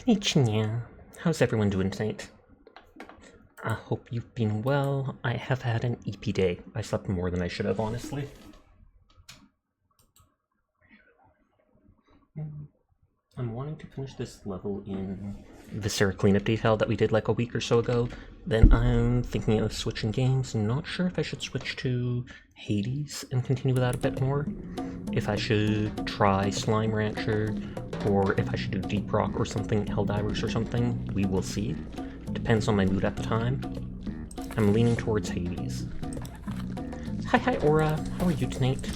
Konnichiwa. How's everyone doing tonight? I hope you've been well. I have had an EP day. I slept more than I should have, honestly. I'm wanting to finish this level in Viscera cleanup detail that we did like a week or so ago. Then I'm thinking of switching games. I'm not sure if I should switch to Hades and continue with that a bit more. If I should try Slime Rancher, or if I should do Deep Rock or something, Helldivers or something. We will see. Depends on my mood at the time. I'm leaning towards Hades. Hi Aura, how are you tonight?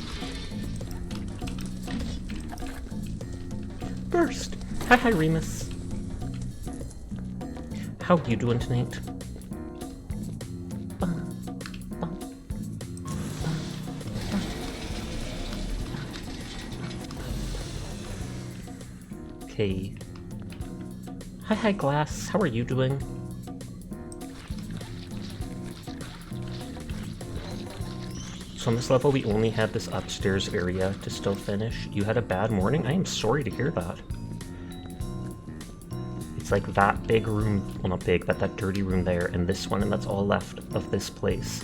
Burst! Hi Remus. How are you doing tonight? Okay. Hi Glass, how are you doing? So on this level, we only had this upstairs area to still finish. You had a bad morning? I am sorry to hear that. It's like that big room, well not big, but that dirty room there, and this one, and that's all left of this place.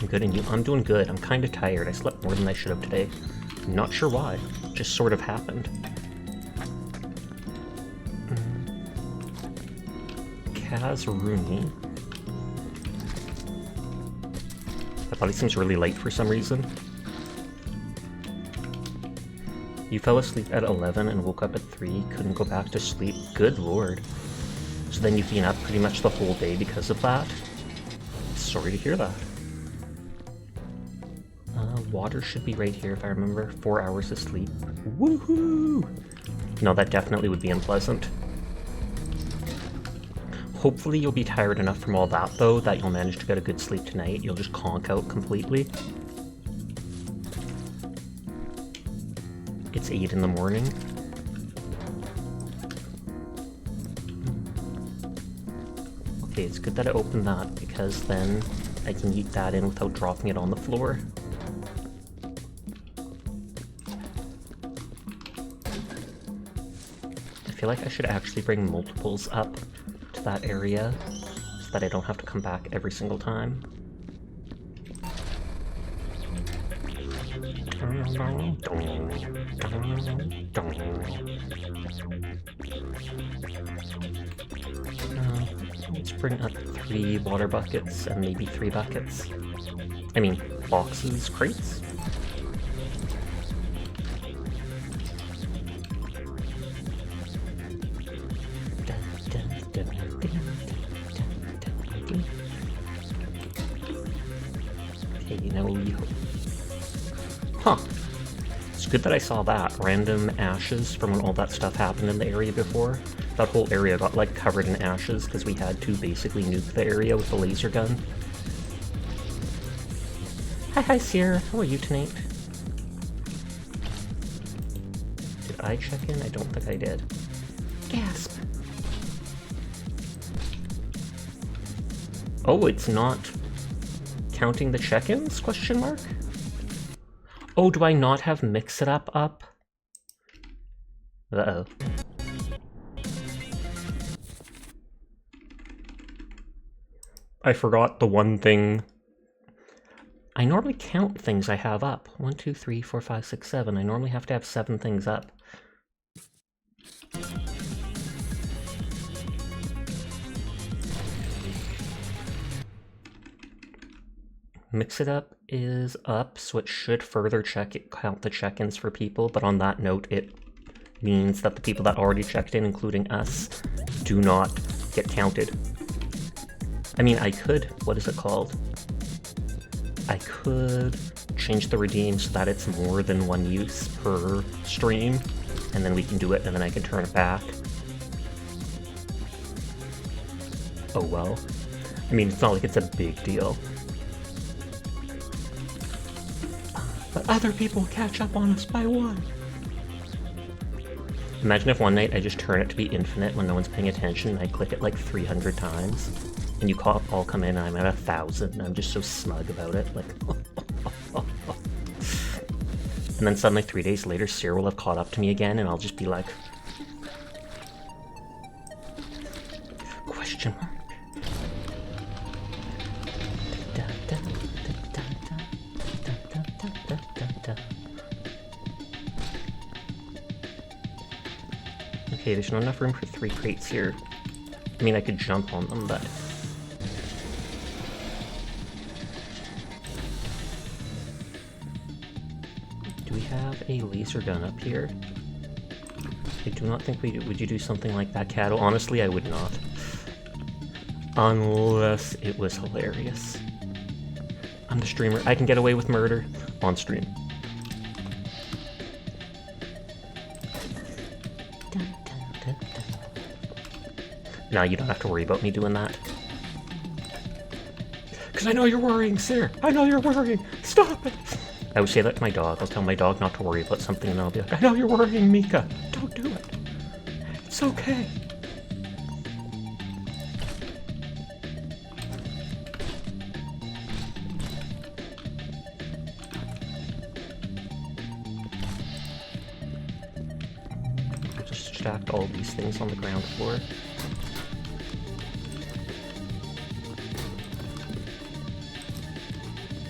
I'm good, and you? I'm doing good. I'm kind of tired. I slept more than I should have today. I'm not sure why. It just sort of happened. Kaz Rooney. That body seems really late for some reason. You fell asleep at 11 and woke up at 3, couldn't go back to sleep. Good lord. So then you've been up pretty much the whole day because of that? Sorry to hear that. Water should be right here if I remember. 4 hours of sleep. Woohoo! No, that definitely would be unpleasant. Hopefully you'll be tired enough from all that, though, that you'll manage to get a good sleep tonight. You'll just conk out completely. It's 8 in the morning. Okay, it's good that I opened that, because then I can eat that in without dropping it on the floor. I feel like I should actually bring multiples up to that area, so that I don't have to come back every single time. Let's bring up 3 water buckets and maybe 3 buckets. I mean, boxes, crates? Okay, now we... Huh. It's good that I saw that. Random ashes from when all that stuff happened in the area before. That whole area got, like, covered in ashes because we had to basically nuke the area with a laser gun. Hi Sierra, how are you tonight? Did I check in? I don't think I did. Gasp! Oh, it's not counting the check-ins? Question mark? Oh, do I not have Mix It Up? Uh-oh. I forgot the one thing. I normally count things I have up. 1, 2, 3, 4, 5, 6, 7. I normally have to have 7 things up. Mix It Up is up, so it should further count the check-ins for people, but on that note, it means that the people that already checked in, including us, do not get counted. I mean, I could, what is it called? I could change the redeem so that it's more than 1 use per stream, and then we can do it, and then I can turn it back. Oh well. I mean, it's not like it's a big deal. But other people catch up on us by 1. Imagine if one night I just turn it to be infinite when no one's paying attention and I click it like 300 times. And you all come in and I'm at 1,000 and I'm just so smug about it. Like, and then suddenly 3 days later, Sarah will have caught up to me again and I'll just be like, Okay, there's not enough room for 3 crates here. I mean, I could jump on them, but... Do we have a laser gun up here? I do not think we do. Would you do something like that, Cattle? Honestly, I would not. Unless it was hilarious. I'm the streamer. I can get away with murder on stream. No, you don't have to worry about me doing that. Because I know you're worrying, sir. I know you're worrying. Stop it. I would say that to my dog. I'll tell my dog not to worry about something, and I'll be like, I know you're worrying, Mika. Don't do it. It's okay. I'll just stack all these things on the ground floor.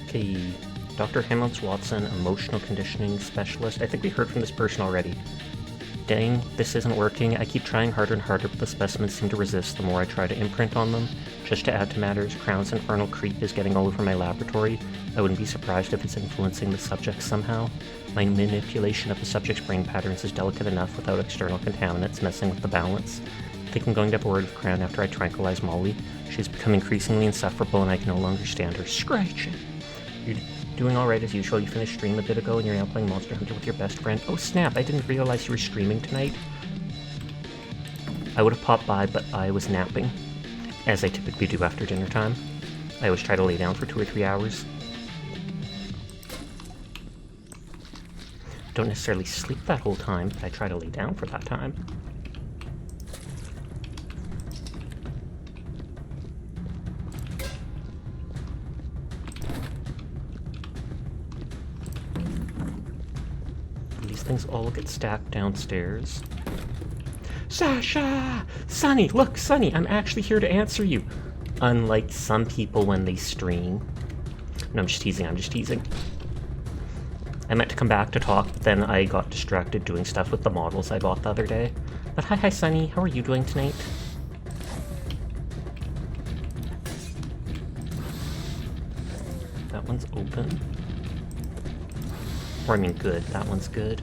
Okay, Dr. Hammonds Watson, emotional conditioning specialist. I think we heard from this person already. Dang, this isn't working. I keep trying harder and harder, but the specimens seem to resist the more I try to imprint on them. Just to add to matters, Crown's infernal creep is getting all over my laboratory. I wouldn't be surprised if it's influencing the subject somehow. My manipulation of the subject's brain patterns is delicate enough without external contaminants messing with the balance. I think I'm going to have a word with Crown after I tranquilize Molly. She's become increasingly insufferable and I can no longer stand her screeching. You're doing alright as usual. You finished stream a bit ago and you're now playing Monster Hunter with your best friend. Oh snap, I didn't realize you were streaming tonight. I would have popped by, but I was napping, as I typically do after dinner time. I always try to lay down for 2 or 3 hours. Don't necessarily sleep that whole time, but I try to lay down for that time. Things all get stacked downstairs. Sasha! Sunny! Look, Sunny! I'm actually here to answer you! Unlike some people when they stream. No, I'm just teasing, I'm just teasing. I meant to come back to talk, but then I got distracted doing stuff with the models I bought the other day. But hi Sunny, how are you doing tonight? That one's open. Or I mean good, that one's good.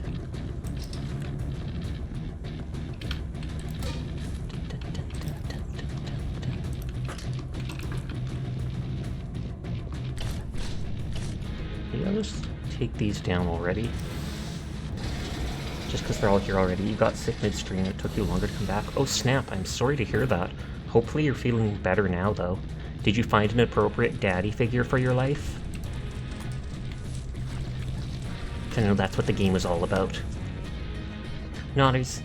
Yeah, let's take these down already. Just because they're all here already. You got sick midstream, it took you longer to come back. Oh snap, I'm sorry to hear that. Hopefully you're feeling better now though. Did you find an appropriate daddy figure for your life? I know that's what the game was all about. Nodders.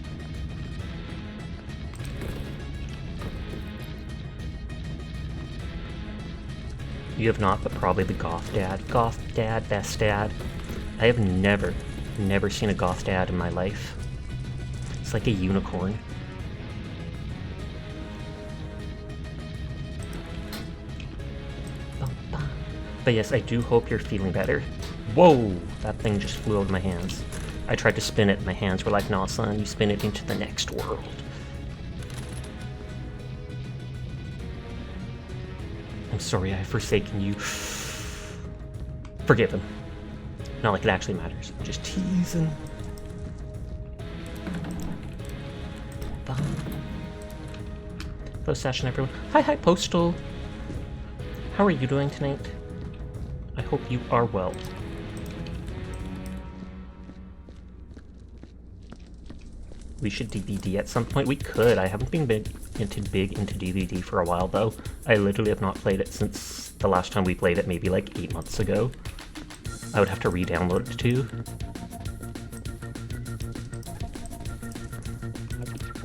You have not, but probably the goth dad. Goth dad, best dad. I have never seen a goth dad in my life. It's like a unicorn. But yes, I do hope you're feeling better. Whoa! That thing just flew out of my hands. I tried to spin it, and my hands were like, nah son, you spin it into the next world. I'm sorry I've forsaken you. Forgiven. Not like it actually matters. I'm just teasing. Hello Session everyone. Hi Postal! How are you doing tonight? I hope you are well. We should DVD at some point. We could. I haven't been big into DVD for a while though. I literally have not played it since the last time we played it, maybe like 8 months ago. I would have to re-download it too.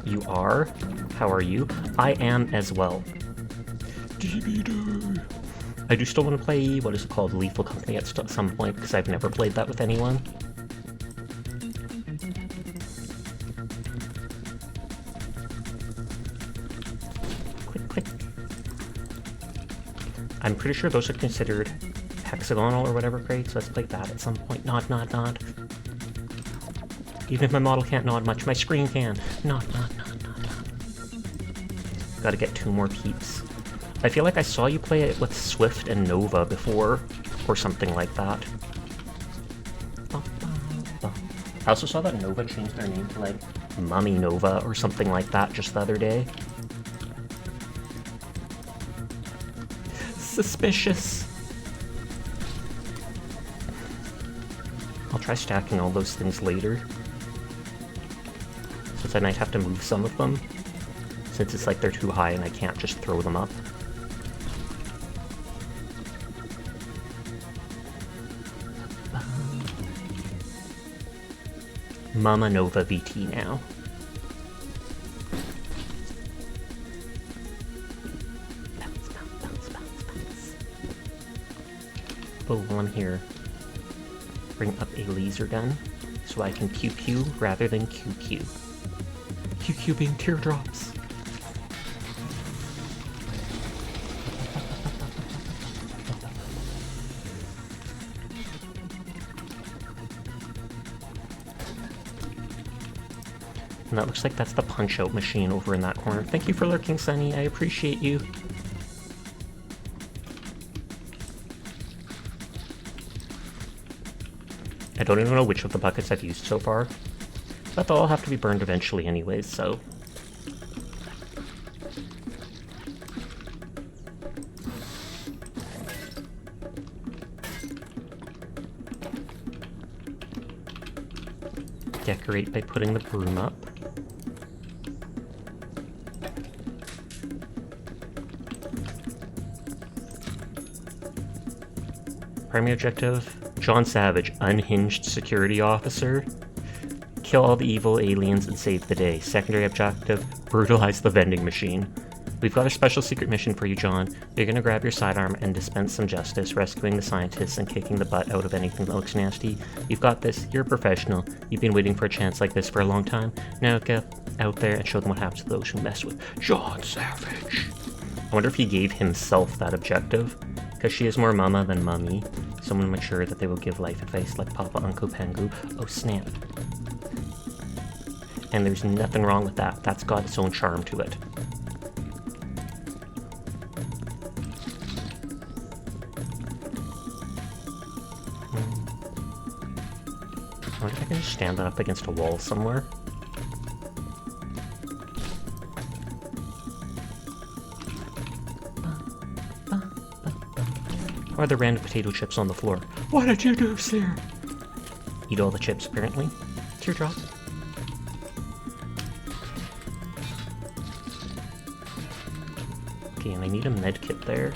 You are? How are you? I am as well. DVD. I do still want to play, what is it called, Lethal Company at some point, because I've never played that with anyone. Click. I'm pretty sure those are considered hexagonal or whatever crates, so let's play that at some point. Nod. Even if my model can't nod much, my screen can. Nod. Gotta get 2 more peeps. I feel like I saw you play it with Swift and Nova before, or something like that. I also saw that Nova changed their name to like Mummy Nova or something like that just the other day. Suspicious. I'll try stacking all those things later, since I might have to move some of them, since it's like they're too high and I can't just throw them up. Mama Nova VT now. Bounce. Oh, while I'm here, bring up a laser gun so I can pew rather than QQ. QQ being teardrops. And that looks like that's the punch-out machine over in that corner. Thank you for lurking, Sunny. I appreciate you. I don't even know which of the buckets I've used so far, but they'll all have to be burned eventually anyways, so... Decorate by putting the broom up. Primary objective, John Savage, unhinged security officer. Kill all the evil aliens and save the day. Secondary objective, brutalize the vending machine. We've got a special secret mission for you, John. You're gonna grab your sidearm and dispense some justice, rescuing the scientists and kicking the butt out of anything that looks nasty. You've got this. You're a professional. You've been waiting for a chance like this for a long time. Now get out there and show them what happens to those who mess with John Savage. I wonder if he gave himself that objective, because she is more mama than mummy. Someone mature that they will give life advice like Papa Uncle Pengu. Oh snap. And there's nothing wrong with that. That's got its own charm to it. I wonder if I can just stand that up against a wall somewhere. Or are there random potato chips on the floor? What did you do, sir? Eat all the chips, apparently. Teardrop. Okay, and I need a med kit there.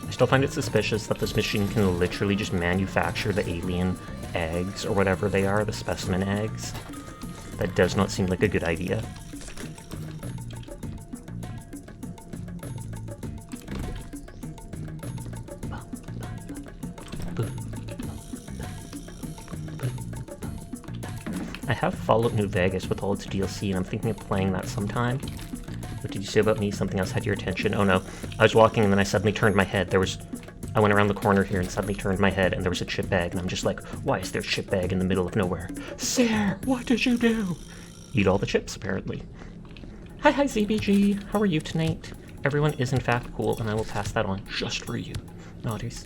I still find it suspicious that this machine can literally just manufacture the alien eggs, or whatever they are, the specimen eggs. That does not seem like a good idea. I have Fallout New Vegas with all its DLC, and I'm thinking of playing that sometime. What did you say about me? Something else had your attention? Oh no. I was walking and then I suddenly turned my head. I went around the corner here and suddenly turned my head and there was a chip bag, and I'm just like, why is there a chip bag in the middle of nowhere? Sir, what did you do? Eat all the chips, apparently. Hi ZBG, how are you tonight? Everyone is in fact cool, and I will pass that on just for you. Nodders.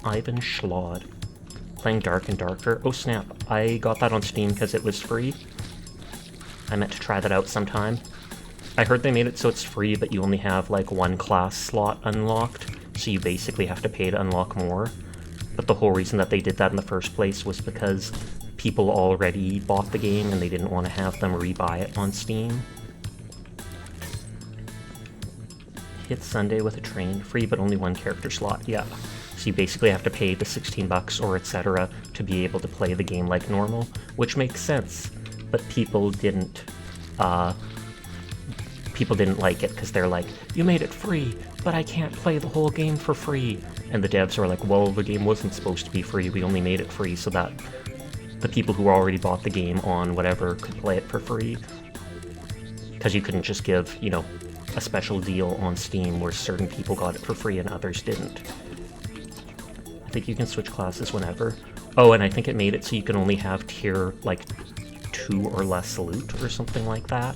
Ivan Schlod. Playing Dark and Darker. Oh snap, I got that on Steam because it was free. I meant to try that out sometime. I heard they made it so it's free, but you only have like one class slot unlocked, so you basically have to pay to unlock more. But the whole reason that they did that in the first place was because people already bought the game and they didn't want to have them rebuy it on Steam. Hit Sunday with a train. Free, but only one character slot. Yeah. So you basically have to pay the 16 bucks or etc. to be able to play the game like normal, which makes sense. But people didn't like it because they're like, you made it free, but I can't play the whole game for free. And the devs are like, well, the game wasn't supposed to be free, we only made it free so that the people who already bought the game on whatever could play it for free. Because you couldn't just give, you know, a special deal on Steam where certain people got it for free and others didn't. I think you can switch classes whenever. Oh, and I think it made it so you can only have tier, like, 2 or less loot or something like that.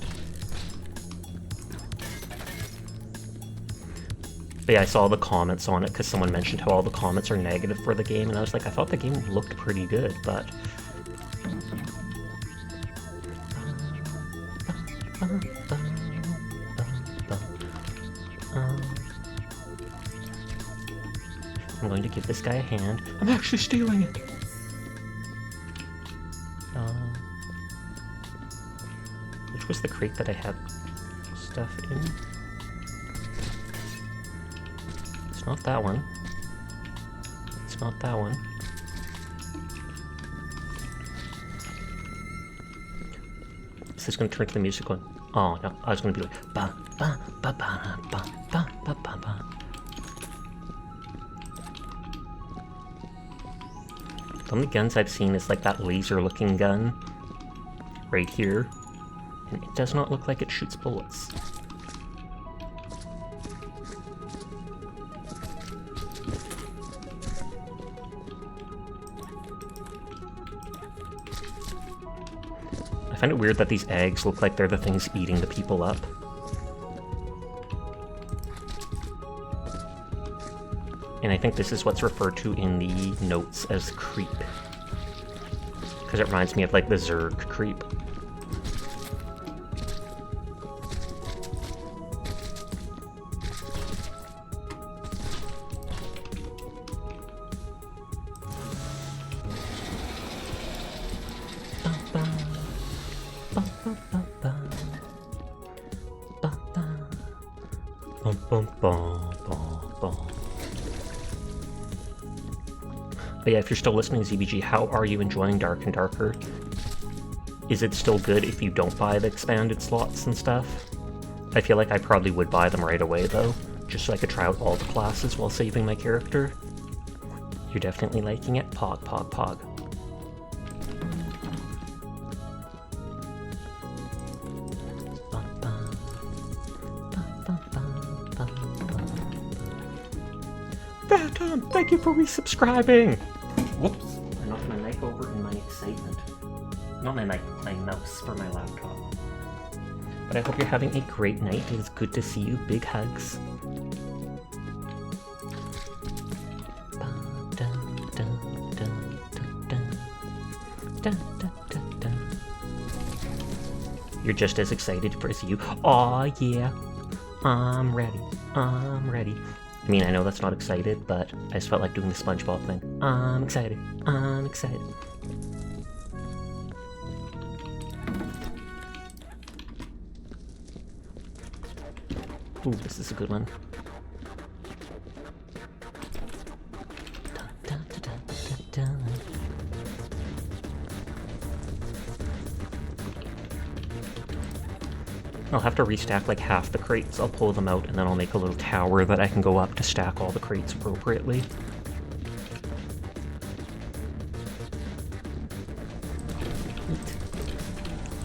But yeah, I saw the comments on it because someone mentioned how all the comments are negative for the game, and I was like, I thought the game looked pretty good, but... I'm going to give this guy a hand. I'm actually stealing it! Which was the crate that I had stuff in? It's not that one. It's not that one. Is this gonna turn to the music one? Oh no, I was gonna be like ba ba ba ba ba ba ba ba ba. The only guns I've seen is like that laser-looking gun right here, and it does not look like it shoots bullets. I find it weird that these eggs look like they're the things eating the people up. And I think this is what's referred to in the notes as creep. Because it reminds me of like the Zerg creep. But yeah, if you're still listening, ZBG, how are you enjoying Dark and Darker? Is it still good if you don't buy the expanded slots and stuff? I feel like I probably would buy them right away though, just so I could try out all the classes while saving my character. You're definitely liking it? Pog, pog, pog. Phantom, thank you for resubscribing! Whoops, I knocked my mic over in my excitement. Not my mic, my mouse for my laptop. But I hope you're having a great night. It is good to see you. Big hugs. You're just as excited as you. Aw, yeah. I'm ready. I'm ready. I mean, I know that's not excited, but I just felt like doing the SpongeBob thing. I'm excited. I'm excited. Ooh, this is a good one. I'll have to restack like half the crates. I'll pull them out and then I'll make a little tower that I can go up to stack all the crates appropriately.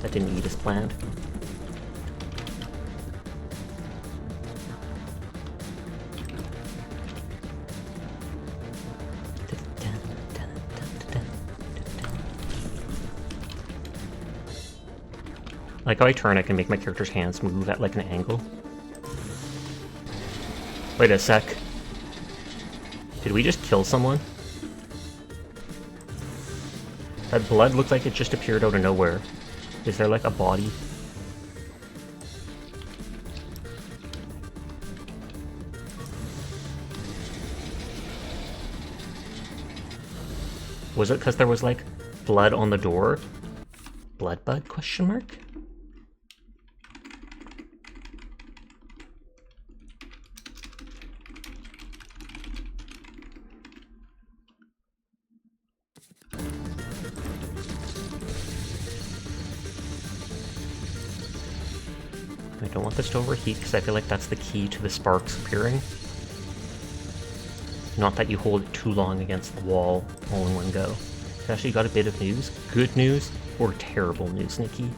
That didn't eat as planned. Like how I turn, I can make my character's hands move at like an angle. Wait a sec. Did we just kill someone? That blood looked like it just appeared out of nowhere. Is there like a body? Was it because there was like blood on the door? Blood bug, question mark? I don't want this to overheat because I feel like that's the key to the sparks appearing. Not that you hold it too long against the wall all in one go. I actually got a bit of news. Good news or terrible news, Nikki?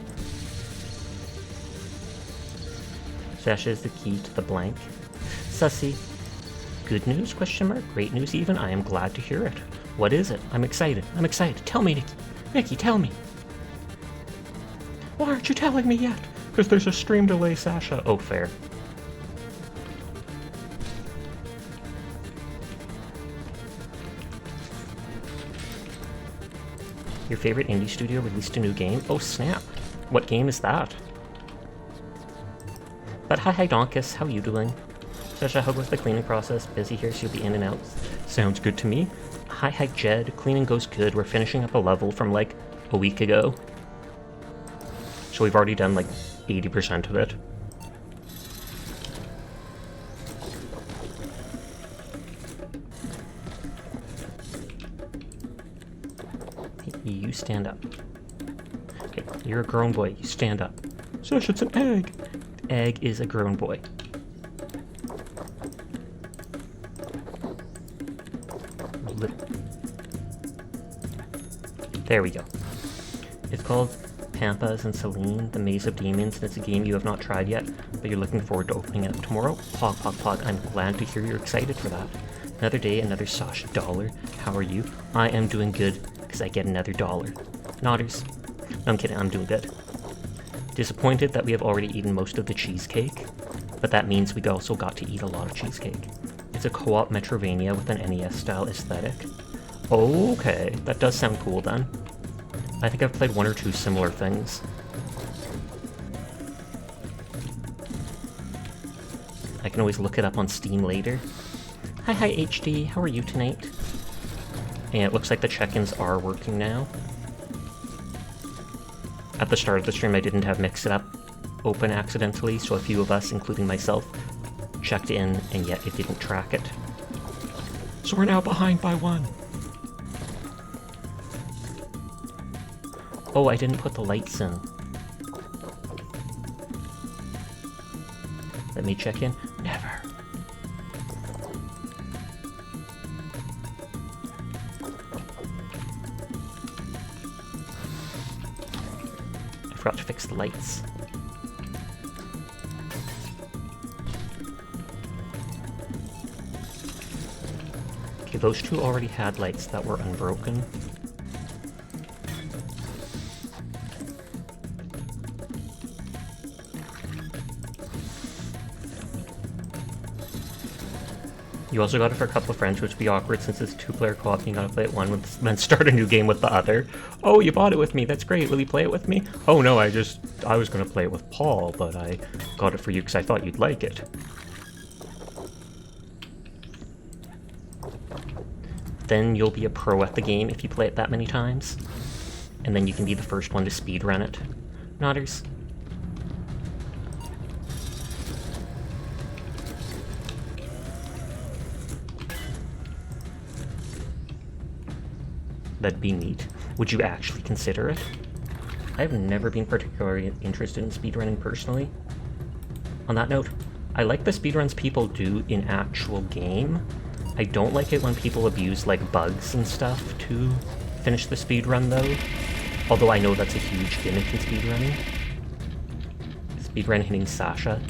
So Sasha is the key to the blank. Sussy. Good news, question mark? Great news even? I am glad to hear it. What is it? I'm excited. I'm excited. Tell me, Nikki. Nikki, tell me. Why aren't you telling me yet? Because there's a stream delay, Sasha. Oh, fair. Your favorite indie studio released a new game? Oh, snap. What game is that? But hi Donkus, how you doing? Sasha, how goes the cleaning process? Busy here, so you'll be in and out. Sounds good to me. Hi Jed, cleaning goes good. We're finishing up a level from like a week ago. So we've already done like 80% of it. Hey, you stand up. Okay, you're a grown boy, you stand up. Sasha, it's an egg! Egg is a grown boy. There we go. It's called Pampas and Celine, The Maze of Demons, and it's a game you have not tried yet, but you're looking forward to opening it tomorrow. Pog, I'm glad to hear you're excited for that. Another day, another Sasha dollar. How are you? I am doing good, because I get another dollar. Nodders. No, I'm kidding, I'm doing good. Disappointed that we have already eaten most of the cheesecake, but that means we also got to eat a lot of cheesecake. It's a co-op Metrovania with an NES-style aesthetic. Okay, that does sound cool then. I think I've played one or two similar things. I can always look it up on Steam later. Hi HD, how are you tonight? And it looks like the check-ins are working now. At the start of the stream I didn't have Mix It Up open accidentally, so a few of us, including myself, checked in and yet it didn't track it. So we're now behind by 1. Oh, I didn't put the lights in. Let me check in. Never. I forgot to fix the lights. Okay, those two already had lights that were unbroken. You also got it for a couple of friends, which would be awkward since it's 2-player co-op and you gotta play it one with, then start a new game with the other. Oh, you bought it with me, that's great, will you play it with me? Oh no, I was gonna play it with Paul, but I got it for you because I thought you'd like it. Then you'll be a pro at the game if you play it that many times. And then you can be the first one to speedrun it. Nodders. That'd be neat. Would you actually consider it? I've never been particularly interested in speedrunning personally. On that note, I like the speedruns people do in actual game. I don't like it when people abuse like bugs and stuff to finish the speedrun though. Although I know that's a huge gimmick in speedrunning. Speedrun hitting Sasha.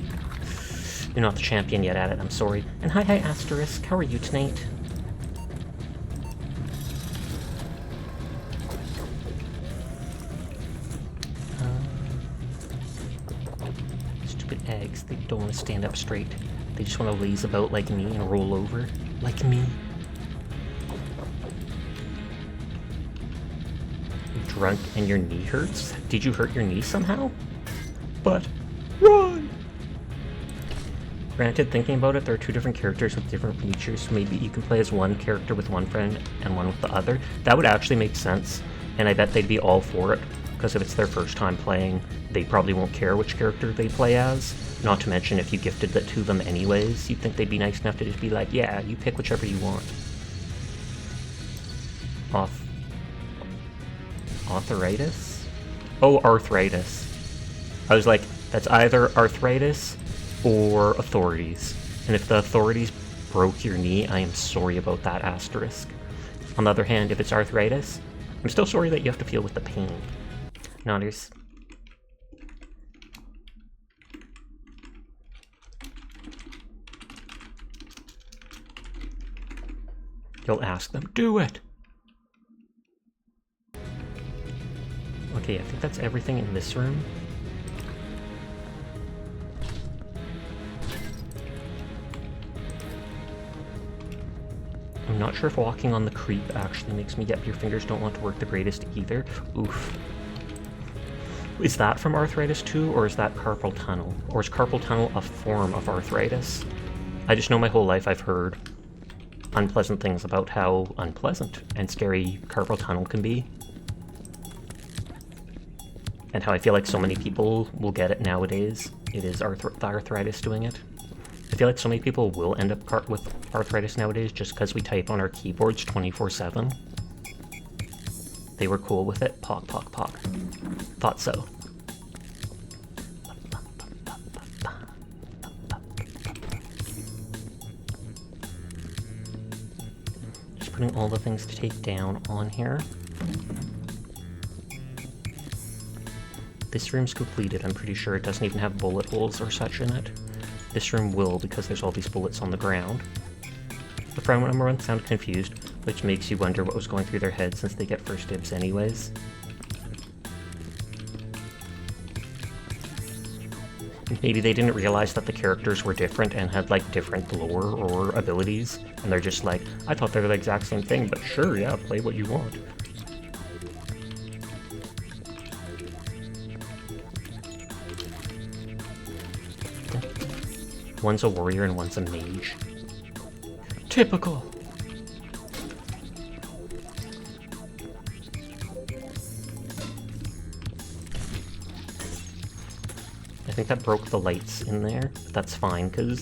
You're not the champion yet at it, I'm sorry. And hi Asterisk, how are you tonight? Eggs. They don't want to stand up straight. They just want to laze about like me and roll over like me. You're drunk and your knee hurts? Did you hurt your knee somehow? But run! Granted, thinking about it, there are two different characters with different features, so maybe you can play as one character with one friend and one with the other. That would actually make sense, and I bet they'd be all for it. Because if it's their first time playing, they probably won't care which character they play as. Not to mention, if you gifted that to them anyways, you'd think they'd be nice enough to just be like, yeah, you pick whichever you want. Arthritis? Oh, arthritis. I was like, that's either arthritis or authorities. And if the authorities broke your knee, I am sorry about that, asterisk. On the other hand, if it's arthritis, I'm still sorry that you have to deal with the pain. Nodders. He'll ask them, do it! Okay, I think that's everything in this room. I'm not sure if walking on the creep actually makes me get your fingers don't want to work the greatest either. Oof. Is that from arthritis too, or is that carpal tunnel? Or is carpal tunnel a form of arthritis? I just know my whole life I've heard unpleasant things about how unpleasant and scary carpal tunnel can be. And how I feel like so many people will get it nowadays. It is the arthritis doing it. I feel like so many people will end up with arthritis nowadays just because we type on our keyboards 24/7. They were cool with it. Pock, pock, pock. Thought so. Just putting all the things to take down on here. This room's completed. I'm pretty sure it doesn't even have bullet holes or such in it. This room will, because there's all these bullets on the ground. The front one sound confused, which makes you wonder what was going through their heads since they get first dibs anyways. Maybe they didn't realize that the characters were different and had like different lore or abilities, and they're just like, I thought they were the exact same thing, but sure, yeah, play what you want. One's a warrior and one's a mage. Typical! I think that broke the lights in there, but that's fine, because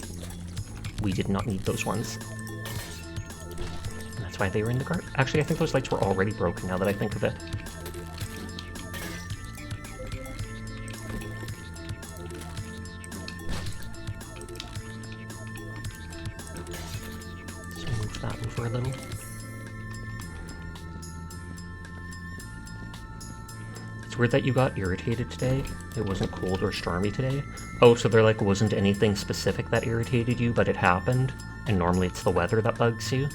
we did not need those ones. And that's why they were in the cart. Actually, I think those lights were already broken now that I think of it. For a little. It's weird that you got irritated today. It wasn't cold or stormy today. Oh, so there like wasn't anything specific that irritated you, but it happened, and normally it's the weather that bugs you.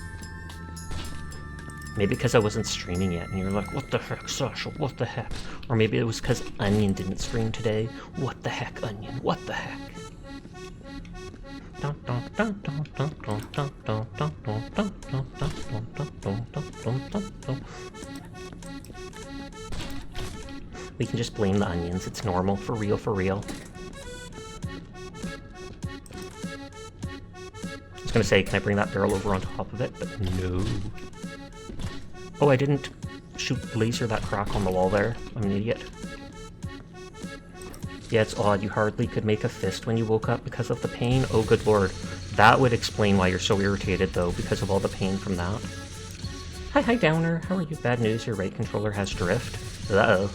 Maybe because I wasn't streaming yet, and you're like, what the heck, Sasha, what the heck? Or maybe it was because Onion didn't stream today. What the heck, Onion, what the heck? We can just blame the onions, it's normal, for real, for real. I was gonna say, can I bring that barrel over on top of it? But no. Oh, I didn't shoot laser that crack on the wall there. I'm an idiot. Yeah, it's odd. You hardly could make a fist when you woke up because of the pain. Oh, good lord. That would explain why you're so irritated, though, because of all the pain from that. Hi, Downer. How are you? Bad news, your right controller has drift. Uh-oh.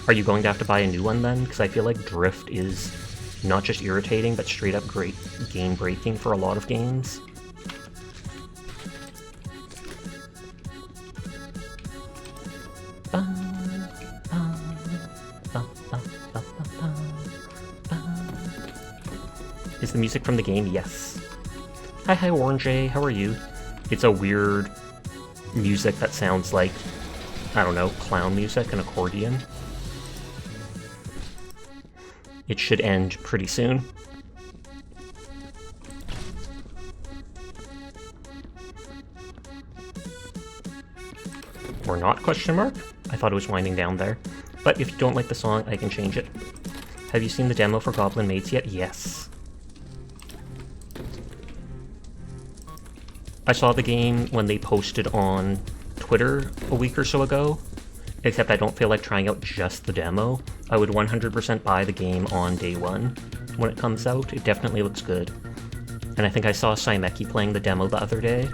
Are you going to have to buy a new one, then? Because I feel like drift is not just irritating, but straight up great game-breaking for a lot of games. Is the music from the game? Yes. Hi, Warren J. How are you? It's a weird music that sounds like, I don't know, clown music, an accordion. It should end pretty soon. Or not, question mark? I thought it was winding down there. But if you don't like the song, I can change it. Have you seen the demo for Goblin Maids yet? Yes. I saw the game when they posted on Twitter a week or so ago, except I don't feel like trying out just the demo. I would 100% buy the game on day one when it comes out. It definitely looks good. And I think I saw Saimeki playing the demo the other day.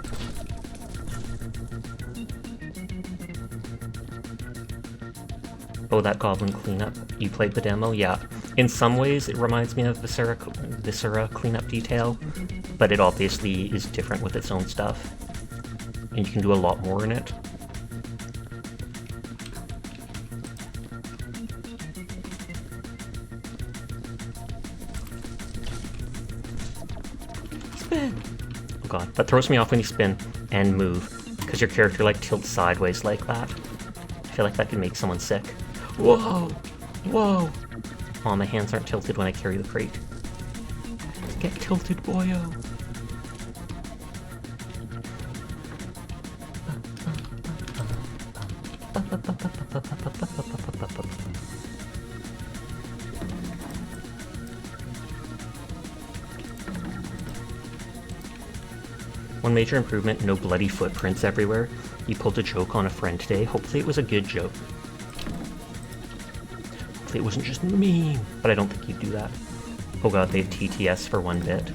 Oh, that Goblin cleanup. You played the demo? Yeah. In some ways, it reminds me of Viscera cleanup detail, but it obviously is different with its own stuff. And you can do a lot more in it. Spin! god, that throws me off when you spin and move, because your character like tilts sideways like that. I feel like that could make someone sick. Whoa! Whoa! Aw, my hands aren't tilted when I carry the crate. Get tilted, boyo! One major improvement, no bloody footprints everywhere. You pulled a joke on a friend today. Hopefully it was a good joke. Hopefully it wasn't just mean. But I don't think you'd do that. Oh god, they have TTS for 1 bit.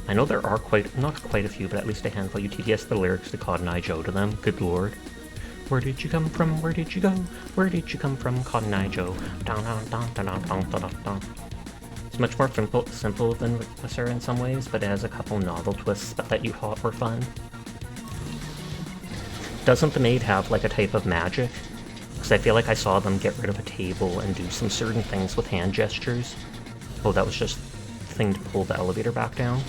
I know there are not quite a few, but at least a handful. You TTS the lyrics to Cotton Eye Joe to them. Good lord. Where did you come from? Where did you go? Where did you come from, Cotton Eye Joe? It's much more simple than Viscera in some ways, but it has a couple novel twists that you thought were fun. Doesn't the maid have like a type of magic? Because I feel like I saw them get rid of a table and do some certain things with hand gestures. Oh, that was just the thing to pull the elevator back down.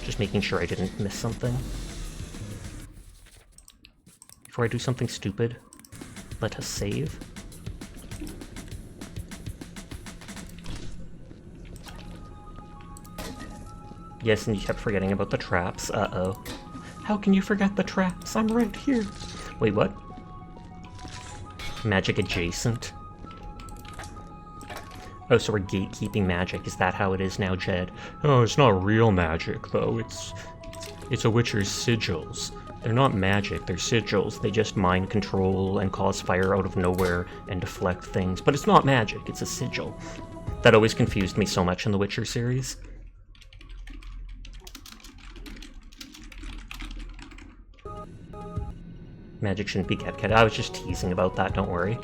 Just making sure I didn't miss something. Before I do something stupid, let us save. Yes, and you kept forgetting about the traps. Uh-oh. How can you forget the traps? I'm right here. Wait, what? Magic adjacent. Oh, so we're gatekeeping magic. Is that how it is now, Jed? Oh, it's not real magic, though. It's a Witcher's sigils. They're not magic, they're sigils. They just mind control and cause fire out of nowhere and deflect things. But it's not magic, it's a sigil. That always confused me so much in the Witcher series. Magic shouldn't be kept. I was just teasing about that, don't worry.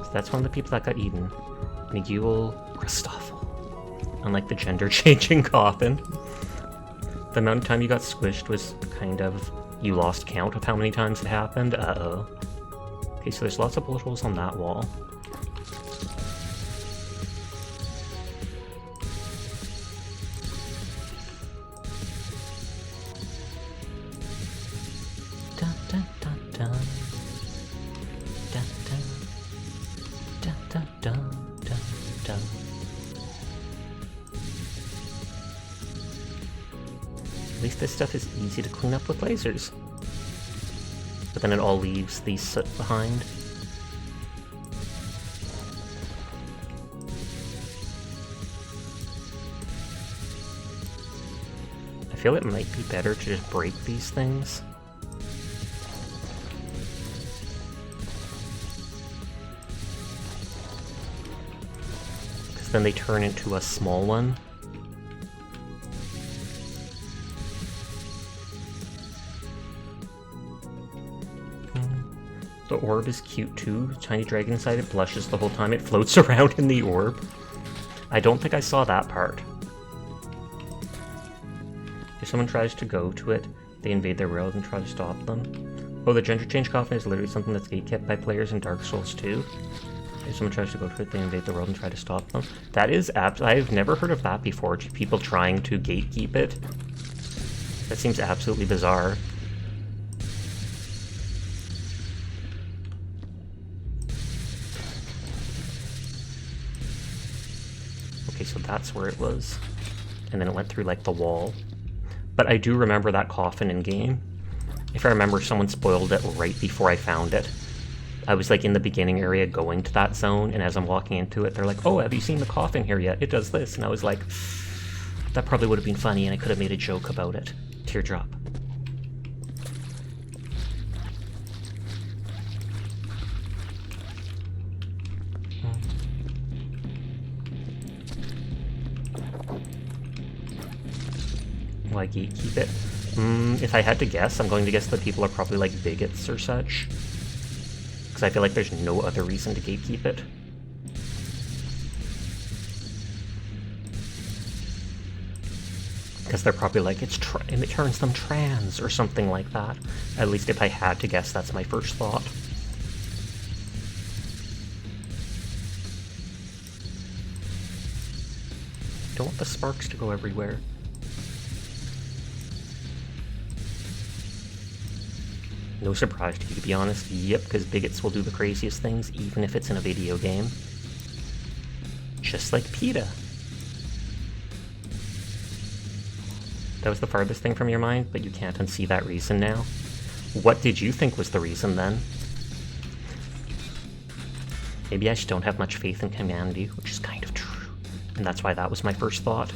So that's one of the people that got eaten. Miguel Christoffel. Unlike the gender-changing coffin. The amount of time you got squished was kind of... You lost count of how many times it happened? Uh-oh. Okay, so there's lots of bullet holes on that wall. Dun, dun, dun, dun. Dun, dun. Dun, dun, dun, dun, dun. At least this stuff is easy to clean up with lasers. But then it all leaves the soot behind. I feel it might be better to just break these things. Because then they turn into a small one. The orb is cute too. Tiny dragon inside it blushes the whole time it floats around in the orb. I don't think I saw that part. If someone tries to go to it, they invade their world and try to stop them. Oh, the gender change coffin is literally something that's gatekept by players in Dark Souls 2. If someone tries to go to it, they invade the world and try to stop them. That is I've never heard of that before, people trying to gatekeep it. That seems absolutely bizarre. Okay, so that's where it was. And then it went through, like, the wall. But I do remember that coffin in-game. If I remember, someone spoiled it right before I found it. I was, like, in the beginning area going to that zone, and as I'm walking into it, they're like, oh, have you seen the coffin here yet? It does this. And I was like, that probably would have been funny, and I could have made a joke about it. Teardrop. Why gatekeep it? If I had to guess, I'm going to guess that people are probably like bigots or such. Because I feel like there's no other reason to gatekeep it. because they're probably like, and it turns them trans or something like that. At least if I had to guess, that's my first thought. Don't want the sparks to go everywhere. No surprise to you, to be honest. Yep, because bigots will do the craziest things, even if it's in a video game. Just like PETA. That was the farthest thing from your mind, but you can't unsee that reason now. What did you think was the reason then? Maybe I just don't have much faith in humanity, which is kind of true. And that's why that was my first thought.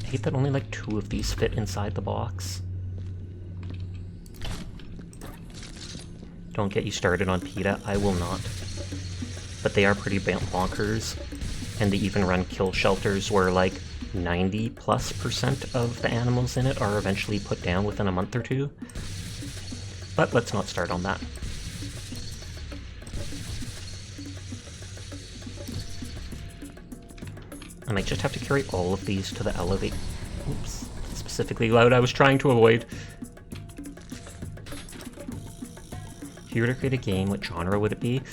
I hate that only like 2 of these fit inside the box. Don't get you started on PETA, I will not. But they are pretty bonkers, and they even run kill shelters where like 90+% of the animals in it are eventually put down within a month or 2. But let's not start on that. I might just have to carry all of these to the elevator. Oops, specifically loud, I was trying to avoid. If you were to create a game, what genre would it be?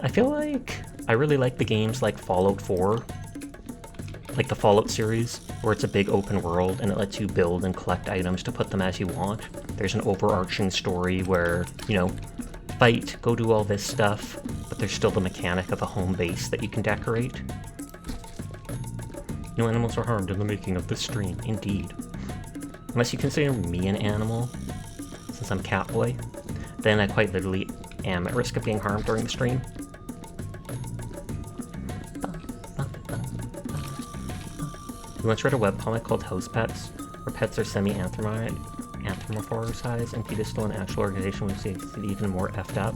I feel like I really like the games like Fallout 4, like the Fallout series, where it's a big open world and it lets you build and collect items to put them as you want. There's an overarching story where, you know, fight, go do all this stuff, but there's still the mechanic of a home base that you can decorate. No animals were harmed in the making of this stream, indeed. Unless you consider me an animal, since I'm Catboy, then I quite literally am at risk of being harmed during the stream. We once read a webcomic called House Pets, where pets are semi-anthropomorphized, and PETA is still an actual organization which makes it even more effed up.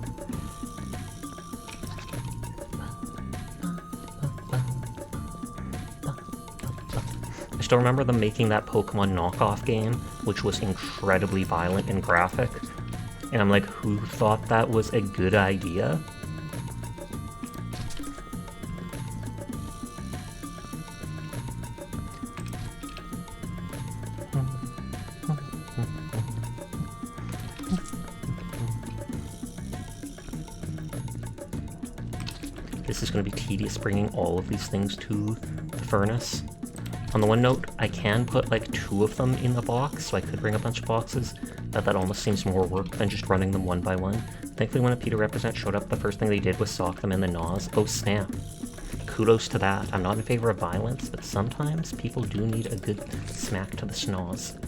I still remember them making that Pokemon knockoff game, which was incredibly violent and graphic, and I'm like, who thought that was a good idea? This is going to be tedious bringing all of these things to the furnace. On the one note, I can put like 2 of them in the box, so I could bring a bunch of boxes, but that almost seems more work than just running them one by one. Thankfully, when a PETA represent showed up, the first thing they did was sock them in the nos. Oh snap. Kudos to that. I'm not in favor of violence, but sometimes people do need a good smack to the schnoz.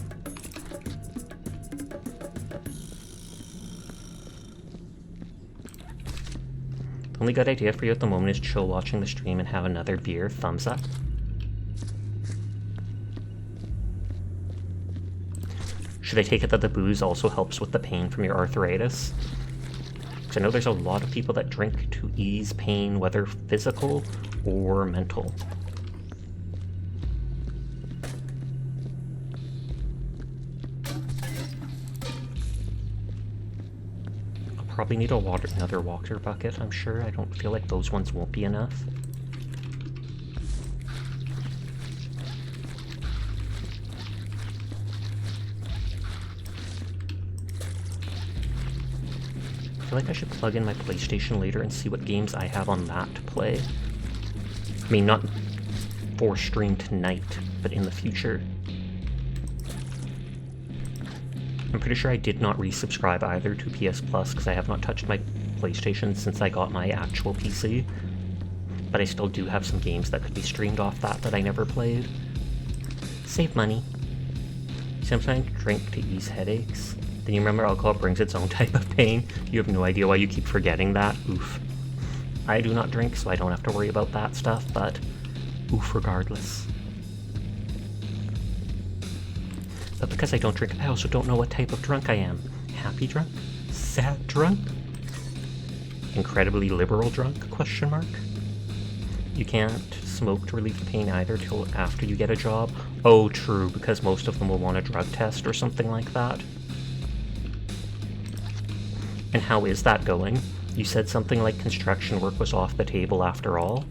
The only good idea for you at the moment is chill watching the stream and have another beer. Thumbs up. Should I take it that the booze also helps with the pain from your arthritis? Because I know there's a lot of people that drink to ease pain, whether physical or mental. Probably need another water bucket, I'm sure. I don't feel like those ones won't be enough. I feel like I should plug in my PlayStation later and see what games I have on that to play. I mean, not for stream tonight, but in the future. I'm pretty sure I did not resubscribe either to PS Plus because I have not touched my PlayStation since I got my actual PC. But I still do have some games that could be streamed off that I never played. Save money. Sometimes drink to ease headaches. Then you remember alcohol brings its own type of pain? You have no idea why you keep forgetting that. Oof. I do not drink, so I don't have to worry about that stuff, but oof regardless. But because I don't drink, I also don't know what type of drunk I am. Happy drunk? Sad drunk? Incredibly liberal drunk? Question mark? You can't smoke to relieve the pain either till after you get a job. Oh, true, because most of them will want a drug test or something like that. And how is that going? You said something like construction work was off the table after all.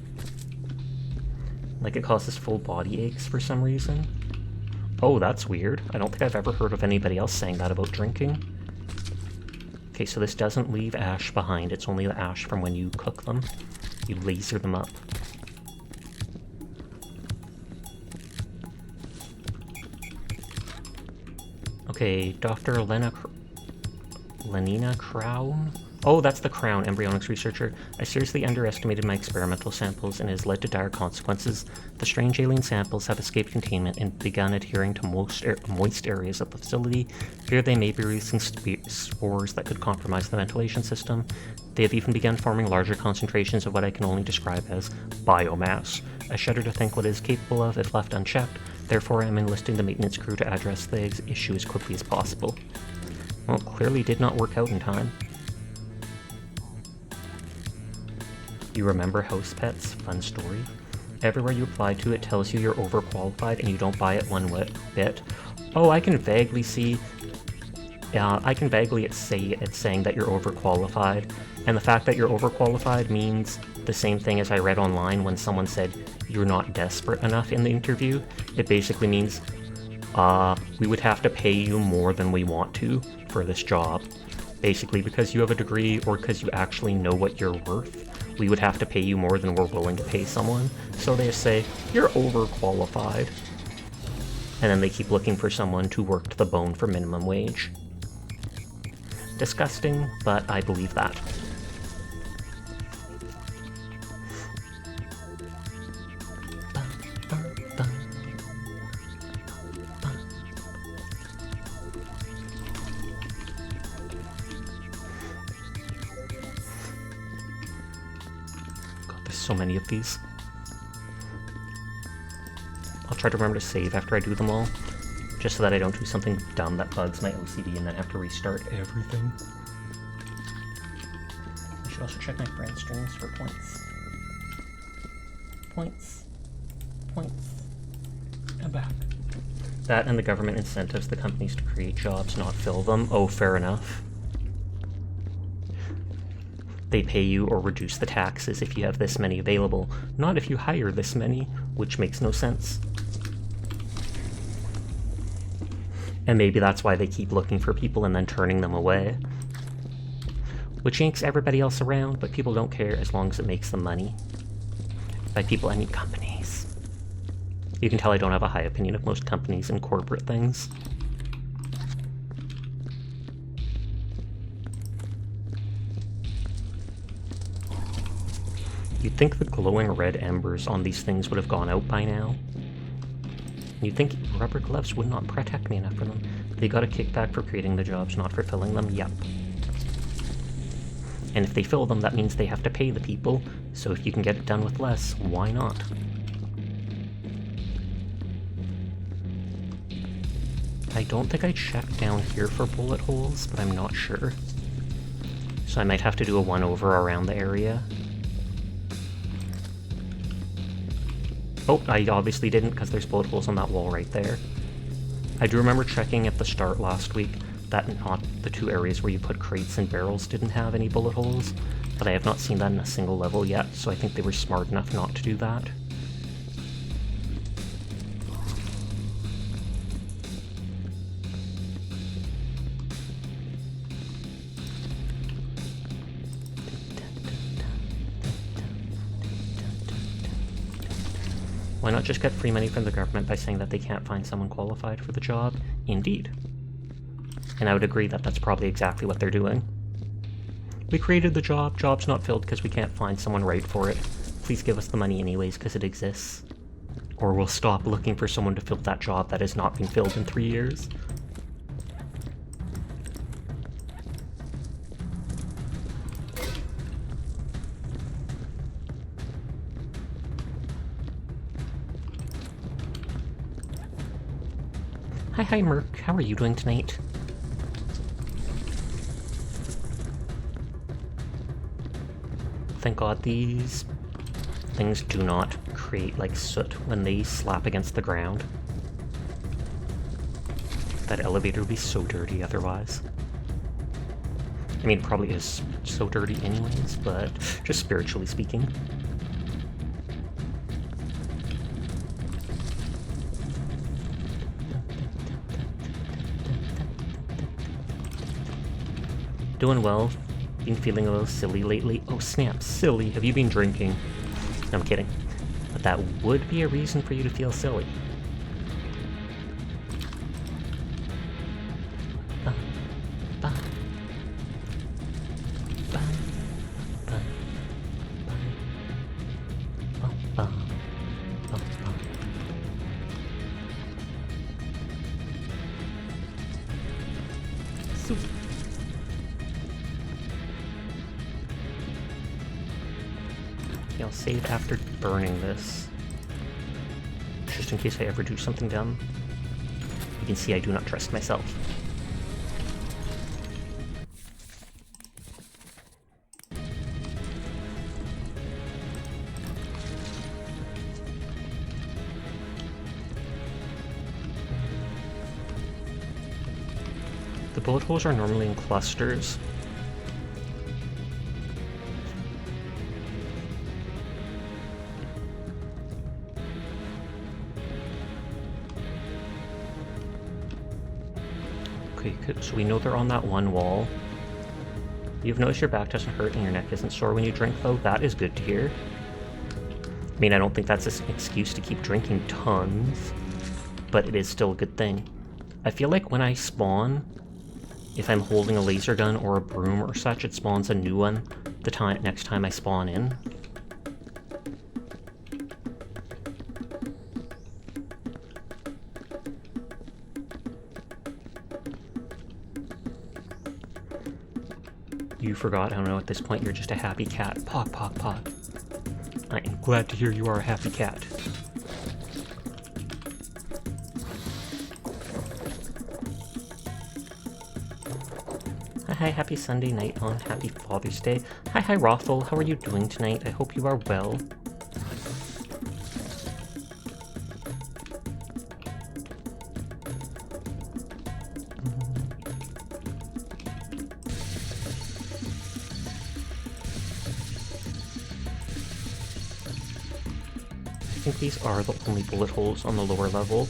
Like it causes full body aches for some reason. Oh, that's weird. I don't think I've ever heard of anybody else saying that about drinking. Okay, so this doesn't leave ash behind. It's only the ash from when you cook them. You laser them up. Okay, Dr. Lenina Crown? Oh, that's the Crown, embryonics researcher. I seriously underestimated my experimental samples and it has led to dire consequences. The strange alien samples have escaped containment and begun adhering to moist areas of the facility. Here they may be releasing spores that could compromise the ventilation system. They have even begun forming larger concentrations of what I can only describe as biomass. I shudder to think what it is capable of if left unchecked. Therefore, I am enlisting the maintenance crew to address the issue as quickly as possible. Well, it clearly did not work out in time. You remember house pets? Fun story. Everywhere you apply to it tells you you're overqualified and you don't buy it one bit. Oh, I can vaguely see... I can vaguely say it's saying that you're overqualified. And the fact that you're overqualified means the same thing as I read online when someone said you're not desperate enough in the interview. It basically means, we would have to pay you more than we want to for this job. Basically, because you have a degree or because you actually know what you're worth, we would have to pay you more than we're willing to pay someone. So they say, you're overqualified. And then they keep looking for someone to work to the bone for minimum wage. Disgusting, but I believe that. So many of these. I'll try to remember to save after I do them all, just so that I don't do something dumb that bugs my OCD and then have to restart everything. I should also check my friend strings for points. Points. And back. That and the government incentives the companies to create jobs, not fill them. Oh, fair enough. They pay you or reduce the taxes if you have this many available, not if you hire this many, which makes no sense. And maybe that's why they keep looking for people and then turning them away. Which yanks everybody else around, but people don't care as long as it makes them money. By people, I mean companies. You can tell I don't have a high opinion of most companies and corporate things. You'd think the glowing red embers on these things would have gone out by now. You'd think rubber gloves would not protect me enough for them. They got a kickback for creating the jobs, not for filling them, yep. And if they fill them, that means they have to pay the people, so if you can get it done with less, why not? I don't think I checked down here for bullet holes, but I'm not sure. So I might have to do a one-over around the area. Oh, I obviously didn't because there's bullet holes on that wall right there. I do remember checking at the start last week that not the two areas where you put crates and barrels didn't have any bullet holes, but I have not seen that in a single level yet, so I think they were smart enough not to do that. Why not just get free money from the government by saying that they can't find someone qualified for the job? Indeed. And I would agree that that's probably exactly what they're doing. We created the job, job's not filled because we can't find someone right for it. Please give us the money anyways because it exists. Or we'll stop looking for someone to fill that job that has not been filled in 3 years. Hi Merc, how are you doing tonight? Thank God these things do not create like soot when they slap against the ground. That elevator would be so dirty otherwise. I mean, it probably is so dirty anyways, but just spiritually speaking. Doing well. Been feeling a little silly lately. Oh snap, silly. Have you been drinking? No, I'm kidding. But that would be a reason for you to feel silly. I'll save after burning this, just in case I ever do something dumb. You can see I do not trust myself. The bullet holes are normally in clusters. So we know they're on that one wall. You've noticed your back doesn't hurt and your neck isn't sore when you drink, though. That is good to hear. I mean, I don't think that's an excuse to keep drinking tons, but it is still a good thing. I feel like when I spawn, if I'm holding a laser gun or a broom or such, it spawns a new one the next time I spawn in. You forgot, I don't know, at this point you're just a happy cat. Pock, pock, pock. I am glad to hear you are a happy cat. Hi, happy Sunday night on Happy Father's Day. Hi, Rothel, how are you doing tonight? I hope you are well. I think these are the only bullet holes on the lower level.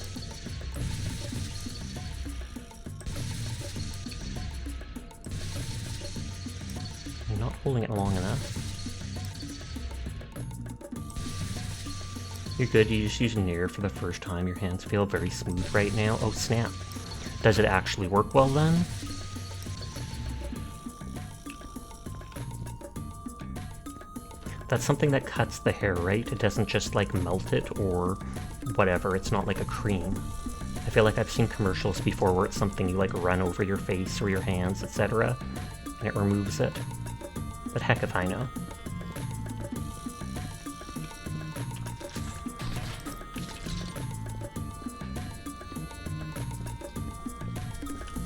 I'm not holding it long enough. You're good, you just use Nair for the first time. Your hands feel very smooth right now. Oh snap. Does it actually work well then? That's something that cuts the hair, right? It doesn't just like melt it or whatever. It's not like a cream. I feel like I've seen commercials before where it's something you like run over your face or your hands, etc. and it removes it. But heck if I know.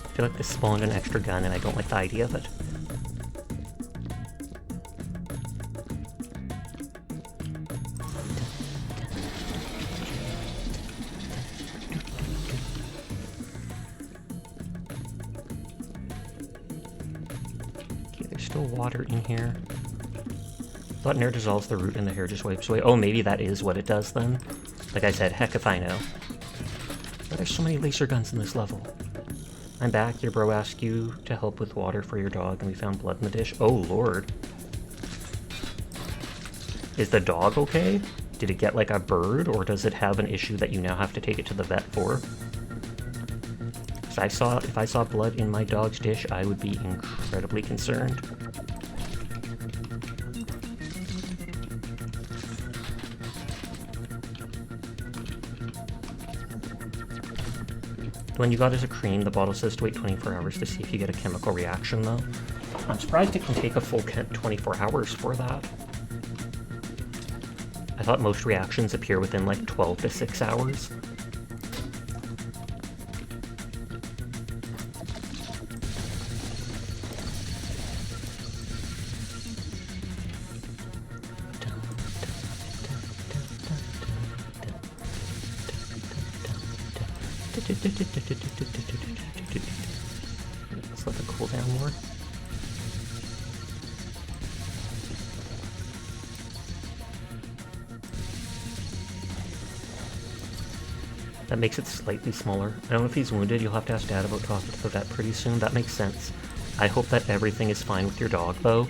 I feel like this spawned an extra gun and I don't like the idea of it. Water in here. Thought Nair dissolves the root and the hair just wipes away. Oh, maybe that is what it does then. Like I said, heck if I know. But there's so many laser guns in this level. I'm back. Your bro asked you to help with water for your dog and we found blood in the dish. Oh, Lord. Is the dog okay? Did it get like a bird or does it have an issue that you now have to take it to the vet for? Because if I saw blood in my dog's dish, I would be incredibly concerned. The one you got is a cream. The bottle says to wait 24 hours to see if you get a chemical reaction, though. I'm surprised it can take a full 24 hours for that. I thought most reactions appear within like 12 to 6 hours. Let's let it cool down more. That makes it slightly smaller. I don't know if he's wounded. You'll have to ask Dad about talking about that pretty soon. That makes sense. I hope that everything is fine with your dog, though.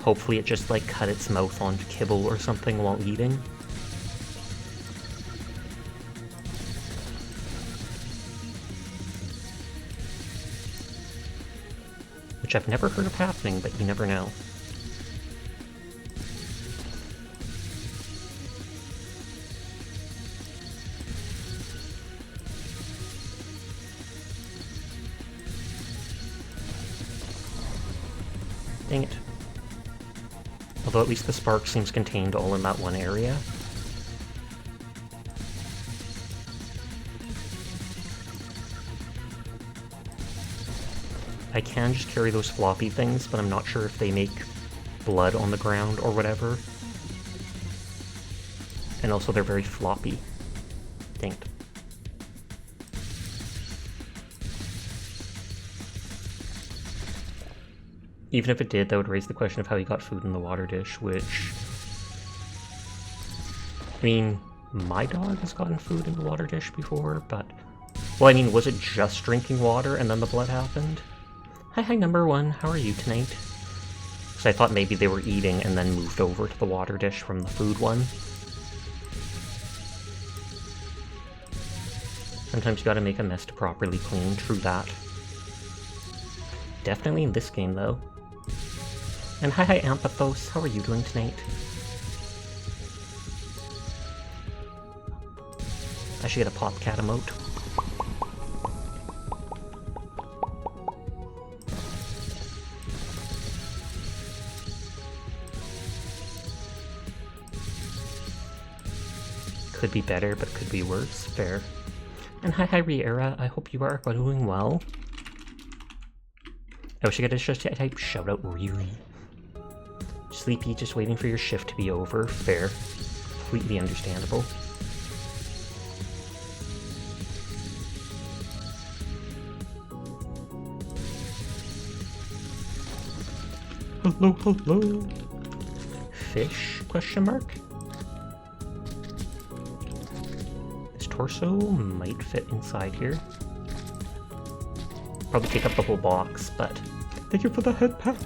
Hopefully it just, like, cut its mouth on kibble or something while eating. Which I've never heard of happening, but you never know. Dang it. Although at least the spark seems contained all in that one area. I can just carry those floppy things, but I'm not sure if they make blood on the ground or whatever. And also they're very floppy. Dang it. Even if it did, that would raise the question of how he got food in the water dish, which... I mean, my dog has gotten food in the water dish before, but... Well, I mean, was it just drinking water and then the blood happened? Hi, number one, how are you tonight? So I thought maybe they were eating and then moved over to the water dish from the food one. Sometimes you gotta make a mess to properly clean, true that. Definitely in this game, though. And hi, Ampathos, how are you doing tonight? I should get a Popcat emote. Could be better, but could be worse. Fair. And hi, Riera, I hope you are doing well. I wish I could just type shout out really. Sleepy, just waiting for your shift to be over. Fair. Completely understandable. Hello. Fish? Question mark? His torso might fit inside here. Probably take up the whole box, but thank you for the head pat.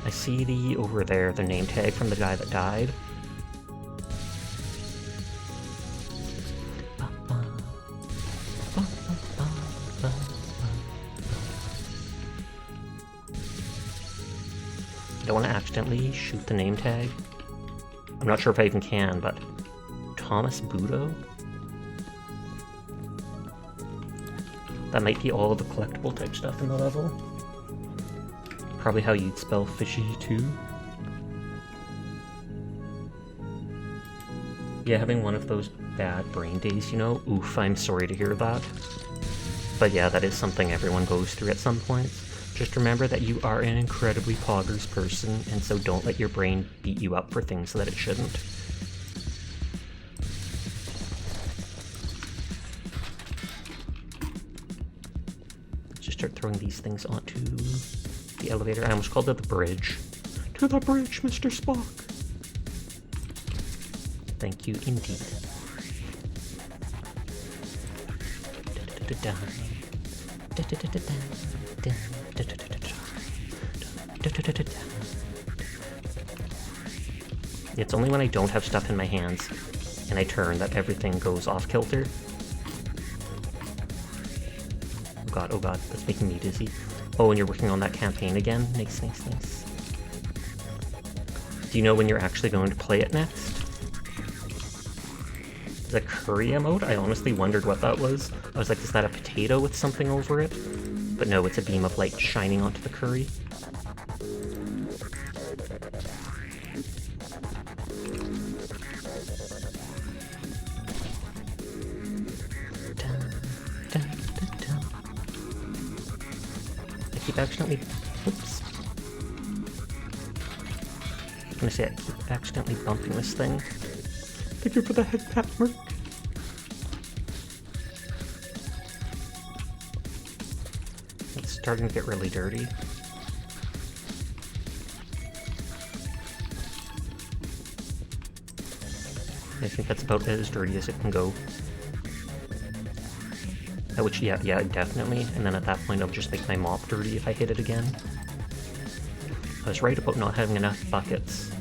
I see over there, the name tag from the guy that died. I don't want to accidentally shoot the name tag. I'm not sure if I even can, but Thomas Budo? That might be all of the collectible type stuff in the level. Probably how you'd spell fishy too. Yeah, having one of those bad brain days, you know? Oof, I'm sorry to hear that. But yeah, that is something everyone goes through at some points. Just remember that you are an incredibly poggers person, and so don't let your brain beat you up for things that it shouldn't. Just start throwing these things onto the elevator. I almost called it the bridge. To the bridge, Mr. Spock! Thank you indeed. It's only when I don't have stuff in my hands and I turn that everything goes off kilter. Oh god, that's making me dizzy. Oh, and you're working on that campaign again? Nice. Do you know when you're actually going to play it next? The curry emote? I honestly wondered what that was. I was like, is that a potato with something over it? But no, it's a beam of light shining onto the curry. I keep accidentally... Oops. I'm gonna say I keep accidentally bumping this thing. Thank you for the head pat, Mark. It's starting to get really dirty. I think that's about as dirty as it can go. Which, yeah, definitely. And then at that point, I'll just make my mop dirty if I hit it again. I was right about not having enough buckets.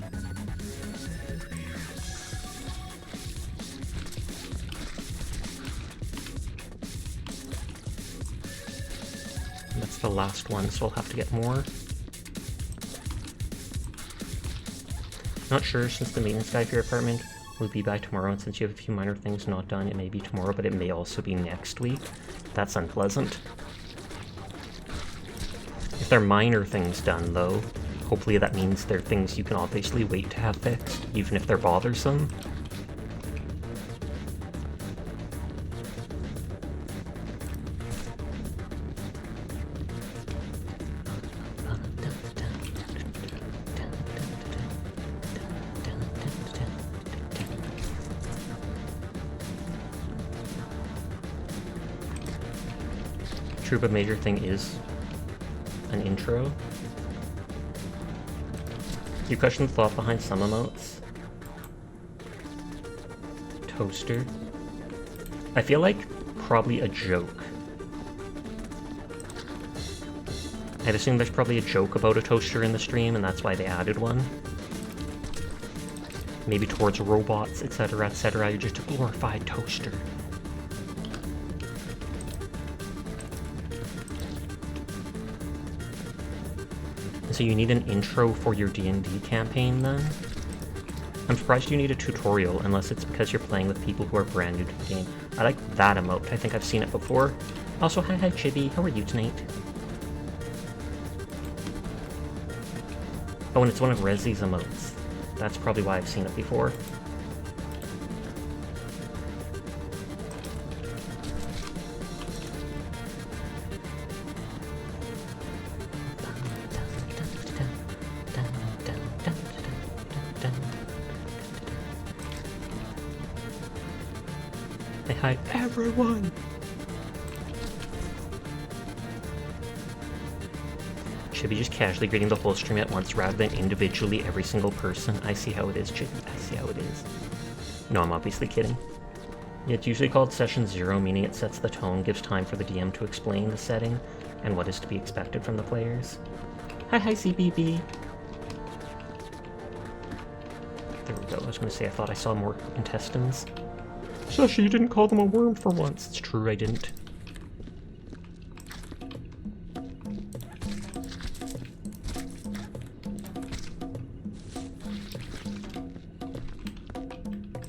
And that's the last one, so I'll have to get more. Not sure, since the maintenance guy for your apartment will be by tomorrow, and since you have a few minor things not done, it may be tomorrow, but it may also be next week. That's unpleasant. If they're minor things done, though, hopefully that means they're things you can obviously wait to have fixed, even if they're bothersome. True, but major thing is an intro. You question the thought behind some emotes. Toaster. I feel like probably a joke. I'd assume there's probably a joke about a toaster in the stream, and that's why they added one. Maybe towards robots, etc., etc. You're just a glorified toaster. So you need an intro for your D&D campaign then? I'm surprised you need a tutorial, unless it's because you're playing with people who are brand new to the game. I like that emote, I think I've seen it before. Also, hi Chibi, how are you tonight? Oh, and it's one of Rezi's emotes. That's probably why I've seen it before. Hi, everyone! Should be just casually greeting the whole stream at once rather than individually every single person. I see how it is, Chibi. I see how it is. No, I'm obviously kidding. It's usually called Session 0, meaning it sets the tone, gives time for the DM to explain the setting and what is to be expected from the players. Hi, CBB! There we go. I was going to say I thought I saw more intestines. Sashi, you didn't call them a worm for once. It's true, I didn't.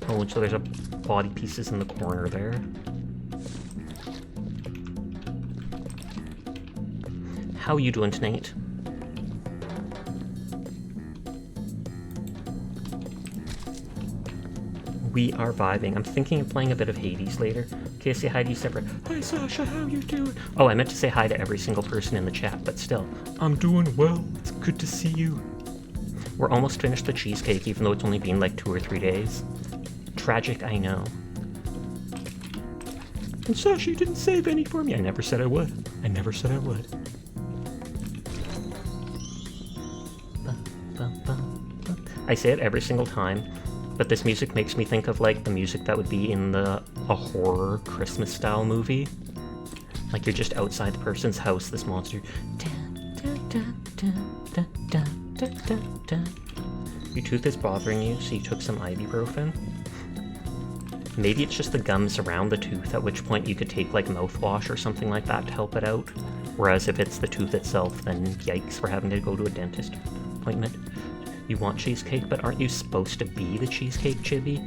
Oh, and so there's a body pieces in the corner there. How are you doing tonight? We are vibing. I'm thinking of playing a bit of Hades later. Okay, say hi to you separate. Hi Sasha, how you doing? Oh, I meant to say hi to every single person in the chat, but still. I'm doing well. It's good to see you. We're almost finished the cheesecake, even though it's only been like 2 or 3 days. Tragic, I know. And Sasha, you didn't save any for me. I never said I would. I never said I would. I say it every single time. But this music makes me think of, like, the music that would be in a horror Christmas-style movie. Like, you're just outside the person's house, this monster. Your tooth is bothering you, so you took some ibuprofen? Maybe it's just the gums around the tooth, at which point you could take, like, mouthwash or something like that to help it out. Whereas if it's the tooth itself, then yikes, we're having to go to a dentist appointment. You want cheesecake, but aren't you supposed to be the cheesecake, Chibi?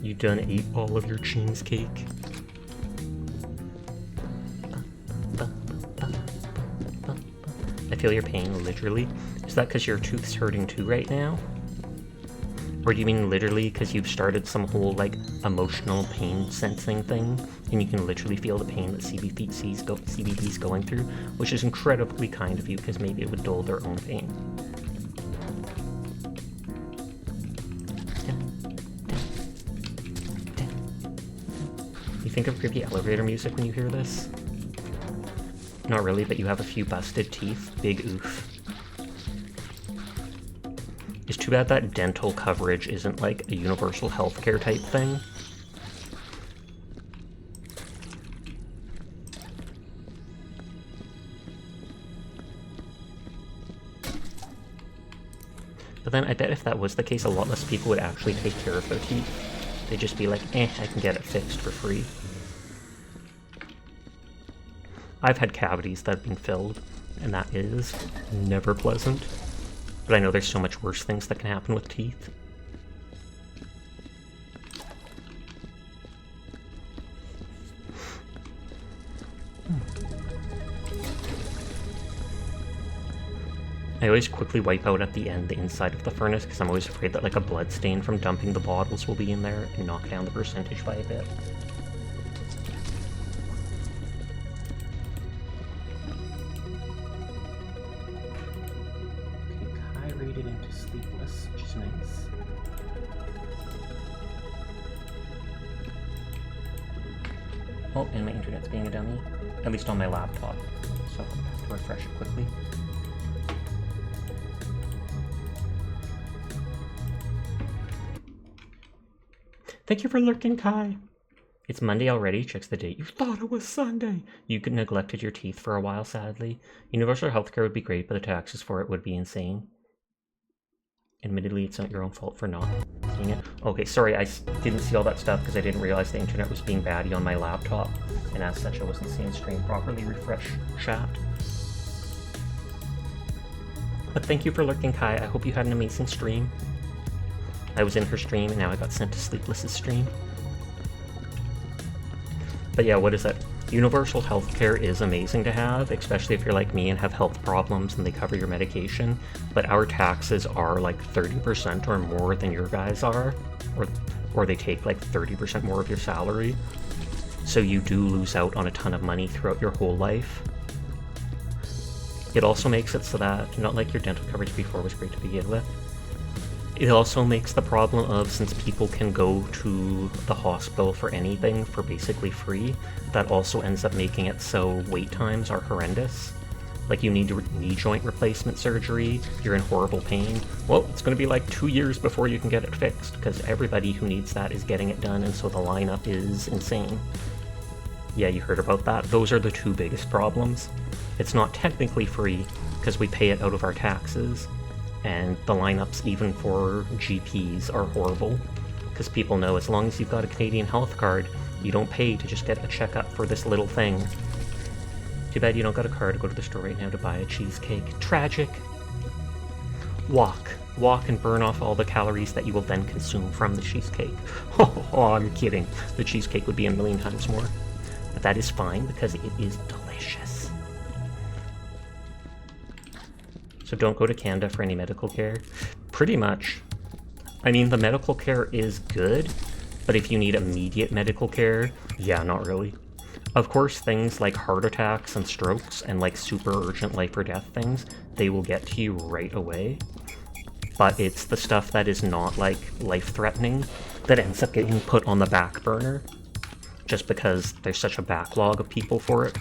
You done ate all of your cheesecake? I feel your pain, literally. Is that because your tooth's hurting too right now? Or do you mean literally because you've started some whole, like, emotional pain sensing thing, and you can literally feel the pain that CBP's going through, which is incredibly kind of you, because maybe it would dull their own pain. You think of creepy elevator music when you hear this? Not really, but you have a few busted teeth. Big oof. It's too bad that dental coverage isn't like a universal healthcare type thing. But then I bet if that was the case, a lot less people would actually take care of their teeth. They'd just be like, I can get it fixed for free. I've had cavities that have been filled, and that is never pleasant. But I know there's so much worse things that can happen with teeth. I always quickly wipe out at the end the inside of the furnace because I'm always afraid that like a blood stain from dumping the bottles will be in there and knock down the percentage by a bit. Okay, Kai raided into Sleepless, which is nice. Oh, and my internet's being a dummy. At least on my laptop. So I'll have to refresh it quickly. Thank you for lurking, Kai. It's Monday already, checks the date. You thought it was Sunday. You neglected your teeth for a while, sadly. Universal healthcare would be great, but the taxes for it would be insane. Admittedly, it's not your own fault for not seeing it. Okay, sorry, I didn't see all that stuff because I didn't realize the internet was being batty on my laptop. And as such, I wasn't seeing stream properly. Refresh chat. But thank you for lurking, Kai. I hope you had an amazing stream. I was in her stream, and now I got sent to Sleepless's stream. But yeah, what is that? Universal healthcare is amazing to have, especially if you're like me and have health problems and they cover your medication. But our taxes are like 30% or more than your guys are, or they take like 30% more of your salary. So you do lose out on a ton of money throughout your whole life. It also makes it so that, not like your dental coverage before was great to begin with, it also makes the problem of, since people can go to the hospital for anything for basically free, that also ends up making it so wait times are horrendous. Like you need knee joint replacement surgery, you're in horrible pain. Well, it's going to be like 2 years before you can get it fixed, because everybody who needs that is getting it done, and so the lineup is insane. Yeah, you heard about that. Those are the two biggest problems. It's not technically free, because we pay it out of our taxes. And the lineups, even for GPs, are horrible. Because people know as long as you've got a Canadian health card, you don't pay to just get a checkup for this little thing. Too bad you don't got a car to go to the store right now to buy a cheesecake. Tragic. Walk. Walk and burn off all the calories that you will then consume from the cheesecake. Oh, I'm kidding. The cheesecake would be a million times more. But that is fine because it is delicious. So don't go to Canada for any medical care. Pretty much. I mean, the medical care is good, but if you need immediate medical care, yeah, not really. Of course, things like heart attacks and strokes and like super urgent life or death things, they will get to you right away. But it's the stuff that is not like life-threatening that ends up getting put on the back burner, just because there's such a backlog of people for it.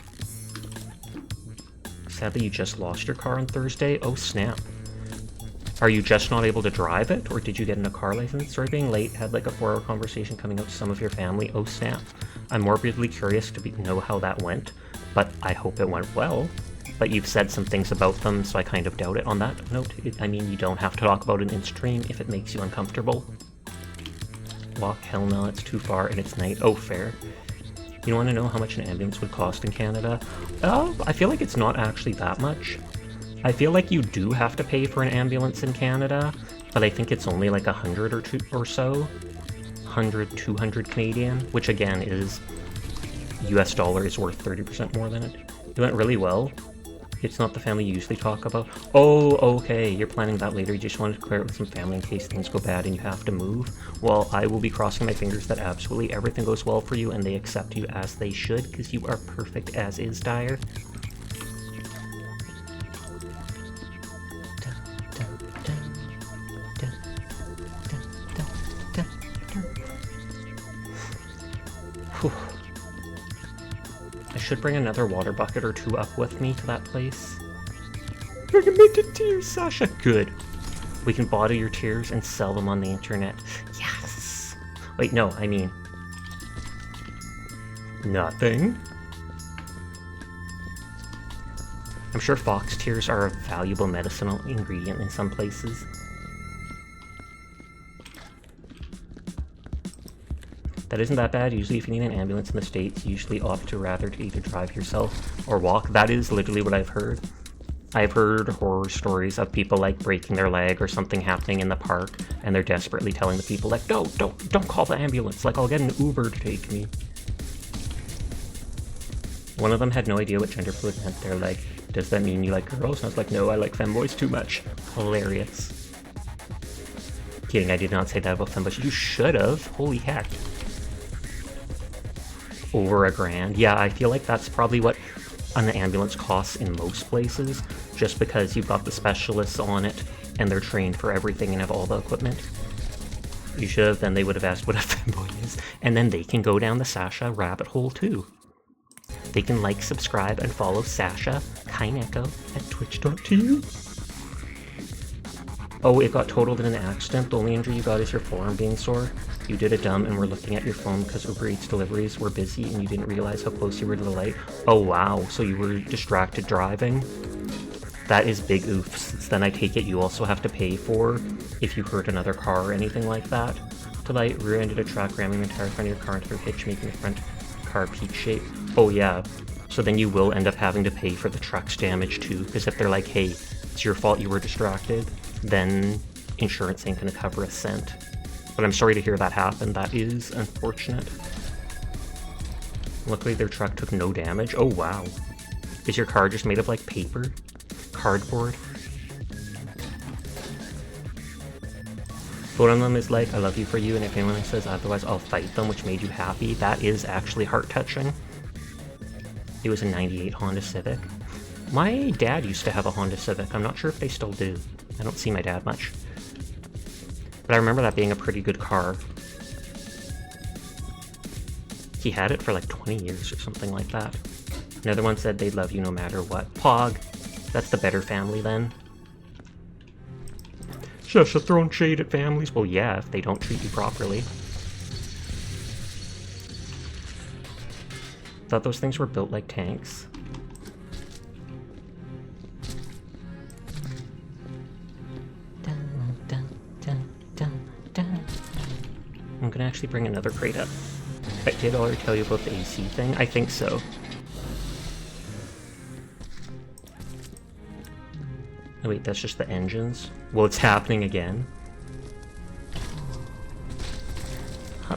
Sadly, you just lost your car on Thursday? Oh, snap. Are you just not able to drive it, or did you get in a car license? Sorry being late, had like a 4-hour conversation coming out to some of your family. Oh, snap. I'm morbidly curious to know how that went, but I hope it went well. But you've said some things about them, so I kind of doubt it on that note. I mean, you don't have to talk about it in stream if it makes you uncomfortable. Walk? Hell no, it's too far, and it's night. Oh, fair. You want to know how much an ambulance would cost in Canada? I feel like it's not actually that much. I feel like you do have to pay for an ambulance in Canada, but I think it's only like 100 or so. 100, 200 Canadian, which again is US dollar is worth 30% more than it. It went really well. It's not the family you usually talk about. Oh, okay, you're planning that later. You just wanted to clear it with some family in case things go bad and you have to move. Well, I will be crossing my fingers that absolutely everything goes well for you and they accept you as they should, because you are perfect as is, Dyer. I should bring another water bucket or two up with me to that place. I can make it to you, Sasha. Good. We can bottle your tears and sell them on the internet. Yes! Wait, no, I mean... nothing. I'm sure fox tears are a valuable medicinal ingredient in some places. That isn't that bad. Usually if you need an ambulance in the States, you usually opt to rather to either drive yourself or walk. That is literally what I've heard. I've heard horror stories of people like breaking their leg or something happening in the park, and they're desperately telling the people like, no, don't call the ambulance, like I'll get an Uber to take me. One of them had no idea what gender fluid meant. They're like, does that mean you like girls? And I was like, no, I like femboys too much. Hilarious. Kidding, I did not say that about femboys. You should have. Holy heck. Over $1,000. Yeah, I feel like that's probably what an ambulance costs in most places, just because you've got the specialists on it and they're trained for everything and have all the equipment. You should have, then they would have asked what a femboy is, and then they can go down the Sasha rabbit hole too. They can like, subscribe, and follow Sasha Kaineko at twitch.tv. Oh, it got totaled in an accident. The only injury you got is your forearm being sore. You did a dumb and were looking at your phone because Uber Eats deliveries were busy and you didn't realize how close you were to the light. Oh wow, so you were distracted driving? That is big oofs. Then I take it you also have to pay for if you hurt another car or anything like that. To light, rear-ended a truck, ramming the entire front of your car into a hitch, making the front car peak shape. Oh yeah, so then you will end up having to pay for the truck's damage too, because if they're like, hey, it's your fault you were distracted, then insurance ain't gonna cover a cent. But I'm sorry to hear that happen. That is unfortunate. Luckily their truck took no damage. Oh wow. Is your car just made of like paper? Cardboard? One of them is like, I love you for you, and if anyone says otherwise, I'll fight them, which made you happy. That is actually heart-touching. It was a 98 Honda Civic. My dad used to have a Honda Civic. I'm not sure if they still do. I don't see my dad much. But I remember that being a pretty good car. He had it for like 20 years or something like that. Another one said they'd love you no matter what. Pog. That's the better family then. Just throwing shade at families? Well, yeah, if they don't treat you properly. Thought those things were built like tanks. I'm gonna actually bring another crate up. I did already tell you about the AC thing? I think so. Oh wait, that's just the engines? Well, it's happening again. Huh.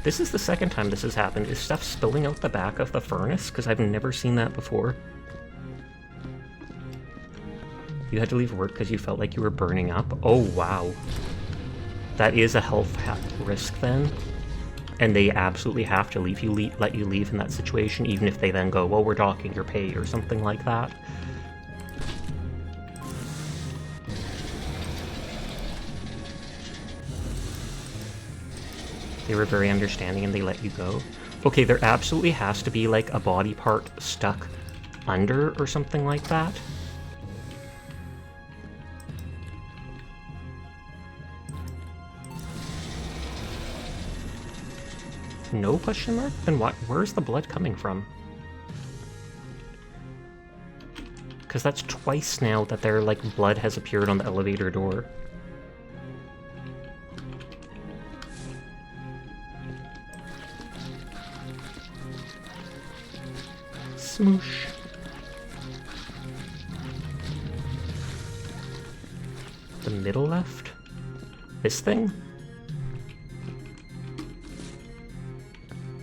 This is the second time this has happened. Is stuff spilling out the back of the furnace? Because I've never seen that before. You had to leave work because you felt like you were burning up? Oh, wow. That is a health risk then. And they absolutely have to let you leave in that situation, even if they then go, well, we're docking your pay or something like that. They were very understanding and they let you go. Okay, there absolutely has to be like a body part stuck under or something like that. No question mark? Then what? Where's the blood coming from? Because that's twice now that their like blood has appeared on the elevator door. Smoosh. The middle left? This thing?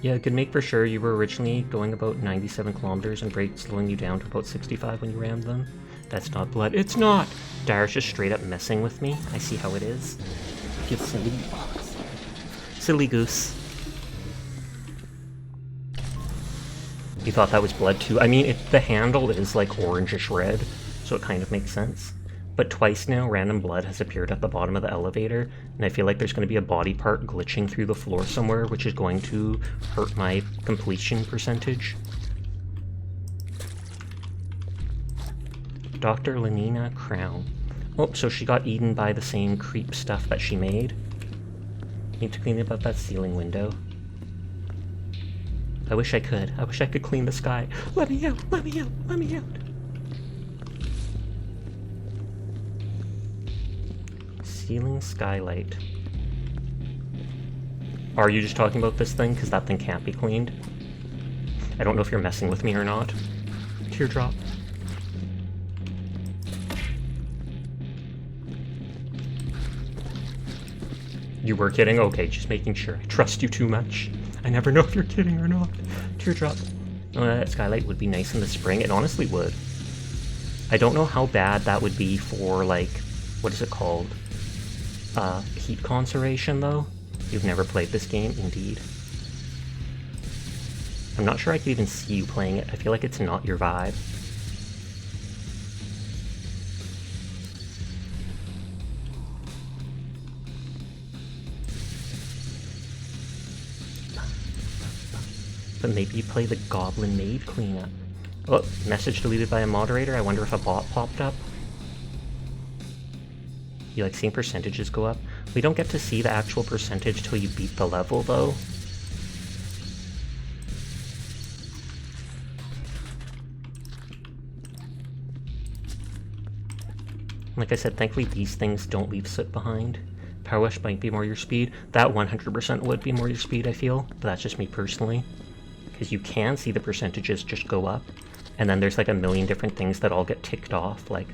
Yeah, could make for sure you were originally going about 97 kilometers and brakes slowing you down to about 65 when you rammed them. That's not blood. It's not! Dara's just straight up messing with me. I see how it is. You silly box. Silly goose. You thought that was blood too? I mean, the handle is like orangish red, so it kind of makes sense. But twice now, random blood has appeared at the bottom of the elevator, and I feel like there's going to be a body part glitching through the floor somewhere, which is going to hurt my completion percentage. Dr. Lenina Crown. Oh, so she got eaten by the same creep stuff that she made. Need to clean up that ceiling window. I wish I could. I wish I could clean the sky. Let me out! Let me out! Let me out! Ceiling skylight. Are you just talking about this thing? Because that thing can't be cleaned. I don't know if you're messing with me or not. Teardrop. You were kidding? Okay, just making sure. I trust you too much. I never know if you're kidding or not. Teardrop. That skylight would be nice in the spring. It honestly would. I don't know how bad that would be for, like, what is it called? Heat conservation, though? You've never played this game? Indeed. I'm not sure I could even see you playing it. I feel like it's not your vibe. But maybe you play the Goblin Maid cleanup. Oh, message deleted by a moderator. I wonder if a bot popped up. You like seeing percentages go up? We don't get to see the actual percentage till you beat the level, though. Like I said, thankfully these things don't leave soot behind. Power Wash might be more your speed. That 100% would be more your speed, I feel. But that's just me personally. Because you can see the percentages just go up. And then there's like a million different things that all get ticked off. Like,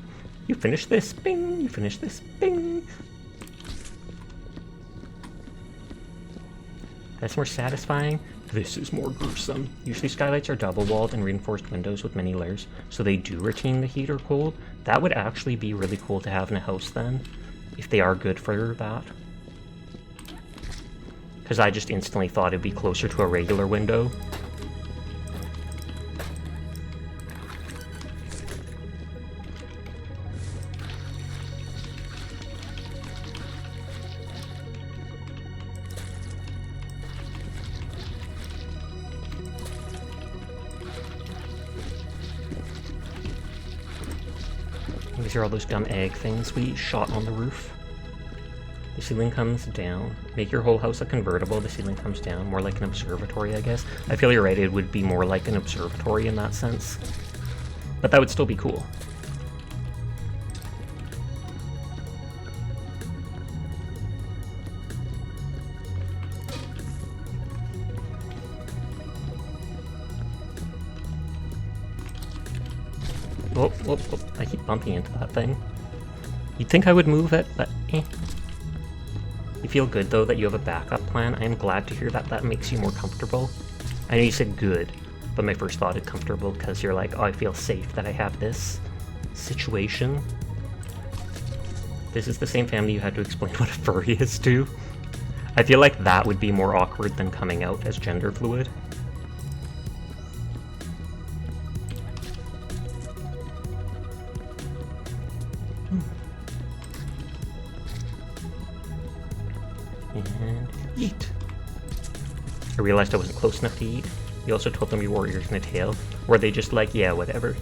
you finish this, bing! You finish this, bing! That's more satisfying. This is more gruesome. Usually skylights are double-walled and reinforced windows with many layers, so they do retain the heat or cold. That would actually be really cool to have in a house then, if they are good for that. Because I just instantly thought it'd be closer to a regular window. These are all those dumb egg things we shot on the roof. The ceiling comes down. Make your whole house a convertible. The ceiling comes down. More like an observatory, I guess. I feel you're right, it would be more like an observatory in that sense. But that would still be cool. Whoop, whoop, whoop. I keep bumping into that thing. You'd think I would move it, but eh. You feel good, though, that you have a backup plan. I am glad to hear that. That makes you more comfortable. I know you said good, but my first thought is comfortable because you're like, oh, I feel safe that I have this situation. This is the same family you had to explain what a furry is to. I feel like that would be more awkward than coming out as gender fluid. And eat. I realized I wasn't close enough to eat. You also told them you wore ears and a tail. Were they just like, yeah, whatever?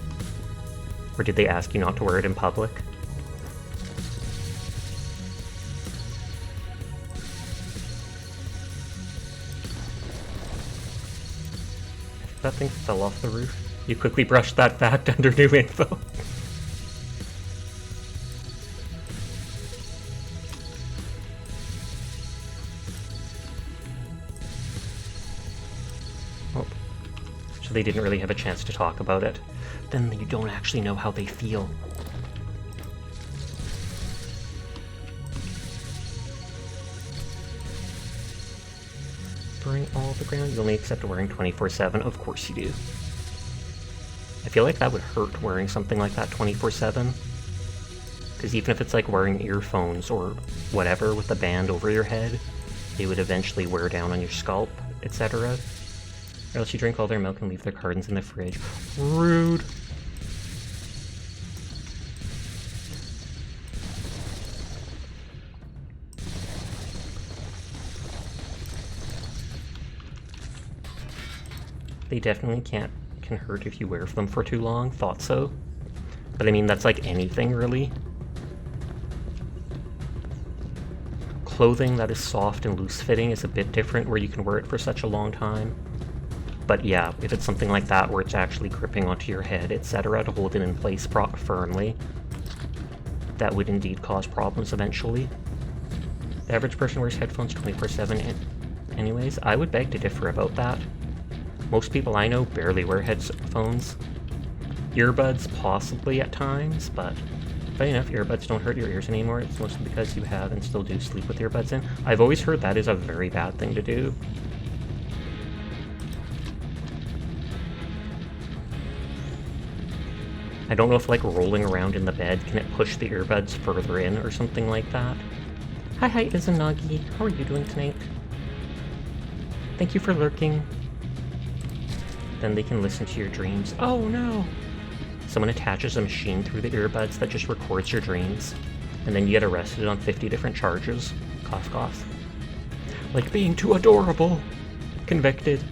Or did they ask you not to wear it in public? That thing fell off the roof. You quickly brushed that fact under new info. So they didn't really have a chance to talk about it. Then you don't actually know how they feel. Burning all the ground? You only accept wearing 24/7? Of course you do. I feel like that would hurt wearing something like that 24/7. Because even if it's like wearing earphones or whatever with a band over your head, they would eventually wear down on your scalp, etc. Or else you drink all their milk and leave their cartons in the fridge. Rude. They definitely can hurt if you wear them for too long. Thought so. But I mean, that's like anything, really. Clothing that is soft and loose-fitting is a bit different, where you can wear it for such a long time. But yeah, if it's something like that where it's actually gripping onto your head, etc., to hold it in place firmly, that would indeed cause problems eventually. The average person wears headphones 24/7 anyways. I would beg to differ about that. Most people I know barely wear headphones. Earbuds possibly at times, but funny enough, earbuds don't hurt your ears anymore. It's mostly because you have and still do sleep with earbuds in. I've always heard that is a very bad thing to do. I don't know if like rolling around in the bed, can it push the earbuds further in or something like that? Hi Izanagi, how are you doing tonight? Thank you for lurking. Then they can listen to your dreams. Oh no! Someone attaches a machine through the earbuds that just records your dreams, and then you get arrested on 50 different charges. Cough cough. Like being too adorable. Convicted.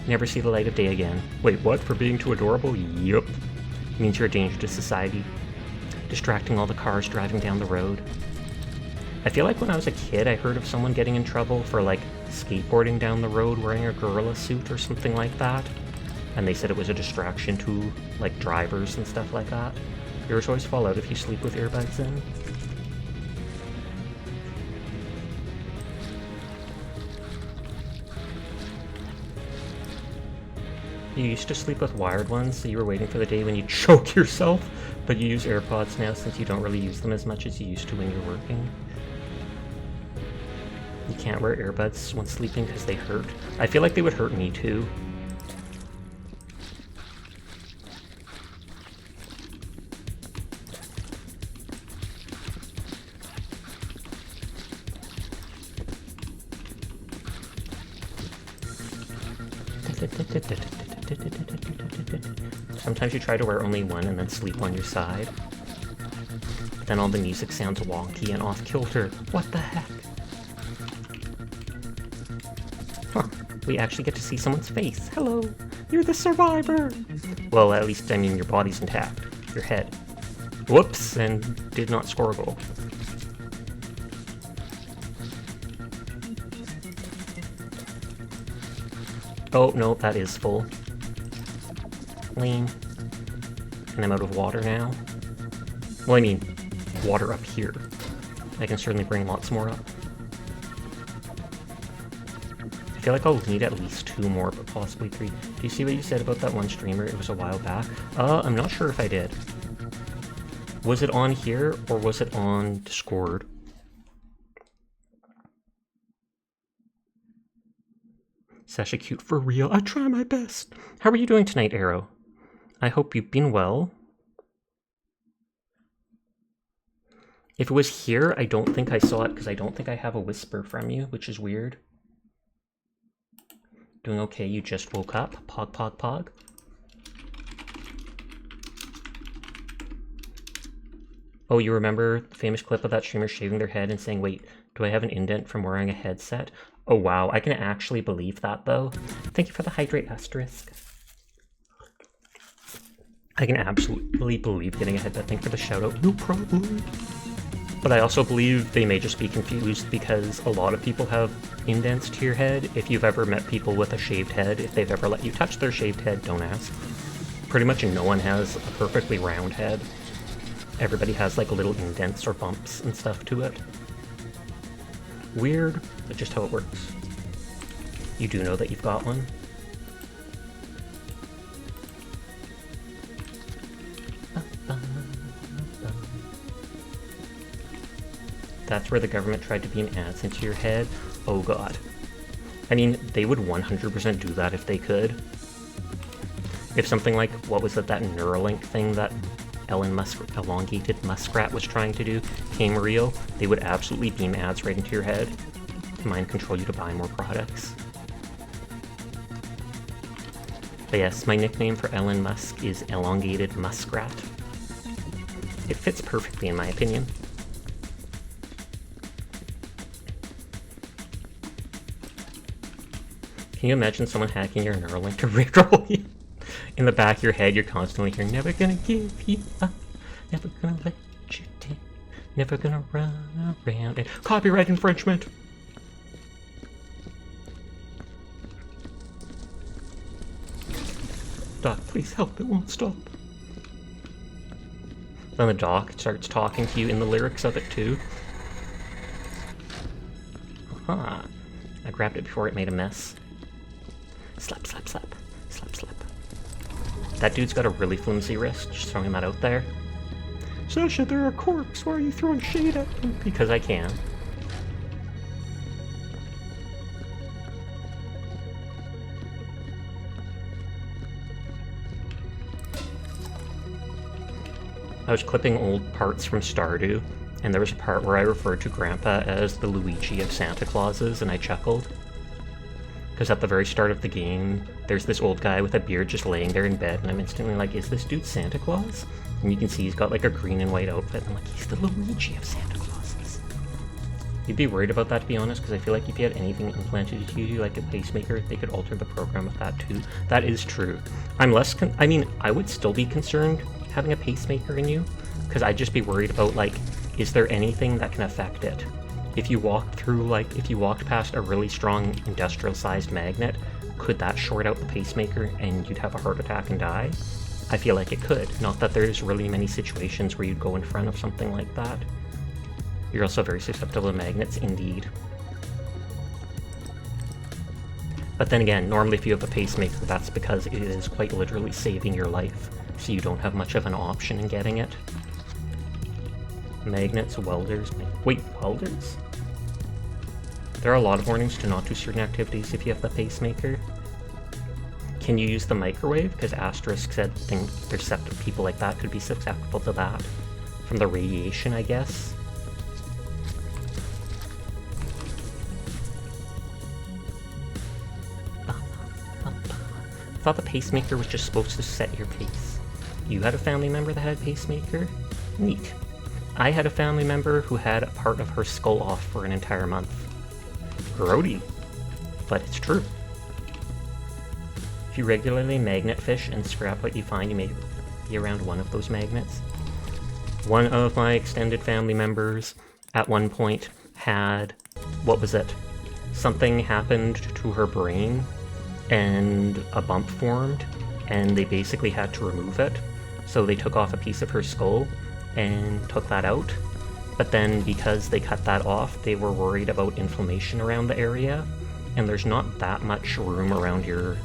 Never see the light of day again. Wait, what? For being too adorable? Yup. Means you're a danger to society. Distracting all the cars driving down the road. I feel like when I was a kid, I heard of someone getting in trouble for like skateboarding down the road wearing a gorilla suit or something like that. And they said it was a distraction to like drivers and stuff like that. Ears always fall out if you sleep with earbuds in. You used to sleep with wired ones, so you were waiting for the day when you choke yourself, but you use AirPods now since you don't really use them as much as you used to when you're working. You can't wear earbuds when sleeping because they hurt. I feel like they would hurt me too. Sometimes you try to wear only one and then sleep on your side. But then all the music sounds wonky and off-kilter. What the heck? Huh. We actually get to see someone's face. Hello! You're the survivor! Well, at least, I mean, your body's intact. Your head. Whoops! And did not score a goal. Oh, no, that is full. Lame. And I'm out of water now. Well, I mean, water up here. I can certainly bring lots more up. I feel like I'll need at least 2 more, but possibly 3. Do you see what you said about that one streamer? It was a while back. I'm not sure if I did. Was it on here, or was it on Discord? Sasha cute for real. I try my best. How are you doing tonight, Arrow? I hope you've been well. If it was here, I don't think I saw it because I don't think I have a whisper from you, which is weird. Doing okay, you just woke up. Pog, pog, pog. Oh, you remember the famous clip of that streamer shaving their head and saying, wait, do I have an indent from wearing a headset? Oh wow, I can actually believe that though. Thank you for the hydrate asterisk. I can absolutely believe getting a headset. Thank you for the shout out. No problem. But I also believe they may just be confused because a lot of people have indents to your head. If you've ever met people with a shaved head, if they've ever let you touch their shaved head, don't ask. Pretty much no one has a perfectly round head. Everybody has like little indents or bumps and stuff to it. Weird, but just how it works. You do know that you've got one. That's where the government tried to beam ads into your head. Oh god. I mean, they would 100% do that if they could. If something like, what was it, that Neuralink thing that elongated muskrat was trying to do came real, they would absolutely beam ads right into your head to mind control you to buy more products. But yes, my nickname for Elon Musk is Elongated Muskrat. It fits perfectly in my opinion. Can you imagine someone hacking your Neuralink to rickroll you? In the back of your head, you're constantly hearing, never gonna give you up, never gonna let you down, never gonna run around and copyright infringement. Doc, please help, it won't stop. Then the doc starts talking to you in the lyrics of it too. Aha. I grabbed it before it made a mess. Slap, slap, slap. Slap, slap. That dude's got a really flimsy wrist, just throwing that out there. Sasha, they're a corpse. Why are you throwing shade at me? Because I can. I was clipping old parts from Stardew, and there was a part where I referred to Grandpa as the Luigi of Santa Clauses, and I chuckled. Because at the very start of the game, there's this old guy with a beard just laying there in bed, and I'm instantly like, is this dude Santa Claus? And you can see he's got like a green and white outfit, and I'm like, he's the Luigi of Santa Clauses. You'd be worried about that, to be honest, because I feel like if you had anything implanted into you, like a pacemaker, they could alter the program with that too. That is true. I'm less I mean, I would still be concerned having a pacemaker in you, because I'd just be worried about, like, is there anything that can affect it? If you walked through, like, if you walked past a really strong industrial-sized magnet, could that short out the pacemaker and you'd have a heart attack and die? I feel like it could. Not that there's really many situations where you'd go in front of something like that. You're also very susceptible to magnets, indeed. But then again, normally if you have a pacemaker, that's because it is quite literally saving your life, so you don't have much of an option in getting it. Magnets, welders... Wait, welders? There are a lot of warnings to not do certain activities if you have the pacemaker. Can you use the microwave? Because Asterisk said people like that could be susceptible to that. From the radiation, I guess. I thought the pacemaker was just supposed to set your pace. You had a family member that had a pacemaker? Neat. I had a family member who had a part of her skull off for an entire month. Grody. But it's true. If you regularly magnet fish and scrap what you find, you may be around one of those magnets. One of my extended family members at one point had... what was it? Something happened to her brain and a bump formed, and they basically had to remove it. So they took off a piece of her skull and took that out. But then because they cut that off, they were worried about inflammation around the area, and there's not that much room around your...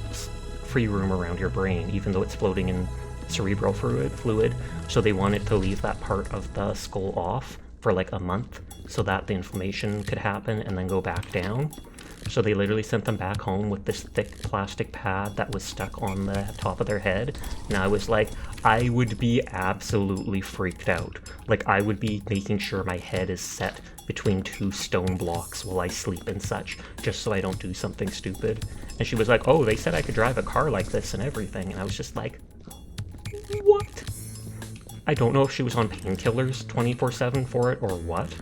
free room around your brain, even though it's floating in cerebral fluid. So they wanted to leave that part of the skull off for like a month so that the inflammation could happen and then go back down. So they literally sent them back home with this thick plastic pad that was stuck on the top of their head. And I was like, I would be absolutely freaked out. Like, I would be making sure my head is set between two stone blocks while I sleep and such, just so I don't do something stupid. And she was like, oh, they said I could drive a car like this and everything. And I was just like, what? I don't know if she was on painkillers 24/7 for it or what,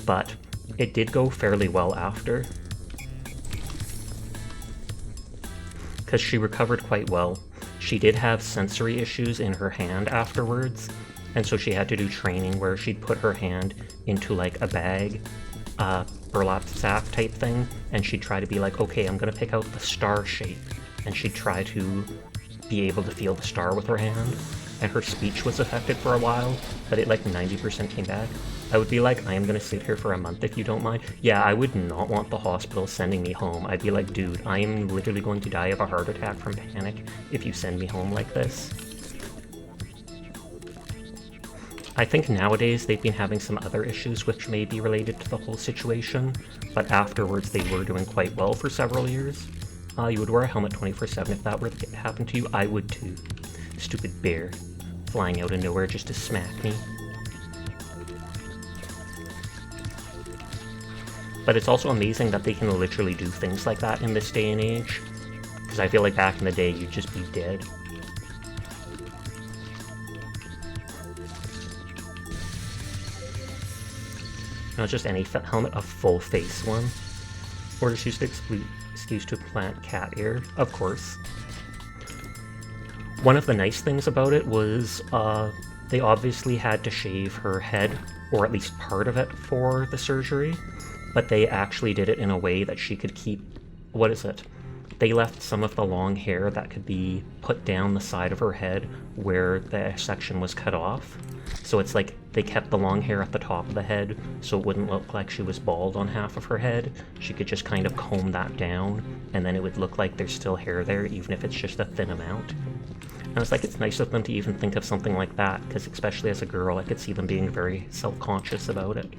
but it did go fairly well after. Because she recovered quite well. She did have sensory issues in her hand afterwards, and so she had to do training where she'd put her hand into like a bag, burlap sack type thing, and she'd try to be like, okay, I'm gonna pick out the star shape, and she'd try to be able to feel the star with her hand, and her speech was affected for a while, but it like 90% came back. I would be like, I am gonna sit here for a month if you don't mind. Yeah, I would not want the hospital sending me home. I'd be like, dude, I am literally going to die of a heart attack from panic if you send me home like this. I think nowadays they've been having some other issues which may be related to the whole situation, but afterwards they were doing quite well for several years. You would wear a helmet 24/7 if that were to happen to you. I would too. Stupid bear, flying out of nowhere just to smack me. But it's also amazing that they can literally do things like that in this day and age, because I feel like back in the day you'd just be dead. Not just any helmet, a full face one. Orders used to excuse to plant cat ear, of course. One of the nice things about it was they obviously had to shave her head, or at least part of it, for the surgery, but they actually did it in a way that she could keep, what is it? They left some of the long hair that could be put down the side of her head where the section was cut off. So it's like they kept the long hair at the top of the head so it wouldn't look like she was bald on half of her head. She could just kind of comb that down, and then it would look like there's still hair there, even if it's just a thin amount. And I was like, it's nice of them to even think of something like that, because especially as a girl, I could see them being very self-conscious about it.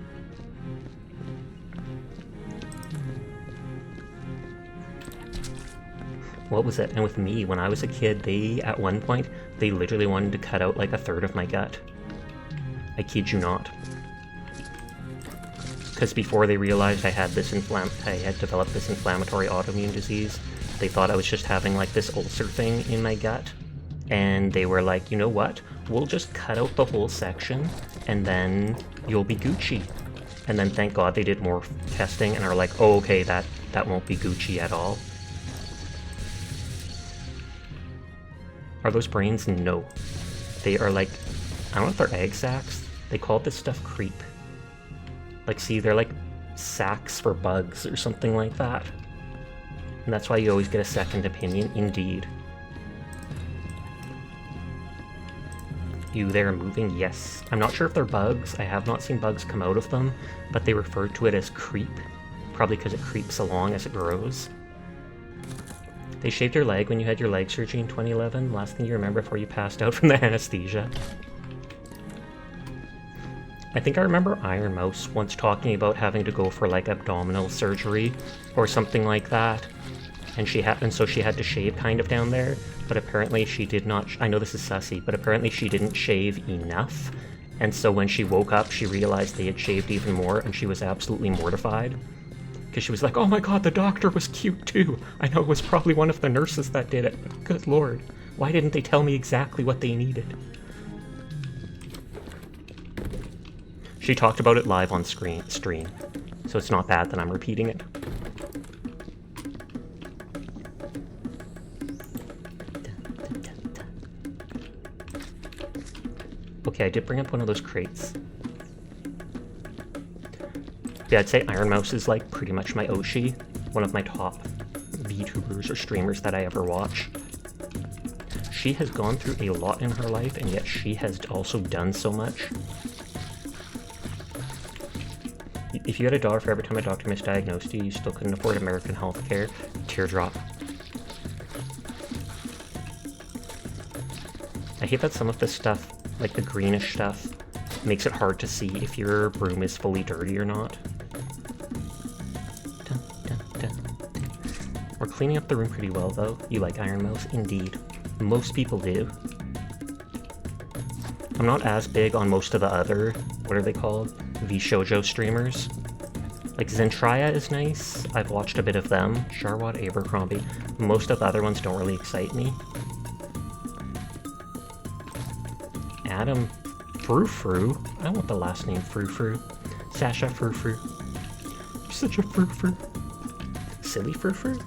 What was it? And with me, when I was a kid, at one point, they literally wanted to cut out like a third of my gut. I kid you not. Because before they realized I had developed this inflammatory autoimmune disease, they thought I was just having like this ulcer thing in my gut. And they were like, you know what? We'll just cut out the whole section, and then you'll be Gucci. And then thank God they did more testing and are like, oh, okay, that won't be Gucci at all. Are those brains? No. They are like, I don't know if they're egg sacs. They call this stuff creep. Like, see, they're like sacs for bugs or something like that. And that's why you always get a second opinion, indeed. You there moving? Yes. I'm not sure if they're bugs. I have not seen bugs come out of them, but they refer to it as creep. Probably because it creeps along as it grows. They shaved your leg when you had your leg surgery in 2011. Last thing you remember before you passed out from the anesthesia. I think I remember Iron Mouse once talking about having to go for like abdominal surgery or something like that. And so she had to shave kind of down there, but apparently she did not, I know this is sussy, but apparently she didn't shave enough. And so when she woke up, she realized they had shaved even more, and she was absolutely mortified. Because she was like, oh my god, the doctor was cute too. I know it was probably one of the nurses that did it, but good lord. Why didn't they tell me exactly what they needed? She talked about it live on stream, so it's not bad that I'm repeating it. Okay, I did bring up one of those crates. Yeah, I'd say Iron Mouse is like pretty much my Oshi, one of my top VTubers or streamers that I ever watch. She has gone through a lot in her life, and yet she has also done so much. If you had a dollar for every time a doctor misdiagnosed you, you still couldn't afford American healthcare. Teardrop. I hate that some of this stuff, like the greenish stuff, makes it hard to see if your broom is fully dirty or not. We're cleaning up the room pretty well, though. You like Iron Mouse? Indeed. Most people do. I'm not as big on most of the other, what are they called? V-shoujo streamers. Like Zentraya is nice. I've watched a bit of them. Sharwad, Abercrombie. Most of the other ones don't really excite me. Adam Frou-Frou. I want the last name Frou-Frou. Sasha Frou-Frou. You're such a Frou-Frou. Silly Frou-Frou?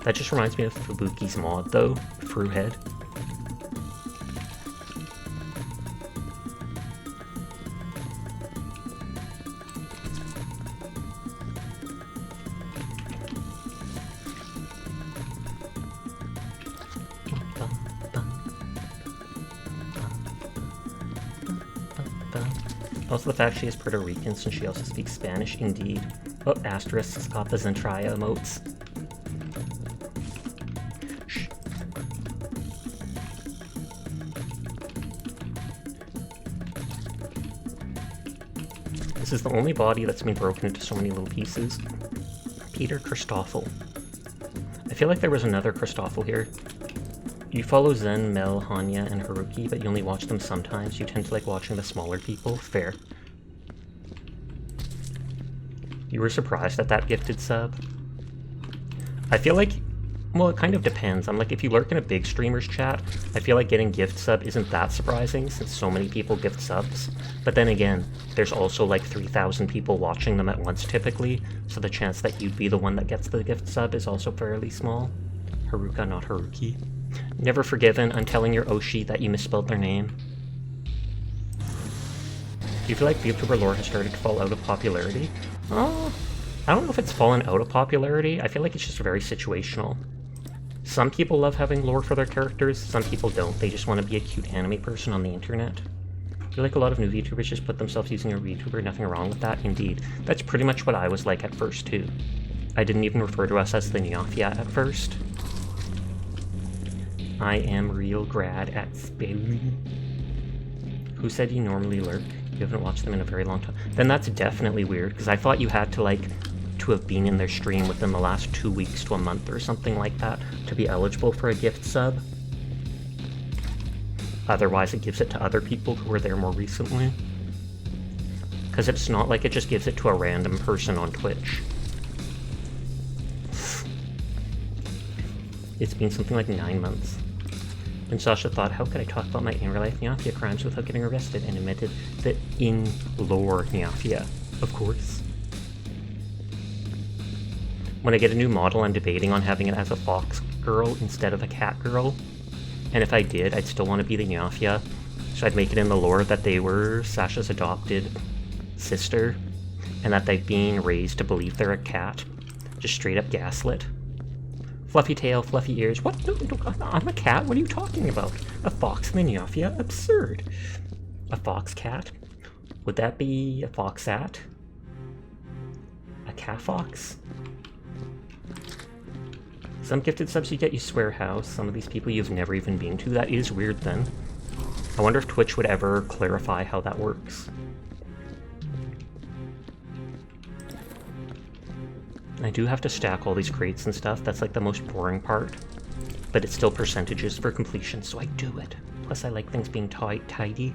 That just reminds me of Fubuki's mod, though. Fruhead. Also the fact she is Puerto Rican since she also speaks Spanish, indeed. Oh, Asterisks got the Zentraya emotes. Shh. This is the only body that's been broken into so many little pieces. Peter Christoffel. I feel like there was another Christoffel here. You follow Zen, Mel, Hanya, and Haruki, but you only watch them sometimes. You tend to like watching the smaller people. Fair. You were surprised at that gifted sub? I feel like, well, it kind of depends. I'm like, if you lurk in a big streamer's chat, I feel like getting gift sub isn't that surprising since so many people gift subs. But then again, there's also like 3,000 people watching them at once typically, so the chance that you'd be the one that gets the gift sub is also fairly small. Haruka, not Haruki. Never forgiven. I'm telling your Oshi that you misspelled their name. Do you feel like VTuber lore has started to fall out of popularity? Oh, I don't know if it's fallen out of popularity. I feel like it's just very situational. Some people love having lore for their characters, some people don't. They just want to be a cute anime person on the internet. I feel like a lot of new VTubers just put themselves using a VTuber, nothing wrong with that, indeed. That's pretty much what I was like at first, too. I didn't even refer to us as the Nyafia at first. I am real grad at spelling. Who said you normally lurk? You haven't watched them in a very long time. Then that's definitely weird, because I thought you had to, like, to have been in their stream within the last 2 weeks to a month or something like that to be eligible for a gift sub. Otherwise, it gives it to other people who were there more recently. Because it's not like it just gives it to a random person on Twitch. It's been something like 9 months. And Sasha thought, how could I talk about my in-real-life Nyafia crimes without getting arrested, and admitted the in-lore Nyafia, of course. When I get a new model, I'm debating on having it as a fox girl instead of a cat girl. And if I did, I'd still want to be the Nyafia, so I'd make it in the lore that they were Sasha's adopted sister, and that they've been raised to believe they're a cat. Just straight up gaslit. Fluffy tail, fluffy ears. What? No, I'm a cat. What are you talking about? A fox and a Nyafia? Absurd. A fox cat? Would that be a foxat? A cat fox? Some gifted subs you get, you swear how. Some of these people you've never even been to. That is weird then. I wonder if Twitch would ever clarify how that works. I do have to stack all these crates and stuff. That's like the most boring part. But it's still percentages for completion, so I do it. Plus I like things being tidy.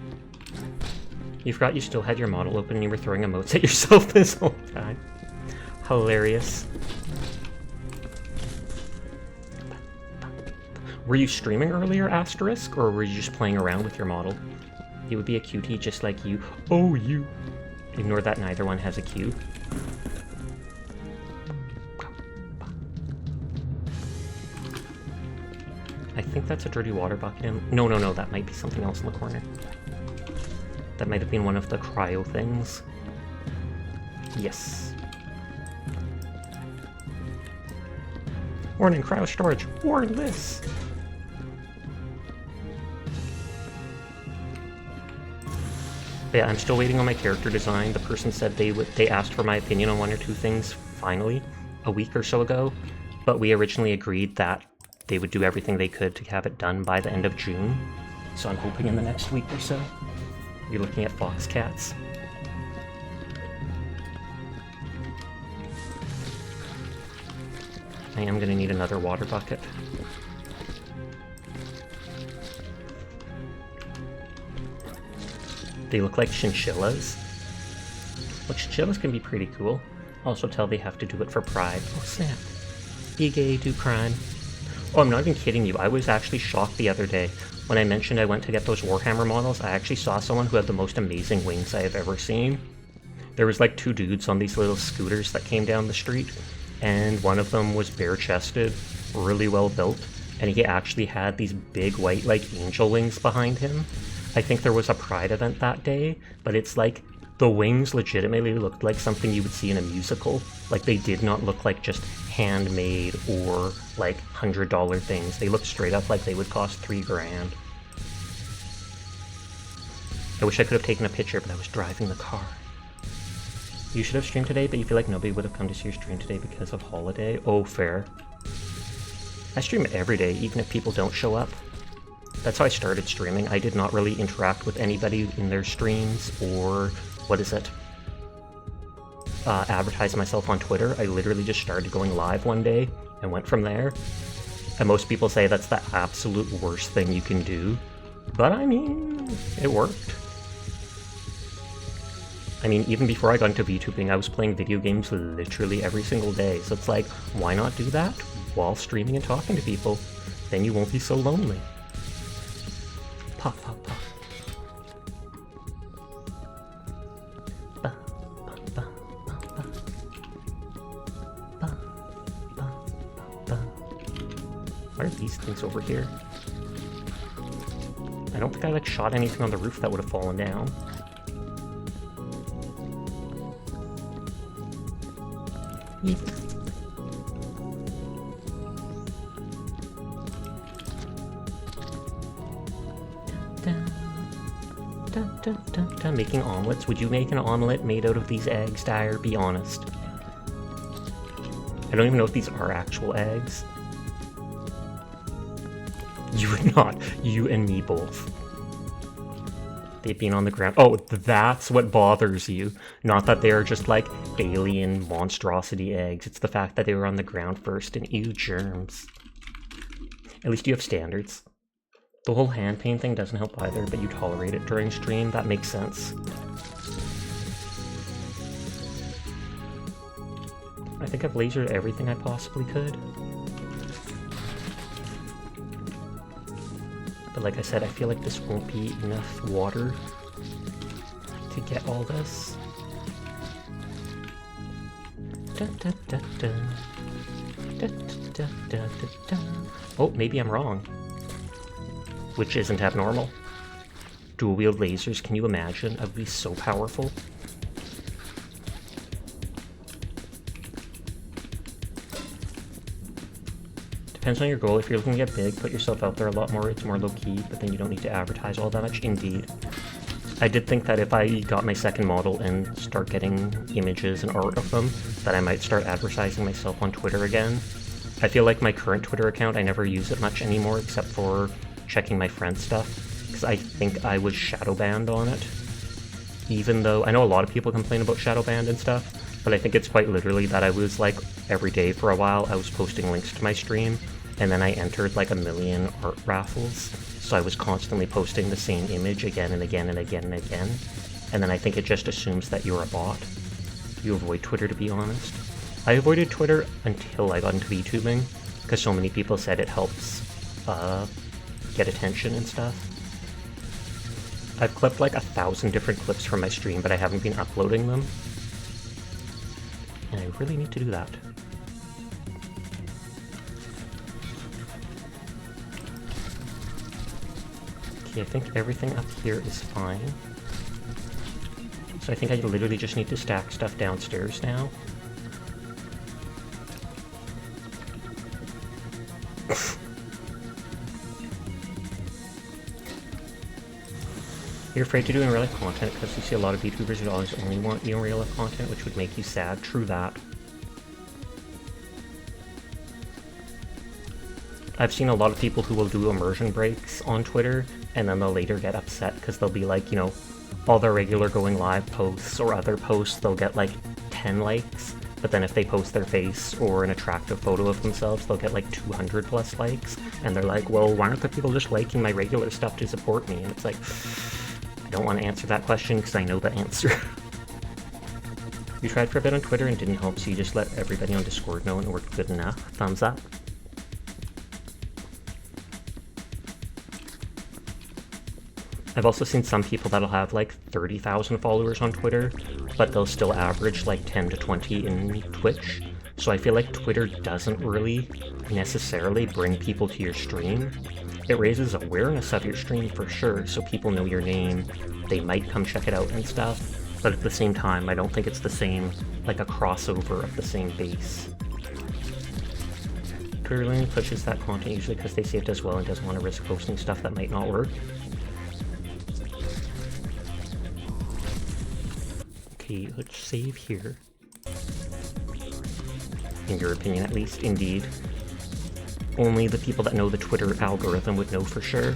You forgot you still had your model open and you were throwing emotes at yourself this whole time. Hilarious. Were you streaming earlier, Asterisk, or were you just playing around with your model? He would be a cutie just like you. Oh, you. Ignore that neither one has a Q. I think that's a dirty water bucket. No, that might be something else in the corner. That might have been one of the cryo things. Yes. Warning, cryo storage. Warn this. But yeah, I'm still waiting on my character design. The person said they asked for my opinion on 1 or 2 things, finally, a week or so ago. But we originally agreed that they would do everything they could to have it done by the end of June. So I'm hoping in the next week or so. You're looking at fox cats. I am going to need another water bucket. They look like chinchillas. Well, chinchillas can be pretty cool. Also tell they have to do it for pride. Oh snap. Be gay, do crime. Oh, I'm not even kidding you. I was actually shocked the other day. When I mentioned I went to get those Warhammer models, I actually saw someone who had the most amazing wings I have ever seen. There was like 2 dudes on these little scooters that came down the street, and one of them was bare-chested, really well built, and he actually had these big white like angel wings behind him. I think there was a Pride event that day, but it's like the wings legitimately looked like something you would see in a musical. Like they did not look like just handmade or like $100 things. They looked straight up like they would cost $3 grand. I wish I could have taken a picture, but I was driving the car. You should have streamed today, but you feel like nobody would have come to see your stream today because of holiday? Oh, fair. I stream every day, even if people don't show up. That's how I started streaming. I did not really interact with anybody in their streams or, advertise myself on Twitter. I literally just started going live one day and went from there. And most people say that's the absolute worst thing you can do. But I mean, it worked. I mean, even before I got into VTubing, I was playing video games literally every single day. So it's like, why not do that while streaming and talking to people? Then you won't be so lonely. Pop, pop, pop. Ba, ba, ba, ba, ba. Ba, ba, ba. What are these things over here? I don't think I like shot anything on the roof that would have fallen down. Yeep. Making omelets. Would you make an omelet made out of these eggs, Dyer? Be honest. I don't even know if these are actual eggs. You would not. You and me both. They've been on the ground. Oh, that's what bothers you. Not that they are just like alien monstrosity eggs. It's the fact that they were on the ground first and ew, germs. At least you have standards. The whole hand pain thing doesn't help either, but you tolerate it during stream. That makes sense. I think I've lasered everything I possibly could. But like I said, I feel like this won't be enough water to get all this. Oh, maybe I'm wrong. Which isn't abnormal. Dual-wield lasers, can you imagine? That would be so powerful. Depends on your goal. If you're looking to get big, put yourself out there a lot more. It's more low-key, but then you don't need to advertise all that much. Indeed. I did think that if I got my second model and start getting images and art of them, that I might start advertising myself on Twitter again. I feel like my current Twitter account, I never use it much anymore except for checking my friend's stuff, because I think I was shadow banned on it. Even though, I know a lot of people complain about shadow banned and stuff, but I think it's quite literally that I was like, every day for a while, I was posting links to my stream, and then I entered like 1 million art raffles, so I was constantly posting the same image again and again and again and again, and then I think it just assumes that you're a bot. You avoid Twitter, to be honest. I avoided Twitter until I got into VTubing, because so many people said it helps, get attention and stuff. I've clipped like 1,000 different clips from my stream, but I haven't been uploading them. And I really need to do that. Okay, I think everything up here is fine. So I think I literally just need to stack stuff downstairs now. You're afraid to do in real life content because you see a lot of VTubers who always only want you in real life content, which would make you sad. True that. I've seen a lot of people who will do immersion breaks on Twitter, and then they'll later get upset because they'll be like, you know, all their regular going live posts or other posts, they'll get like 10 likes, but then if they post their face or an attractive photo of themselves, they'll get like 200 plus likes, and they're like, well, why aren't the people just liking my regular stuff to support me? And it's like, I don't want to answer that question because I know the answer. You tried for a bit on Twitter and didn't help, so you just let everybody on Discord know and it worked good enough. Thumbs up. I've also seen some people that'll have like 30,000 followers on Twitter, but they'll still average like 10 to 20 in Twitch. So I feel like Twitter doesn't really necessarily bring people to your stream. It raises awareness of your stream for sure, so people know your name, they might come check it out and stuff, but at the same time, I don't think it's the same, like a crossover of the same base. Twitter only pushes that content usually because they see it does well and doesn't want to risk posting stuff that might not work. Okay, let's save here. In your opinion, at least, indeed. Only the people that know the Twitter algorithm would know for sure.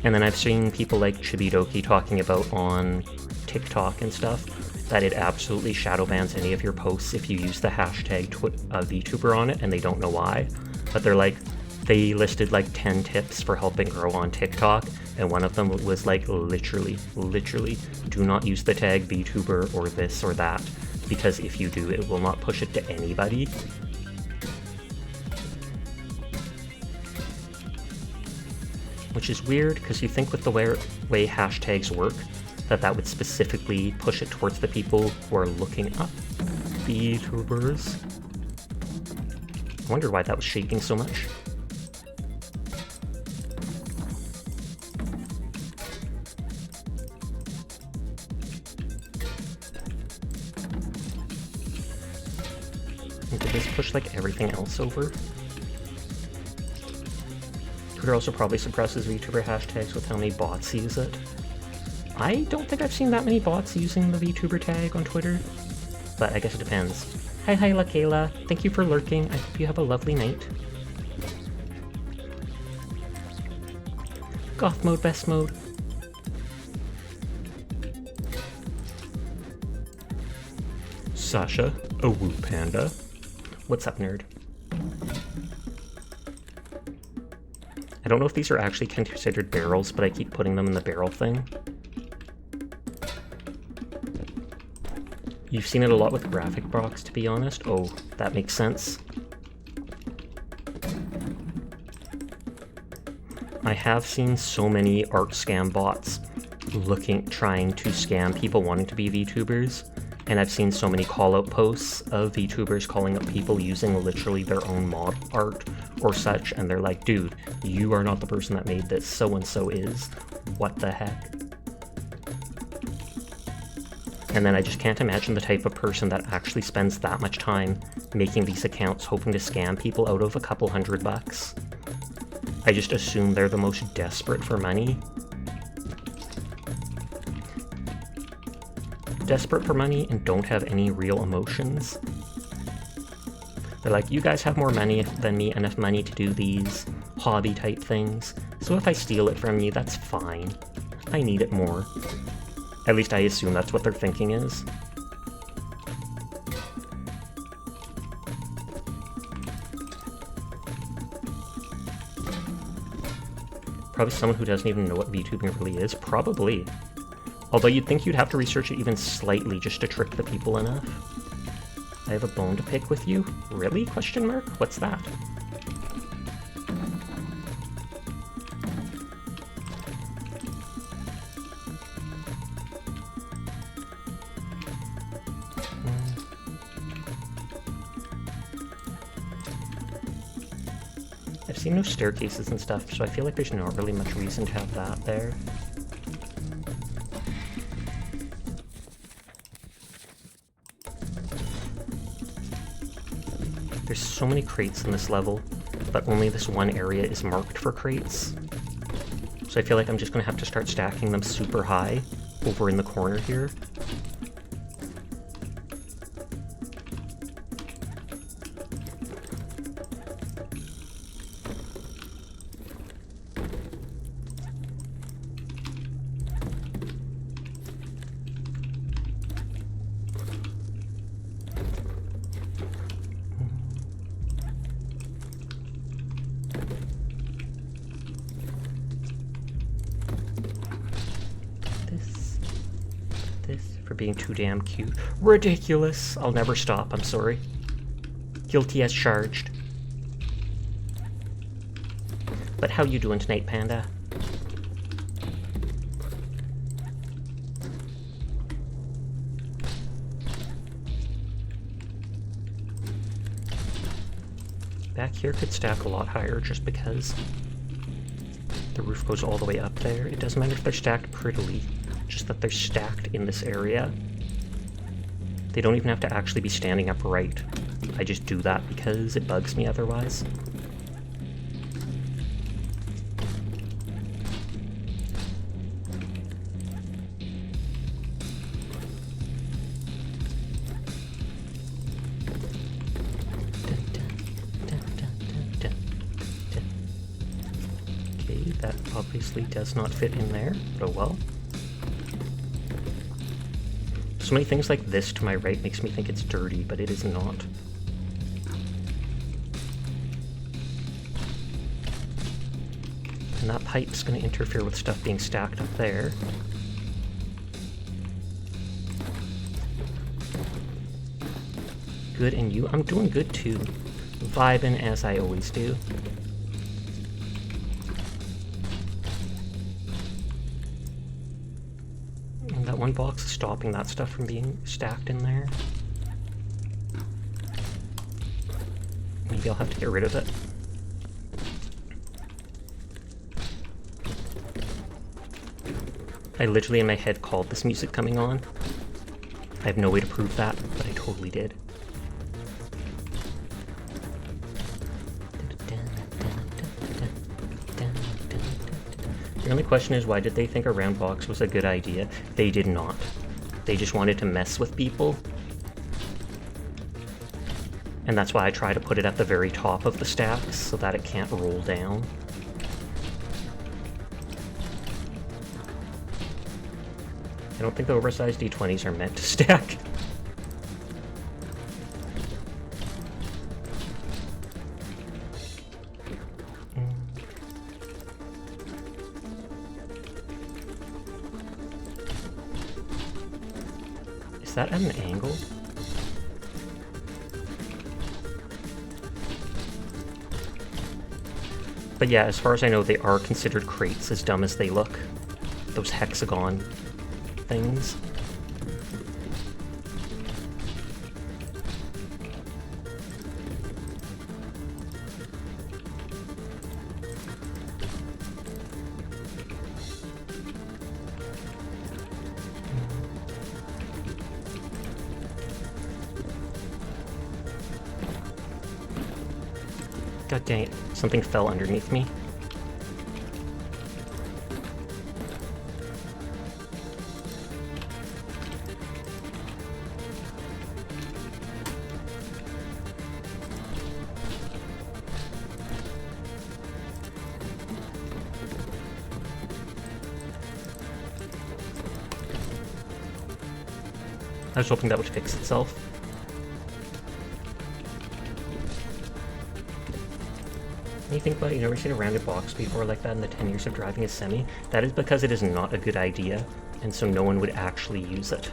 And then I've seen people like Chibidoki talking about on TikTok and stuff that it absolutely shadow bans any of your posts if you use the hashtag VTuber on it and they don't know why. But they're like, they listed like 10 tips for helping grow on TikTok, and one of them was like literally, do not use the tag VTuber or this or that, because if you do, it will not push it to anybody. Which is weird, because you think with the way hashtags work, that would specifically push it towards the people who are looking up VTubers. I wonder why that was shaking so much. this push like everything else over? Twitter also probably suppresses VTuber hashtags with how many bots use it. I don't think I've seen that many bots using the VTuber tag on Twitter, but I guess it depends. Hi La Kayla, thank you for lurking. I hope you have a lovely night. Goth mode, best mode. Sasha, a woo panda. What's up, nerd? I don't know if these are actually considered barrels, but I keep putting them in the barrel thing. You've seen it a lot with graphic box, to be honest. Oh, that makes sense. I have seen so many art scam bots trying to scam people wanting to be VTubers, and I've seen so many call-out posts of VTubers calling up people using literally their own mod art or such, and they're like, dude, you are not the person that made this, so-and-so is. What the heck? And then I just can't imagine the type of person that actually spends that much time making these accounts hoping to scam people out of a couple $100. I just assume they're the most desperate for money. Desperate for money and don't have any real emotions. They're like, you guys have more money than me, enough money to do these hobby type things, so if I steal it from you, that's fine. I need it more. At least I assume that's what their thinking is. Probably someone who doesn't even know what VTubing really is. Probably. Although you'd think you'd have to research it even slightly just to trick the people enough. I have a bone to pick with you? Really? Question mark? What's that? I've seen no staircases and stuff, so I feel like there's not really much reason to have that there. There's so many crates in this level, but only this one area is marked for crates. So I feel like I'm just going to have to start stacking them super high over in the corner here. For being too damn cute. Ridiculous! I'll never stop, I'm sorry. Guilty as charged. But how you doing tonight, Panda? Back here could stack a lot higher just because the roof goes all the way up there. It doesn't matter if they're stacked prettily. Just that they're stacked in this area. They don't even have to actually be standing upright. I just do that because it bugs me otherwise. Okay, that obviously does not fit in there, but oh well. So many things like this to my right makes me think it's dirty, but it is not. And that pipe's going to interfere with stuff being stacked up there. Good, and you? I'm doing good too. Vibing as I always do. That one box is stopping that stuff from being stacked in there. Maybe I'll have to get rid of it. I literally in my head called this music coming on. I have no way to prove that, but I totally did. The only question is, why did they think a round box was a good idea? They did not. They just wanted to mess with people. And that's why I try to put it at the very top of the stacks, so that it can't roll down. I don't think the oversized D20s are meant to stack. Is that at an angle? But yeah, as far as I know, they are considered crates, as dumb as they look. Those hexagon things. God dang it, something fell underneath me. I was hoping that would fix itself. When you think about it, you never seen a rounded box before like that in the 10 years of driving a semi? That is because it is not a good idea, and so no one would actually use it.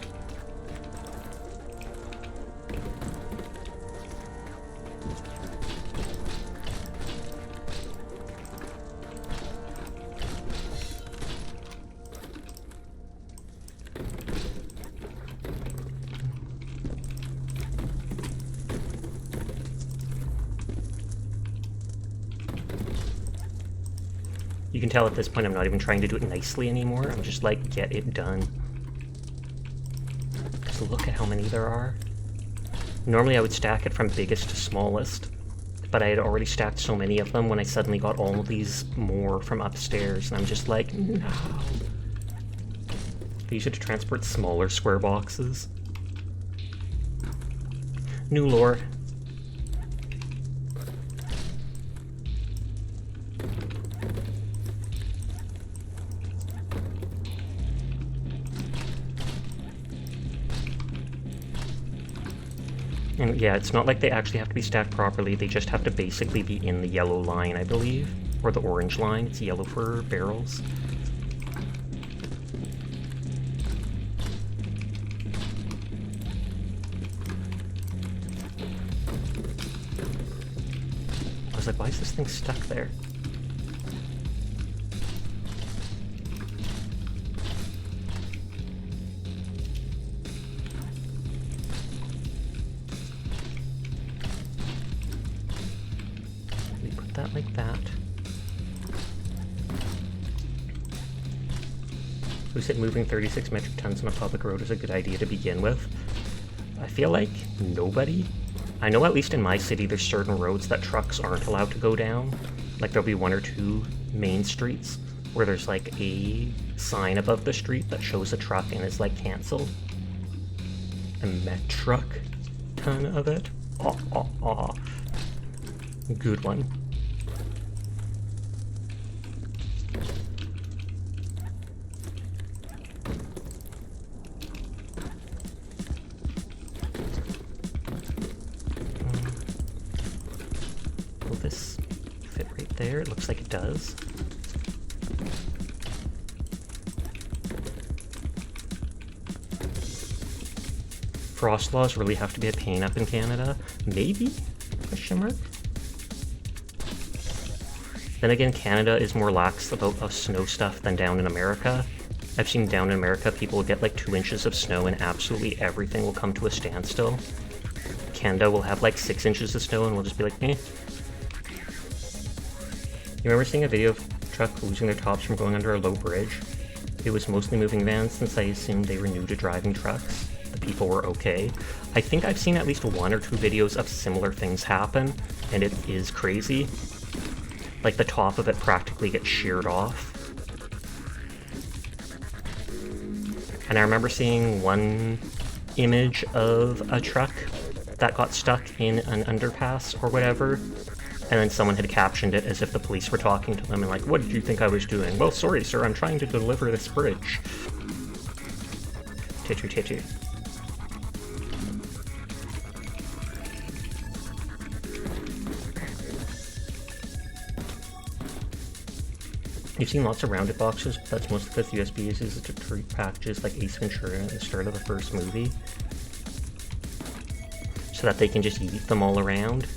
You can tell at this point I'm not even trying to do it nicely anymore, I'm just like, get it done. Just look at how many there are. Normally I would stack it from biggest to smallest, but I had already stacked so many of them when I suddenly got all of these more from upstairs, and I'm just like, no. They use it to transport smaller square boxes. New lore. And yeah, it's not like they actually have to be stacked properly, they just have to basically be in the yellow line, I believe. Or the orange line, it's yellow for barrels. I was like, why is this thing stuck there? That like that. Who said moving 36 metric tons on a public road is a good idea to begin with? I feel like nobody. I know at least in my city there's certain roads that trucks aren't allowed to go down. Like there'll be one or two main streets where there's like a sign above the street that shows a truck and is like cancelled. A met truck, ton of it. Good one. Will this fit right there? It looks like it does. Frost laws really have to be a pain up in Canada? Maybe? Question mark? Then again, Canada is more lax about snow stuff than down in America. I've seen down in America people will get like 2 inches of snow and absolutely everything will come to a standstill. Canada will have like 6 inches of snow and we'll just be like, eh. You remember seeing a video of a truck losing their tops from going under a low bridge? It was mostly moving vans since I assumed they were new to driving trucks. The people were okay. I think I've seen at least 1 or 2 videos of similar things happen, and it is crazy. Like the top of it practically gets sheared off. And I remember seeing one image of a truck that got stuck in an underpass or whatever, and then someone had captioned it as if the police were talking to them and like, what did you think I was doing? Well, sorry, sir, I'm trying to deliver this bridge. Titu titu. You've seen lots of rounded boxes, but that's mostly because the USB uses it to treat packages like Ace Ventura at the start of the first movie, so that they can just eat them all around.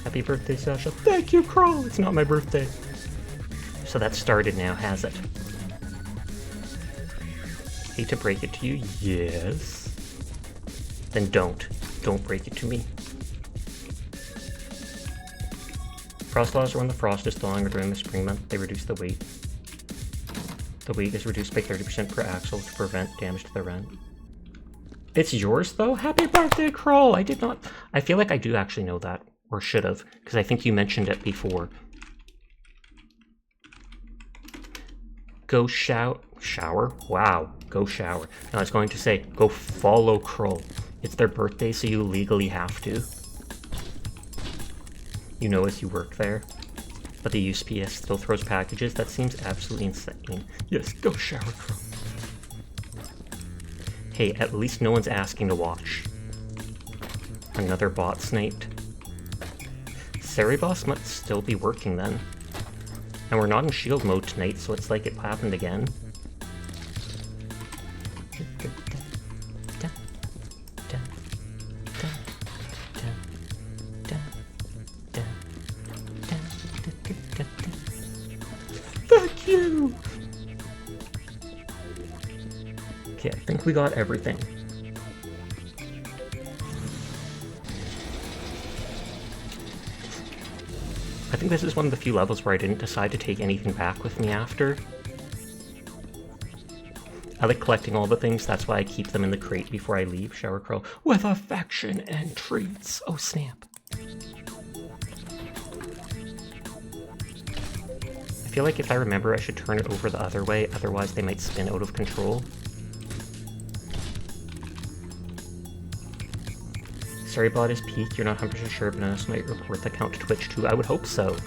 Happy birthday, Sasha. Thank you, Kroll! It's not my birthday. So that's started now, has it? Hate to break it to you, yes. Then don't. Don't break it to me. Frost laws are when the frost is thawing or during the spring month, they reduce the weight. The weight is reduced by 30% per axle to prevent damage to the rent. It's yours, though? Happy birthday, Kroll! I did not... I feel like I do actually know that. Or should have, because I think you mentioned it before. Go shower? Wow, go shower. No, I was going to say, go follow Kroll. It's their birthday, so you legally have to. You know, as you work there. But the USPS still throws packages? That seems absolutely insane. Yes, go shower, Kroll. Hey, at least no one's asking to watch. Another bot sniped. Cerebos must still be working then. And we're not in shield mode tonight, so it's like it happened again. Fuck you! Okay, I think we got everything. I think this is one of the few levels where I didn't decide to take anything back with me after. I like collecting all the things, that's why I keep them in the crate before I leave. Shower Crow with affection and treats. Oh snap. I feel like if I remember I should turn it over the other way, otherwise they might spin out of control. Sorry, bot is peaked, you're not 100% sure, but I might report the account to Twitch too. I would hope so.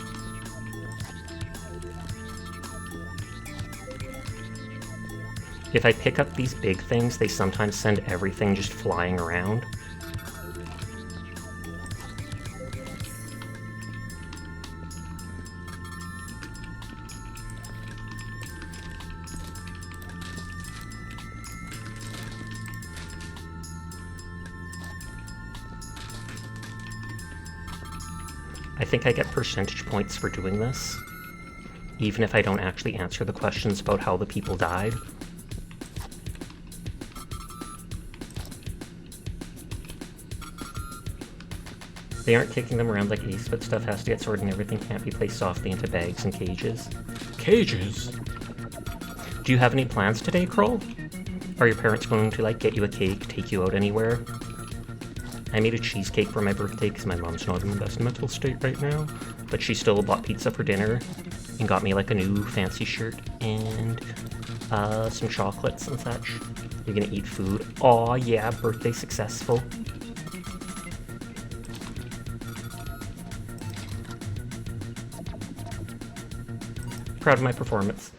If I pick up these big things, they sometimes send everything just flying around. I think I get percentage points for doing this, even if I don't actually answer the questions about how the people died. They aren't kicking them around like Ace, but stuff has to get sorted and everything can't be placed softly into bags and cages. Cages? Do you have any plans today, Kroll? Are your parents going to, like, get you a cake, take you out anywhere? I made a cheesecake for my birthday because my mom's not in the best mental state right now, but she still bought pizza for dinner and got me, like, a new fancy shirt and some chocolates and such. You're gonna eat food. Aw, yeah, birthday successful. Proud of my performance.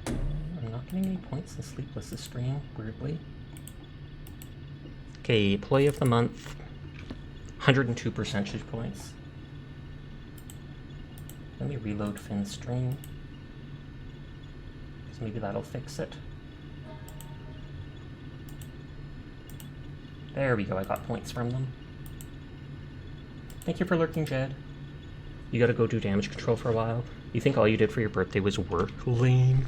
I'm not getting any points in Sleepless this stream, weirdly. Okay, Employee of the Month. 102 percentage points. Let me reload Finn's stream. Because maybe that'll fix it. There we go, I got points from them. Thank you for lurking, Jed. You gotta go do damage control for a while. You think all you did for your birthday was work? Lame.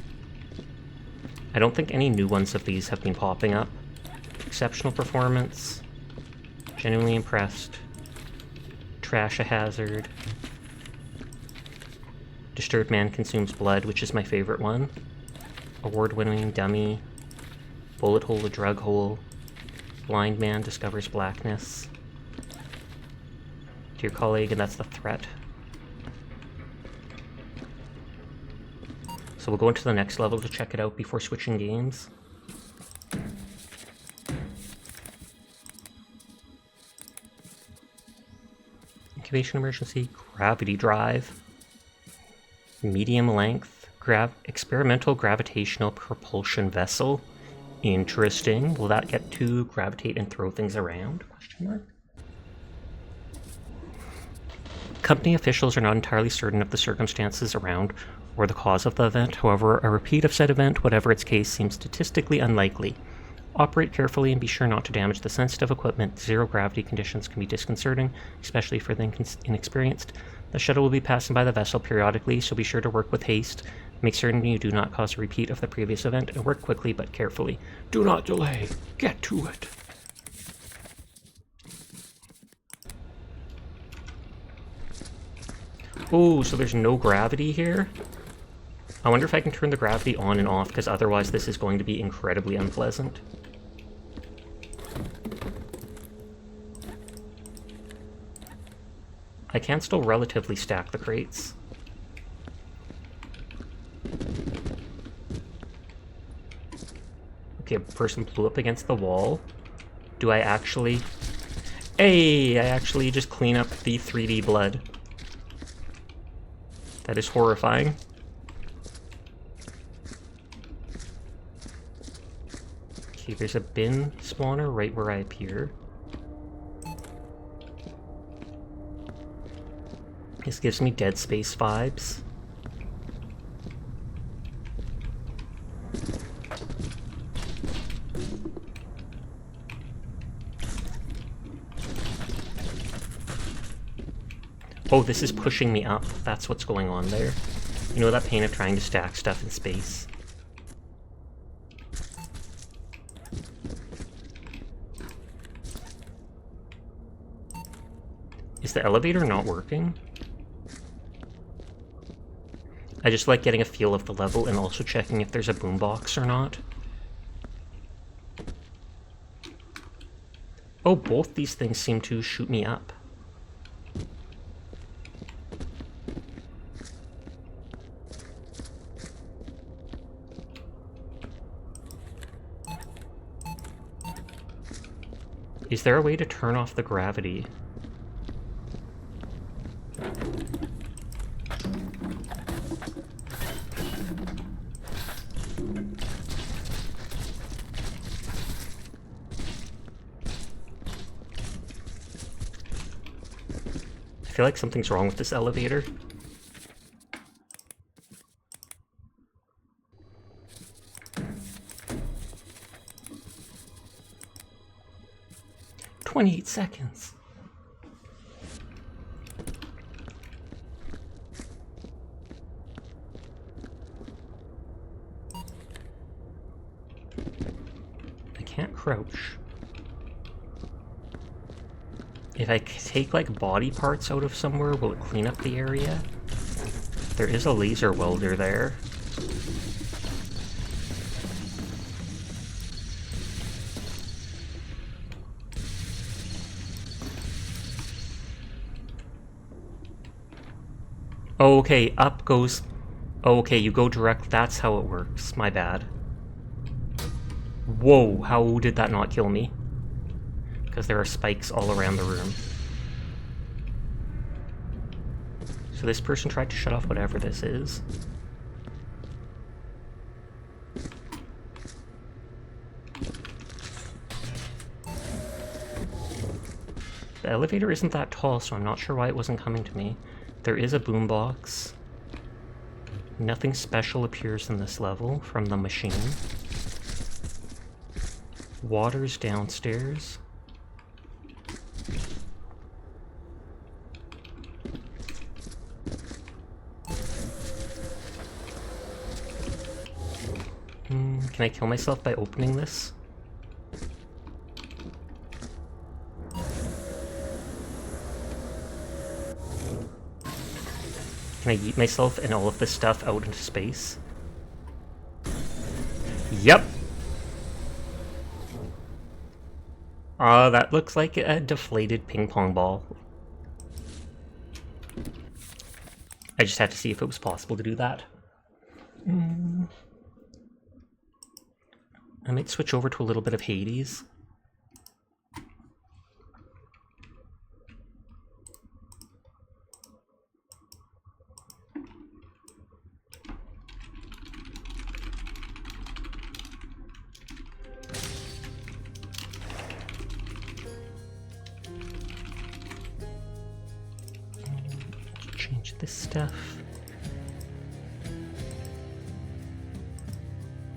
I don't think any new ones of these have been popping up. Exceptional performance. Genuinely impressed. Trash a hazard. Disturbed man consumes blood, which is my favorite one. Award-winning dummy. Bullet hole a drug hole. Blind man discovers blackness. To your colleague, and that's the threat. So we'll go into the next level to check it out before switching games. Incubation emergency, gravity drive. Medium length, experimental gravitational propulsion vessel. Interesting. Will that get to gravitate and throw things around? Question mark. Company officials are not entirely certain of the circumstances around or the cause of the event. However, a repeat of said event, whatever its case, seems statistically unlikely. Operate carefully and be sure not to damage the sensitive equipment. Zero gravity conditions can be disconcerting, especially for the inexperienced. The shuttle will be passing by the vessel periodically, so be sure to work with haste. Make certain you do not cause a repeat of the previous event, and work quickly but carefully. Do not delay. Get to it. Oh, so there's no gravity here? I wonder if I can turn the gravity on and off, because otherwise this is going to be incredibly unpleasant. I can still relatively stack the crates. Okay, a person blew up against the wall. Do I actually... Hey! I actually just clean up the 3D blood. That is horrifying. Okay, there's a bin spawner right where I appear. This gives me Dead Space vibes. Oh, this is pushing me up. That's what's going on there. You know that pain of trying to stack stuff in space? Is the elevator not working? I just like getting a feel of the level and also checking if there's a boombox or not. Oh, both these things seem to shoot me up. Is there a way to turn off the gravity? I feel like something's wrong with this elevator. "28 seconds. I can't crouch. If I take, like, body parts out of somewhere, will it clean up the area? There is a laser welder there. Oh, okay, up goes... Oh, okay, you go direct, that's how it works. My bad. Whoa, how did that not kill me? Because there are spikes all around the room. So this person tried to shut off whatever this is. The elevator isn't that tall, so I'm not sure why it wasn't coming to me. There is a boombox. Nothing special appears in this level from the machine. Water's downstairs. Can I kill myself by opening this? Can I yeet myself and all of this stuff out into space? Yep! That looks like a deflated ping pong ball. I just had to see if it was possible to do that. I might switch over to a little bit of Hades. Change this stuff.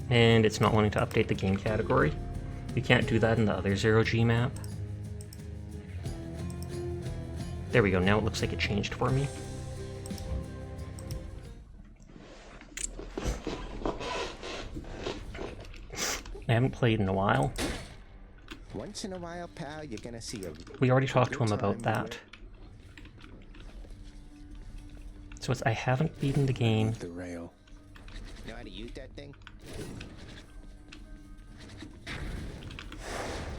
And it's not wanting to update the game category. You can't do that in the other 0G map. There we go, now it looks like it changed for me. I haven't played in a while. Once in a while, pal, you're gonna see a... We already talked to him about that. So it's I haven't beaten the game. The rail. Know how to use that thing?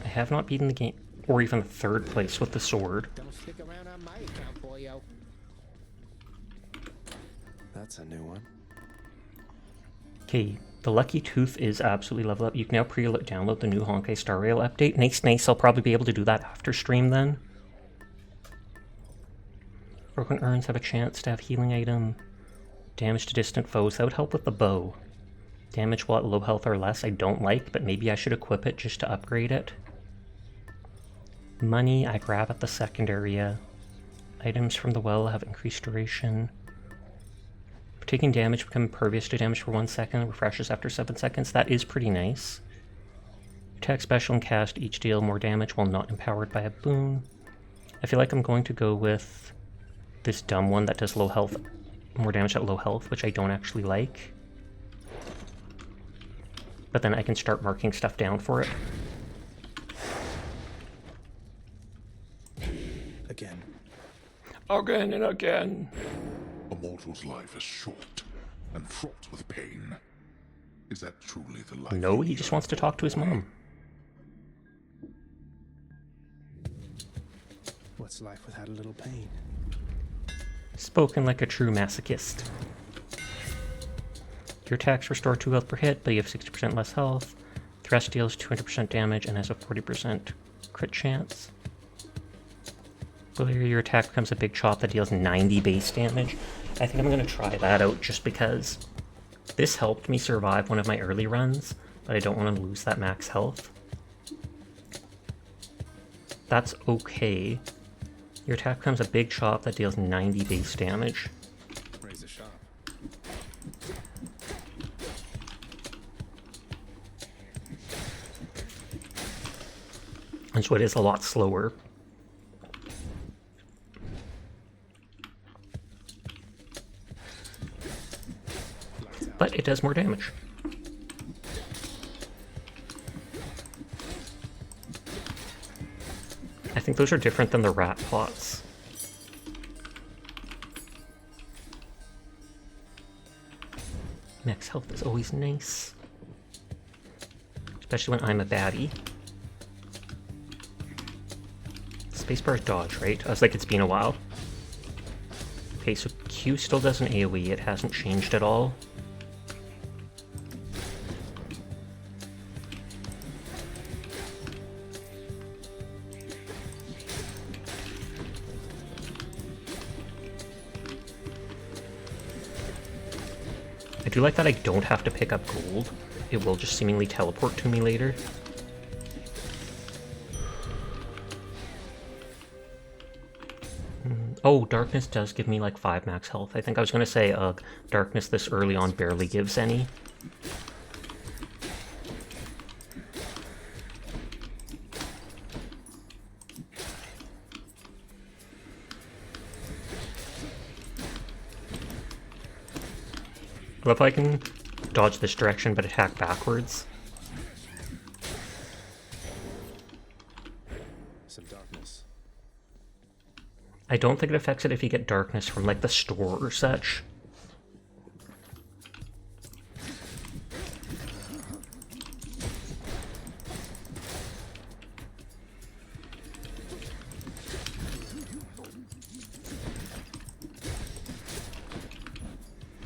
I have not beaten the game, or even third place with the sword. Don't stick around on my account, boyo. That's a new one. Okay, the Lucky Tooth is absolutely level up. You can now download the new Honkai Star Rail update. Nice. I'll probably be able to do that after stream then. Broken urns have a chance to have healing item. Damage to distant foes. That would help with the bow. Damage while at low health or less I don't like, but maybe I should equip it just to upgrade it. Money I grab at the second area. Items from the well have increased duration. Taking damage, become impervious to damage for 1 second, refreshes after 7 seconds. That is pretty nice. Attack, special, and cast each deal more damage while not empowered by a boon. I feel like I'm going to go with this dumb one that does low health, more damage at low health, which I don't actually like. But then I can start marking stuff down for it. Again. Again and again. A mortal's life is short and fraught with pain. Is that truly the life? No, he just wants to talk to his mom. What's life without a little pain? Spoken like a true masochist. Your attacks restore 2 health per hit, but you have 60% less health. Thrust deals 200% damage and has a 40% crit chance. Earlier, your attack becomes a big chop that deals 90 base damage. I think I'm going to try that out just because this helped me survive one of my early runs, but I don't want to lose that max health. That's okay. Your attack becomes a big chop that deals 90 base damage. Raise a shot. And so it is a lot slower. But it does more damage. I think those are different than the rat pots. Max health is always nice. Especially when I'm a baddie. Spacebar is dodge, right? I was like, it's been a while. Okay, so Q still does an AoE. It hasn't changed at all. I do like that I don't have to pick up gold. It will just seemingly teleport to me later. Oh, darkness does give me like 5 max health. I think I was going to say darkness this early on barely gives any. I love how I can dodge this direction but attack backwards. Some darkness. I don't think it affects it if you get darkness from like the store or such.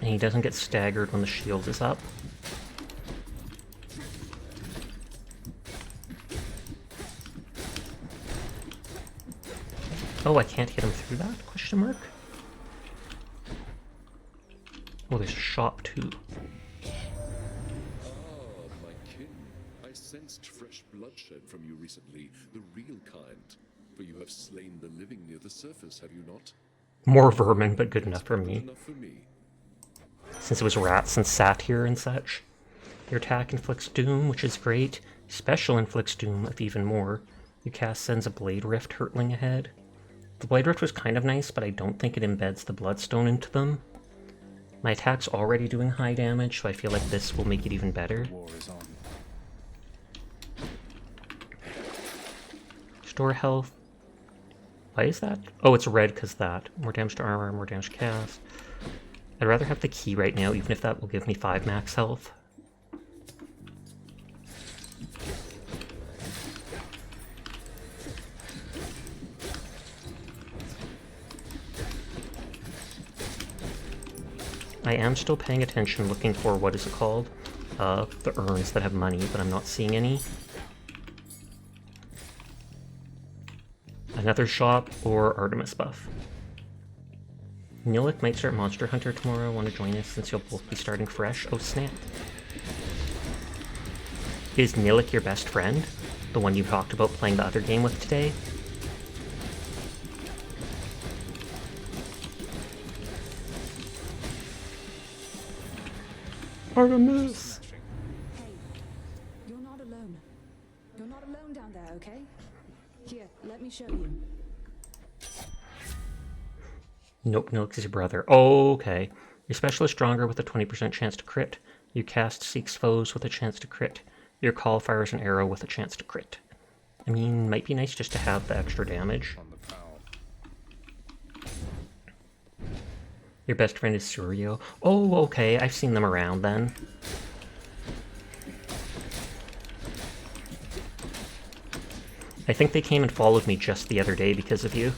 And he doesn't get staggered when the shield is up. Oh, I can't hit him through that? Question mark? Oh, there's a shop too. My kin, I sensed fresh bloodshed from you recently, the real kind. For you have slain the living near the surface, have you not? More vermin, but good enough for me. Good enough for me. Since it was rats and sat here and such. Your attack inflicts doom, which is great. Special inflicts doom, if even more. Your cast sends a Blade Rift hurtling ahead. The Blade Rift was kind of nice, but I don't think it embeds the Bloodstone into them. My attack's already doing high damage, so I feel like this will make it even better. War is on. Store health. Why is that? Oh, it's red because that. More damage to armor, more damage to cast. I'd rather have the key right now, even if that will give me 5 max health. I am still paying attention, looking for, what is it called? The urns that have money, but I'm not seeing any. Another shop or Artemis buff. Nilik might start Monster Hunter tomorrow. Want to join us since you'll both be starting fresh? Oh snap. Is Nilik your best friend? The one you talked about playing the other game with today? Artemis! Hey, you're not alone. You're not alone down there, okay? Here, let me show you. Nope, Nilik is your brother. Oh, okay. Your special is stronger with a 20% chance to crit. You cast Seeks Foes with a chance to crit. Your call fires an arrow with a chance to crit. I mean, might be nice just to have the extra damage. On the prowl. Your best friend is Suryo. Oh, okay, I've seen them around then. I think they came and followed me just the other day because of you.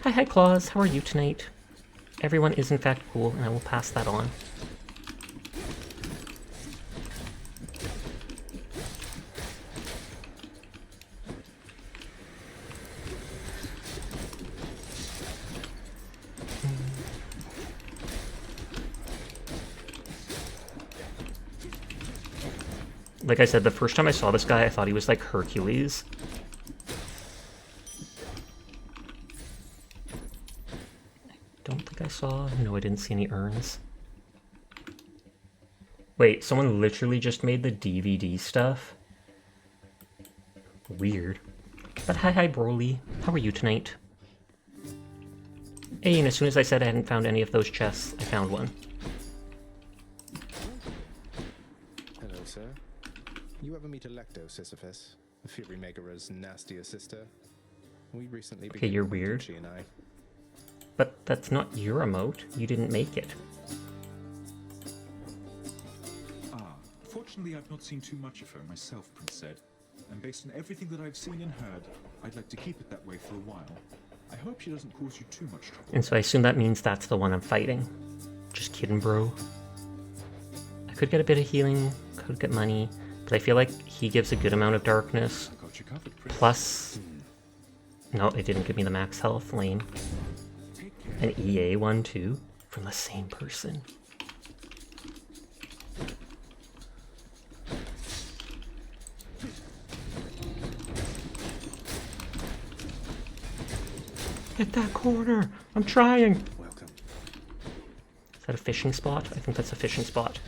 Hi, Claus. How are you tonight? Everyone is in fact cool, and I will pass that on. Like I said, the first time I saw this guy, I thought he was like Hercules. Don't think I saw... No, I didn't see any urns. Wait, someone literally just made the DVD stuff? Weird. But hi, Broly. How are you tonight? Hey, and as soon as I said I hadn't found any of those chests, I found one. Hello, sir. You ever meet Electo, Sisyphus? The Fury Megara's nastier sister? We recently Okay, you're weird. She and I. But that's not your emote. You didn't make it. Fortunately, I've not seen too much of her myself, Prince said. And based on everything that I've seen and heard, I'd like to keep it that way for a while. I hope she doesn't cause you too much trouble. And so I assume that means that's the one I'm fighting. Just kidding, bro. I could get a bit of healing, could get money, but I feel like he gives a good amount of darkness. I got you covered, Prince. Plus... No, it didn't give me the max health, lame. An EA one, too? From the same person. Hit that corner! I'm trying! Welcome. Is that a fishing spot? I think that's a fishing spot.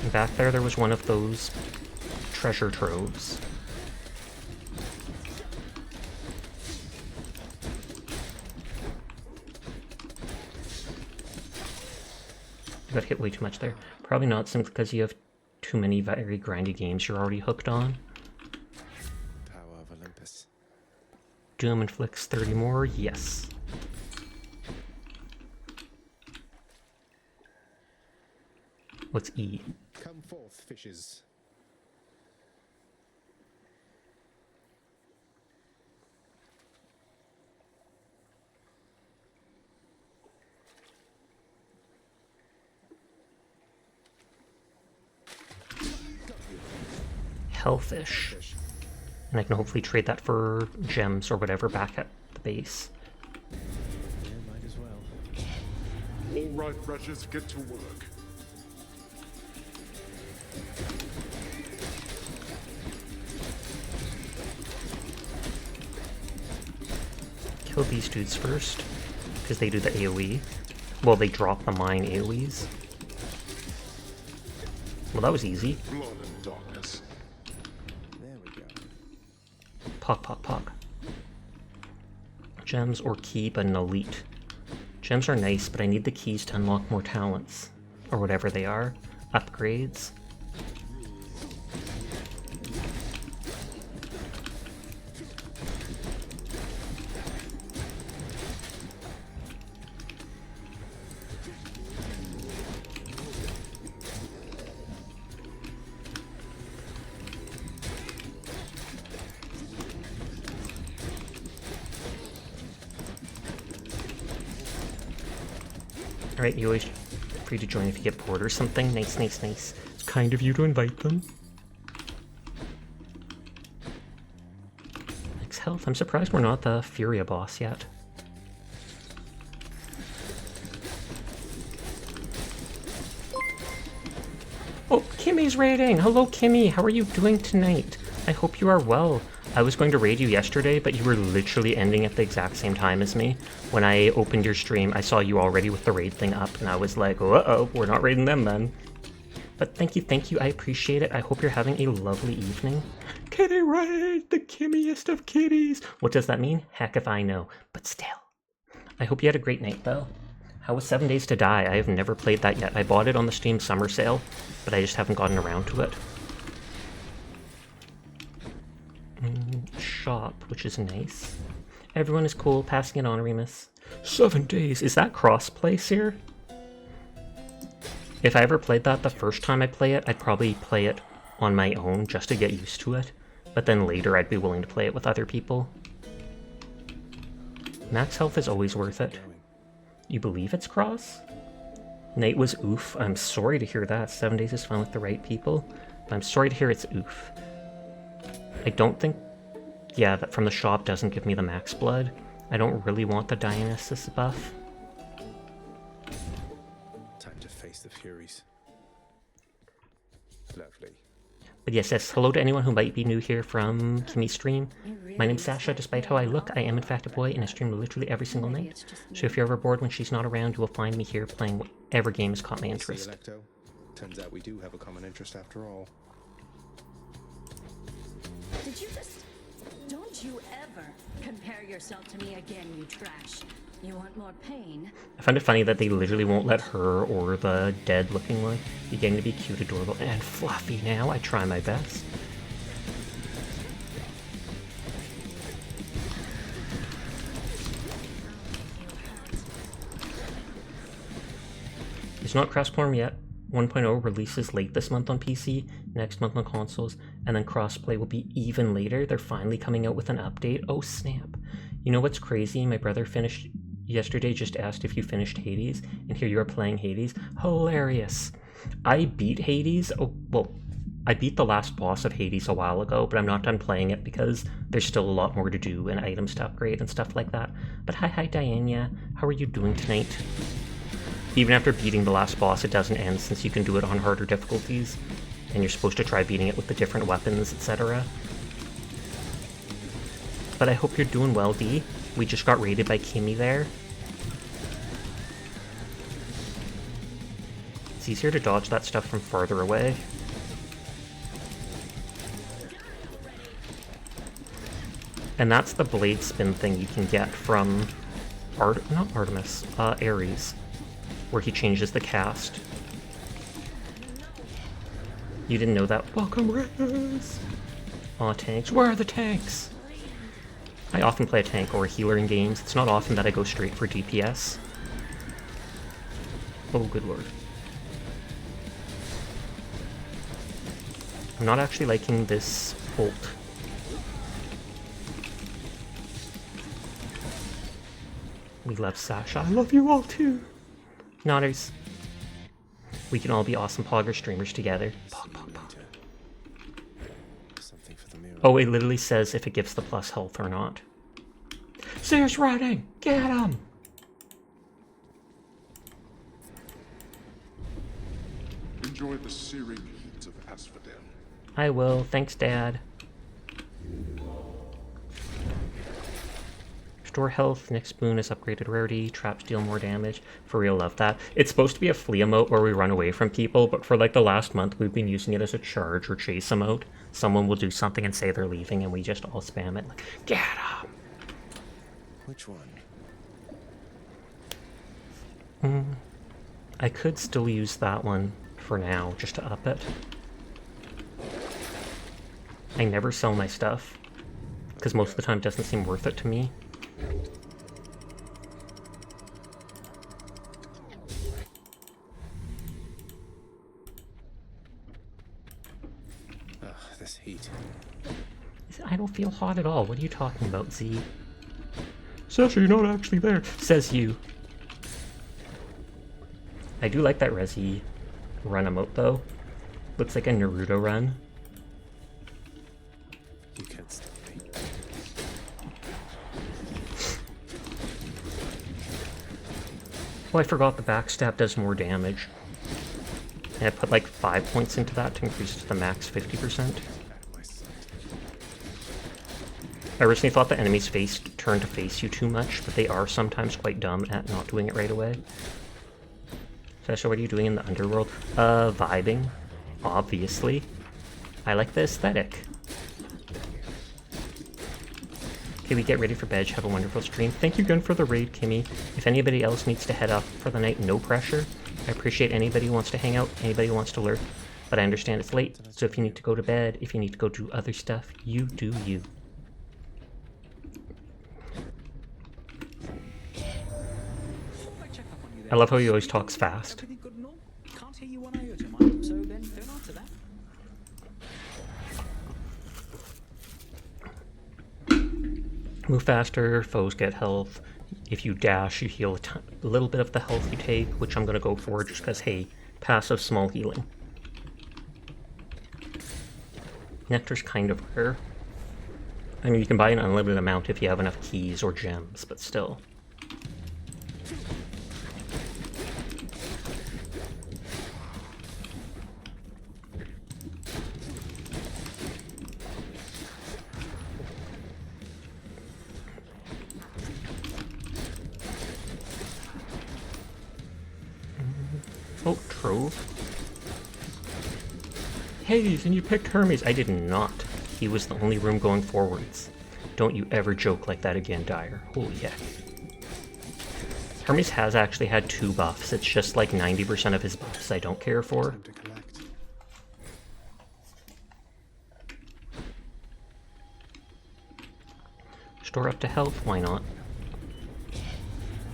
And back there was one of those treasure troves. I got hit way too much there. Probably not, simply because you have too many very grindy games you're already hooked on. Power of Olympus. Doom inflicts 30 more, yes. What's E? Come forth, fishes. Hellfish. And I can hopefully trade that for gems or whatever back at the base. Yeah, might as well. All right, Regis, get to work. Kill these dudes first, because they do the AoE. Well, they drop the mine AoEs. Well, that was easy. Blood and darkness. There we go. Pock, pock, pock. Gems or key, but an elite. Gems are nice, but I need the keys to unlock more talents. Or whatever they are. Upgrades. Alright, you always free to join if you get bored or something. Nice, nice, nice. It's kind of you to invite them. Max health. I'm surprised we're not the Furia boss yet. Oh, Kimmy's raiding! Hello, Kimmy! How are you doing tonight? I hope you are well. I was going to raid you yesterday, but you were literally ending at the exact same time as me. When I opened your stream, I saw you already with the raid thing up, and I was like, uh-oh, we're not raiding them then. But thank you, I appreciate it. I hope you're having a lovely evening. Kitty raid, the kimmiest of kitties! What does that mean? Heck if I know, but still. I hope you had a great night, though. How was 7 Days to Die? I have never played that yet. I bought it on the Steam summer sale, but I just haven't gotten around to it. Shop, which is nice. Everyone is cool, passing it on, Remus. 7 days, is that crossplay, Seer? If I ever played that the first time I play it, I'd probably play it on my own just to get used to it. But then later I'd be willing to play it with other people. Max health is always worth it. You believe it's cross? Night was oof. I'm sorry to hear that. 7 days is fun with the right people. But I'm sorry to hear it's oof. I don't think... Yeah, that from the shop doesn't give me the max blood. I don't really want the Dionysus buff. Time to face the Furies. Lovely. But yes, hello to anyone who might be new here from Kimmy's stream. My name's Sasha. Despite how I look, I am in fact a boy, and I stream literally every single night. So if you're ever bored when she's not around, you will find me here playing whatever game has caught my interest. Electo. Turns out we do have a common interest after all. Did you just... Don't you ever compare yourself to me again, you trash. You want more pain? I find it funny that they literally won't let her or the dead looking one be getting to be cute, adorable, and fluffy now. I try my best. It's not cross-platform yet. 1.0 releases late this month on PC, next month on consoles, and then crossplay will be even later. They're finally coming out with an update. Oh snap. You know what's crazy? My brother finished yesterday, just asked if you finished Hades, and here you are playing Hades. Hilarious. I beat Hades, I beat the last boss of Hades a while ago, but I'm not done playing it because there's still a lot more to do and items to upgrade and stuff like that. But hi Diana, how are you doing tonight? Even after beating the last boss, it doesn't end since you can do it on harder difficulties, and you're supposed to try beating it with the different weapons, etc. But I hope you're doing well, D. We just got raided by Kimmy there. It's easier to dodge that stuff from farther away. And that's the blade spin thing you can get from Ares, where he changes the cast. You didn't know that? Welcome, Riz! Aw, tanks. Where are the tanks? I often play a tank or a healer in games. It's not often that I go straight for DPS. Oh, good lord. I'm not actually liking this ult. We love Sasha. I love you all too! Nodders. We can all be awesome Pogger streamers together. Pog, pog, pog. Oh, it literally says if it gives the plus health or not. Zeus running! Get him! Enjoy the searing heat of Asphodel. I will. Thanks, Dad. Restore health. Next boon is upgraded rarity. Traps deal more damage. For real, love that. It's supposed to be a flee emote where we run away from people, but for like the last month we've been using it as a charge or chase emote. Someone will do something and say they're leaving and we just all spam it like, get 'em! Which one? I could still use that one for now, just to up it. I never sell my stuff, because most of the time it doesn't seem worth it to me. Ugh, this heat. I don't feel hot at all. What are you talking about, Z? Sasha, you're not actually there. Says you. I do like that Resi run emote, though. Looks like a Naruto run. You can't stop me. Oh, I forgot the backstab does more damage. And I put like 5 points into that to increase it to the max 50%. I originally thought the enemy's face turned to face you too much, but they are sometimes quite dumb at not doing it right away. Sasha, what are you doing in the underworld? Vibing. Obviously. I like the aesthetic. Okay, we get ready for bed. Have a wonderful stream. Thank you again for the raid, Kimmy. If anybody else needs to head off for the night, no pressure. I appreciate anybody who wants to hang out, anybody who wants to lurk, but I understand it's late, so if you need to go to bed, if you need to go do other stuff, you do you. I love how he always talks fast. Can't hear you one iota, Mike, so then don't answer that. Move faster, foes get health. If you dash, you heal a little bit of the health you take, which I'm going to go for just because, hey, passive small healing. Nectar's kind of rare. I mean, you can buy an unlimited amount if you have enough keys or gems, but still. Oh, Trove. Hades, and you picked Hermes. I did not. He was the only room going forwards. Don't you ever joke like that again, Dyer. Holy heck. Hermes has actually had 2 buffs. It's just like 90% of his buffs I don't care for. Time to collect. Store up to health, why not?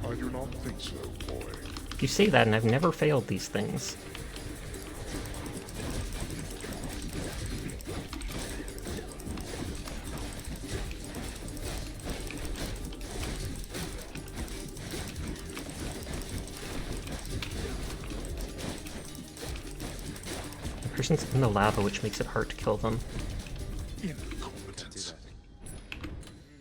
I do not think so, boy. You say that and I've never failed these things. The person's in the lava, which makes it hard to kill them. Incompetence.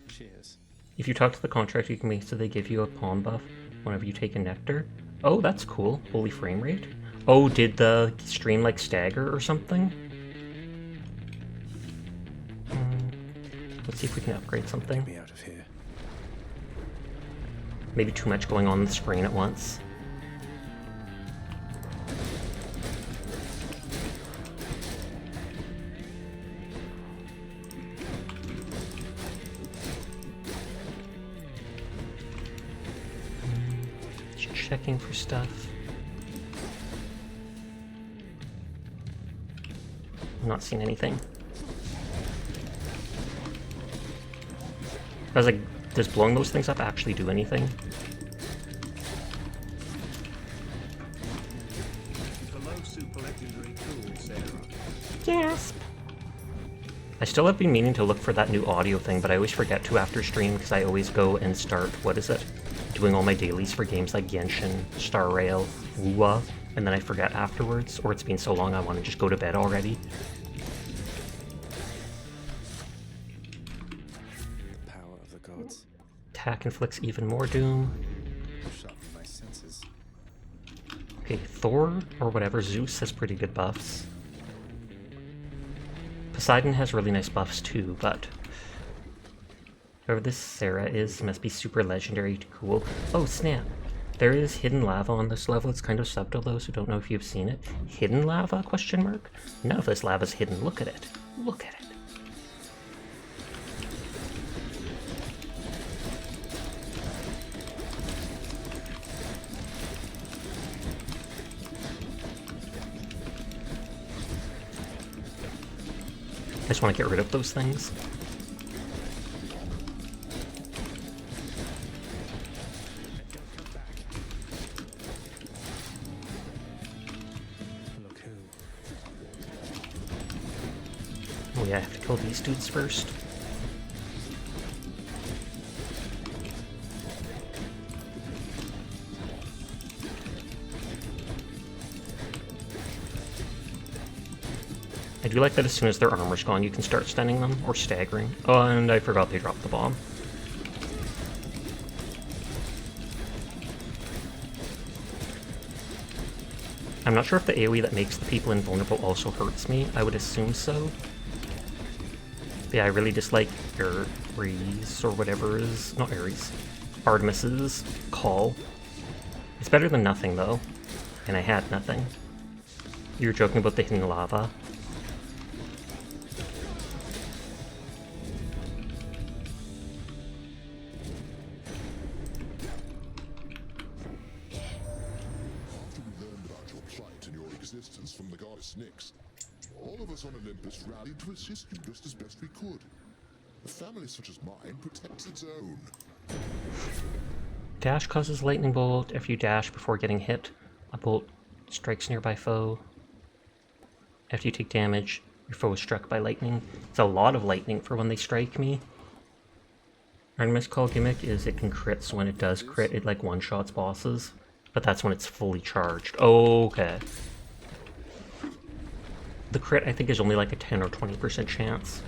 Cheers. If you talk to the contractor, you can make so they give you a palm buff whenever you take a nectar. Oh, that's cool. Holy frame rate. Oh, did the stream like stagger or something? Let's see if we can upgrade something. Get me out of here. Maybe too much going on the screen at once. Checking for stuff. I'm not seeing anything. I was like, does blowing those things up actually do anything? Hello, super legendary cool, Sarah. Gasp! I still have been meaning to look for that new audio thing, but I always forget to after stream because I always go and start, what is it? Doing all my dailies for games like Genshin, Star Rail, Wuwa, and then I forget afterwards, or it's been so long I want to just go to bed already. attack inflicts even more doom. Sharpen my senses. Okay, Thor, or whatever, Zeus has pretty good buffs. Poseidon has really nice buffs too, but whoever this Sarah is must be super legendary cool. Oh snap! There is hidden lava on this level. It's kind of subtle though, so don't know if you've seen it. Hidden lava? Question mark? None of this lava's hidden. Look at it. Look at it. I just want to get rid of those things. Look who. Oh yeah, I have to kill these dudes first. I do like that as soon as their armor's gone, you can start stunning them, or staggering. Oh, and I forgot they dropped the bomb. I'm not sure if the AoE that makes the people invulnerable also hurts me. I would assume so. But yeah, I really dislike Ares, or whatever is... not Ares. Artemis's call. It's better than nothing, though. And I had nothing. You were joking about the hidden lava. From the goddess Nyx. All of us on Olympus rallied to assist you just as best we could. A family such as mine protects its own. Dash causes lightning bolt. If you dash before getting hit, a bolt strikes nearby foe. After you take damage, your foe is struck by lightning. It's a lot of lightning for when they strike me. Artemis call gimmick is it can crit, so when it does crit, it like one-shots bosses. But that's when it's fully charged. Okay. The crit, I think, is only like a 10 or 20% chance.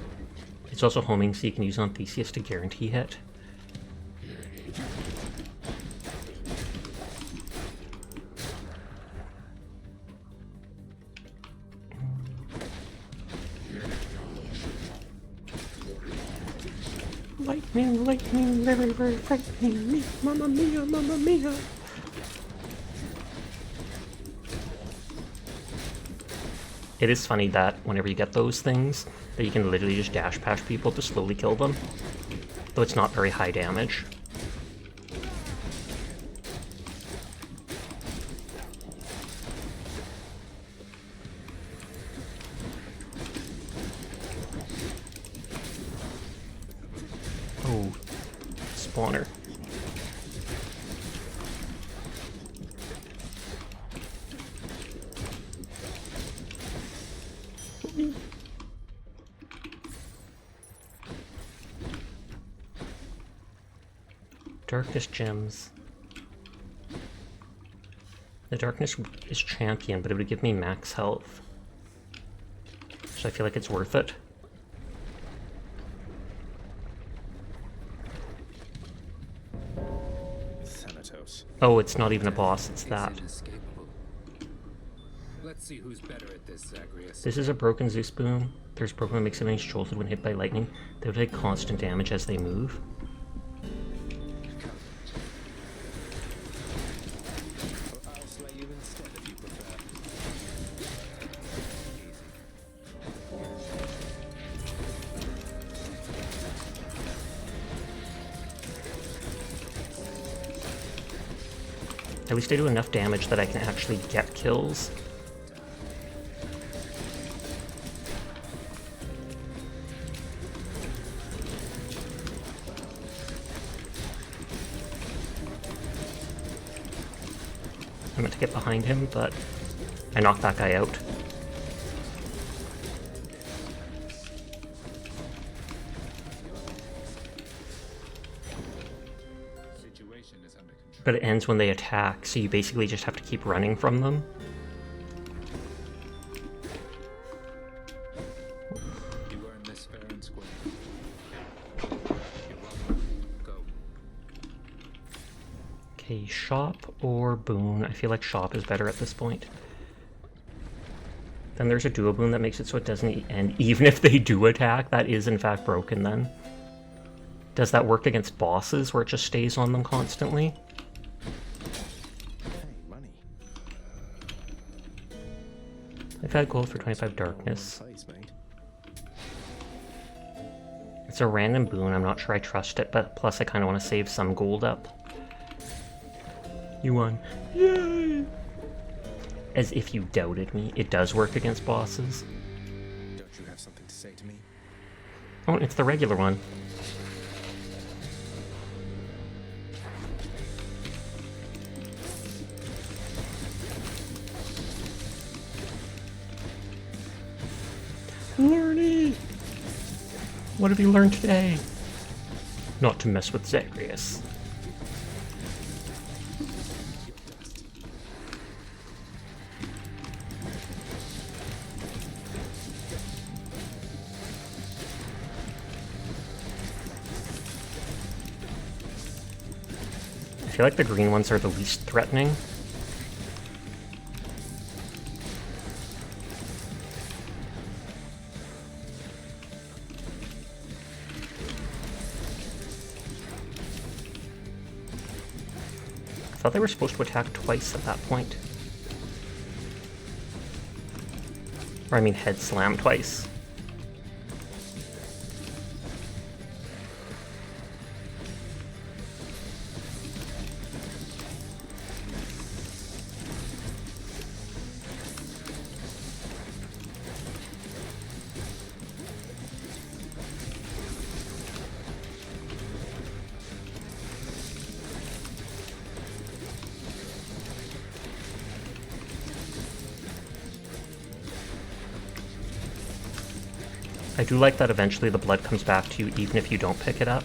It's also homing, so you can use it on Theseus to guarantee hit. Lightning, lightning, very, very frightening me. Mamma mia, mamma mia. It is funny that whenever you get those things, that you can literally just dash past people to slowly kill them. Though it's not very high damage. Oh, spawner. Darkness gems. The darkness is champion, but it would give me max health. So I feel like it's worth it. Thanatos. Oh, it's not even a boss, it's that. Let's see who's better at this, Zagreus. This is a broken Zeus boom. There's broken that makes enemies jolted when hit by lightning. They will take constant damage as they move. I'll slay you instead if you prefer. At least I do enough damage that I can actually get kills. I meant to get behind him, but I knocked that guy out. Situation is under control. But it ends when they attack, so you basically just have to keep running from them. You earned this fair and square. You're welcome. Go. Okay, shop or boon? I feel like shop is better at this point. Then there's a duo boon that makes it so it doesn't end. Even if they do attack, that is in fact broken then. Does that work against bosses where it just stays on them constantly? Hey, money. I've had gold for 25 darkness. Place, mate. It's a random boon, I'm not sure I trust it, but plus I kind of want to save some gold up. You won. Yay! As if you doubted me, it does work against bosses. Don't you have something to say to me? Oh, it's the regular one. Learning! What have you learned today? Not to mess with Zagreus. I feel like the green ones are the least threatening. I thought they were supposed to attack twice at that point. Or I mean head slam twice. I do like that eventually the blood comes back to you even if you don't pick it up.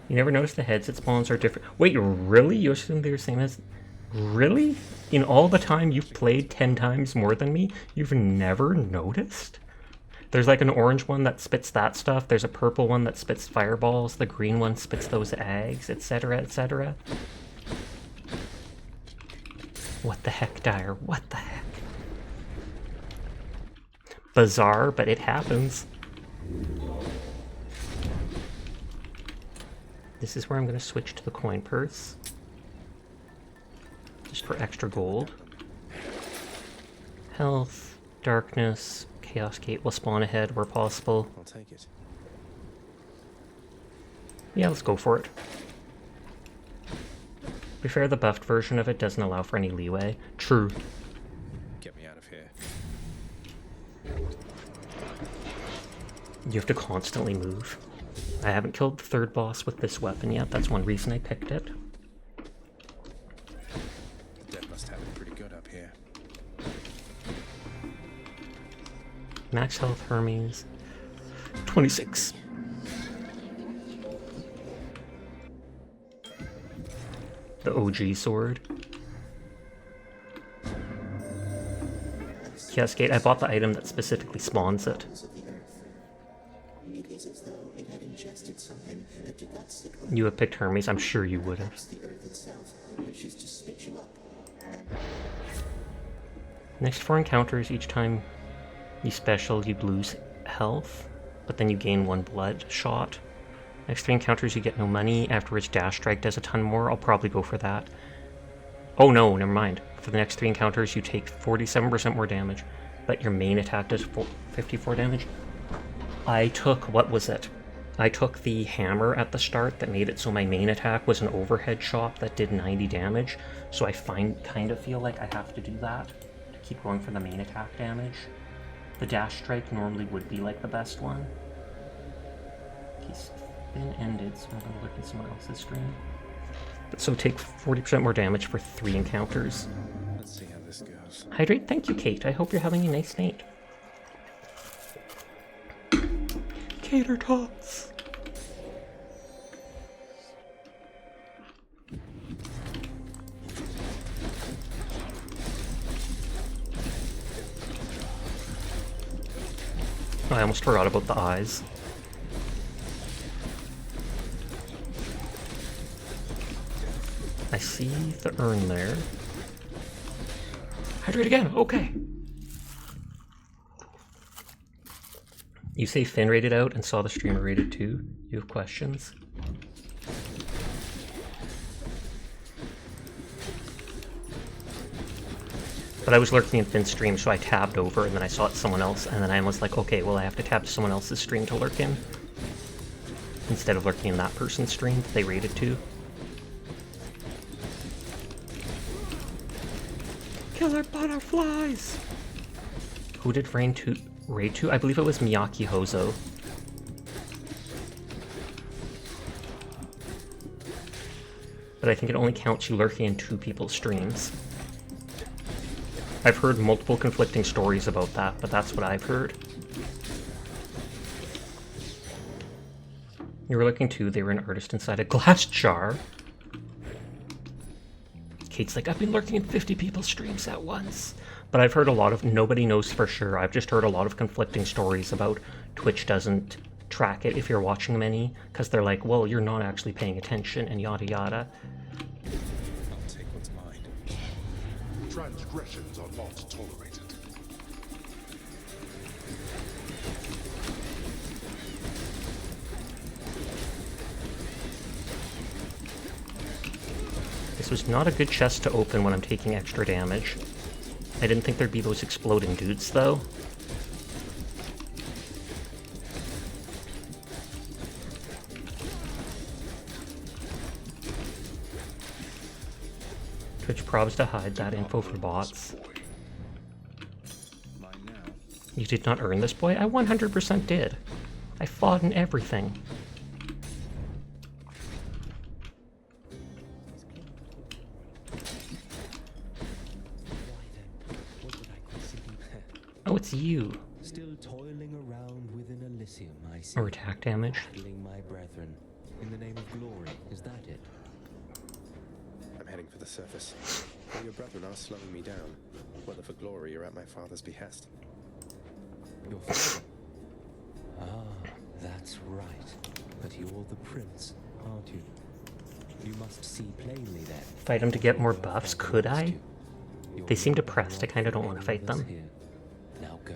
You never notice the heads it spawns are different. Wait, really? You assume they're the same as... Really? In all the time you've played 10 times more than me, you've never noticed? There's like an orange one that spits that stuff, there's a purple one that spits fireballs, the green one spits those eggs, etc, etc. What the heck, Dyer? What the heck? Bizarre, but it happens. This is where I'm going to switch to the coin purse. Just for extra gold. Health, darkness, chaos gate will spawn ahead where possible. I'll take it. Yeah, let's go for it. To be fair, the buffed version of it doesn't allow for any leeway. True. Get me out of here. You have to constantly move. I haven't killed the third boss with this weapon yet, that's one reason I picked it. The dead must have it pretty good up here. Max health Hermes. 26. The OG sword. Chaos Gate, I bought the item that specifically spawns it. You have picked Hermes, I'm sure you would have. Next 4 encounters, each time you special, you lose health, but then you gain 1 blood shot. Next 3 encounters, you get no money. Afterwards, Dash Strike does a ton more. I'll probably go for that. Oh no, never mind. For the next 3 encounters, you take 47% more damage, but your main attack does 54 damage. I took, what was it? I took the hammer at the start that made it so my main attack was an overhead shot that did 90 damage, so I kind of feel like I have to do that to keep going for the main attack damage. The Dash Strike normally would be like the best one. He's been ended, so I'm going to look at someone else's stream. So take 40% more damage for 3 encounters. Let's see how this goes. Hydrate, thank you, Kate. I hope you're having a nice night. Cater tots. I almost forgot about the eyes. I see the urn there. Hydrate again, okay. You say Finn rated out and saw the streamer rated too. You have questions? But I was lurking in Finn's stream, so I tabbed over and then I saw it someone else, and then I was like, okay, well I have to tab to someone else's stream to lurk in. Instead of lurking in that person's stream that they rated to. Killer butterflies! Who did raid to? I believe it was Miyaki Hozo. But I think it only counts you lurking in 2 people's streams. I've heard multiple conflicting stories about that, but that's what I've heard. You were looking too, they were an artist inside a glass jar. Kate's like, I've been lurking in 50 people's streams at once. But I've heard a lot of, nobody knows for sure, I've just heard a lot of conflicting stories about Twitch doesn't track it if you're watching many, because they're like, well, you're not actually paying attention, and yada yada. I'll take what's mine. Transgressions are not tolerated. This was not a good chest to open when I'm taking extra damage. I didn't think there'd be those exploding dudes, though. Twitch probs to hide that info for bots. Mine now. You did not earn this, boy? I 100% did. I fought in everything. Oh, it's you. Still toiling around within Elysium, I see. Or attack damage. Battling my brethren. In the name of glory, is that it? I'm heading for the surface. But your brethren are slowing me down. Whether for glory or at my father's behest. Your father? Ah, that's right. But you're the prince, aren't you? You must see plainly then. Fight him to get more buffs, could I? They seem depressed, I kinda don't want to fight them. Now go.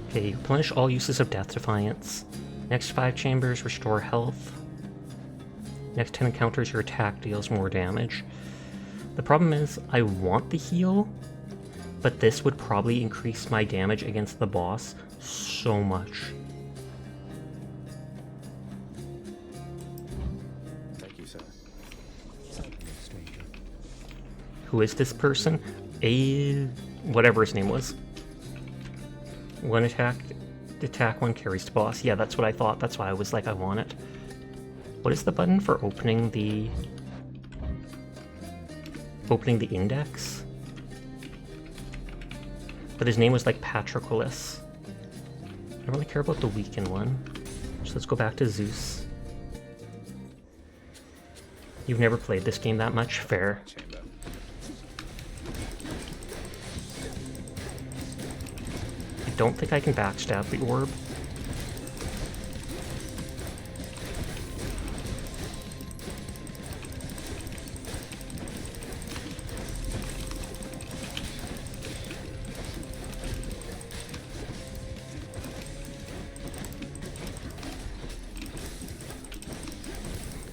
Okay, replenish all uses of Death Defiance. Next 5 chambers, restore health. Next 10 encounters, your attack deals more damage. The problem is, I want the heal, but this would probably increase my damage against the boss so much. Thank you, sir. Who is this person? Whatever his name was. One attack, one carries to boss. Yeah, that's what I thought. That's why I was like, I want it. What is the button for opening the index? But his name was like Patroclus. I don't really care about the weakened one. So let's go back to Zeus. You've never played this game that much? Fair. I don't think I can backstab the orb.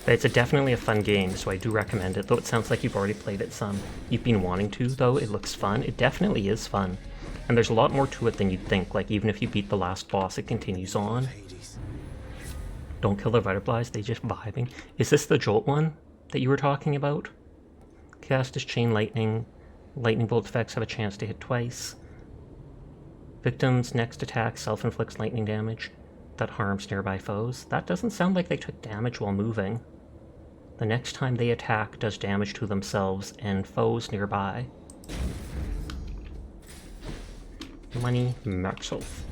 But it's definitely a fun game, so I do recommend it, though it sounds like you've already played it some. You've been wanting to, though. It looks fun. It definitely is fun. And there's a lot more to it than you'd think. Like, even if you beat the last boss, it continues on. Don't kill the butterflies, they just vibing. Is this the Jolt one that you were talking about? Cast is chain lightning. Lightning bolt effects have a chance to hit twice. Victim's next attack self-inflicts lightning damage that harms nearby foes. That doesn't sound like they took damage while moving. The next time they attack does damage to themselves and foes nearby. Money, max health.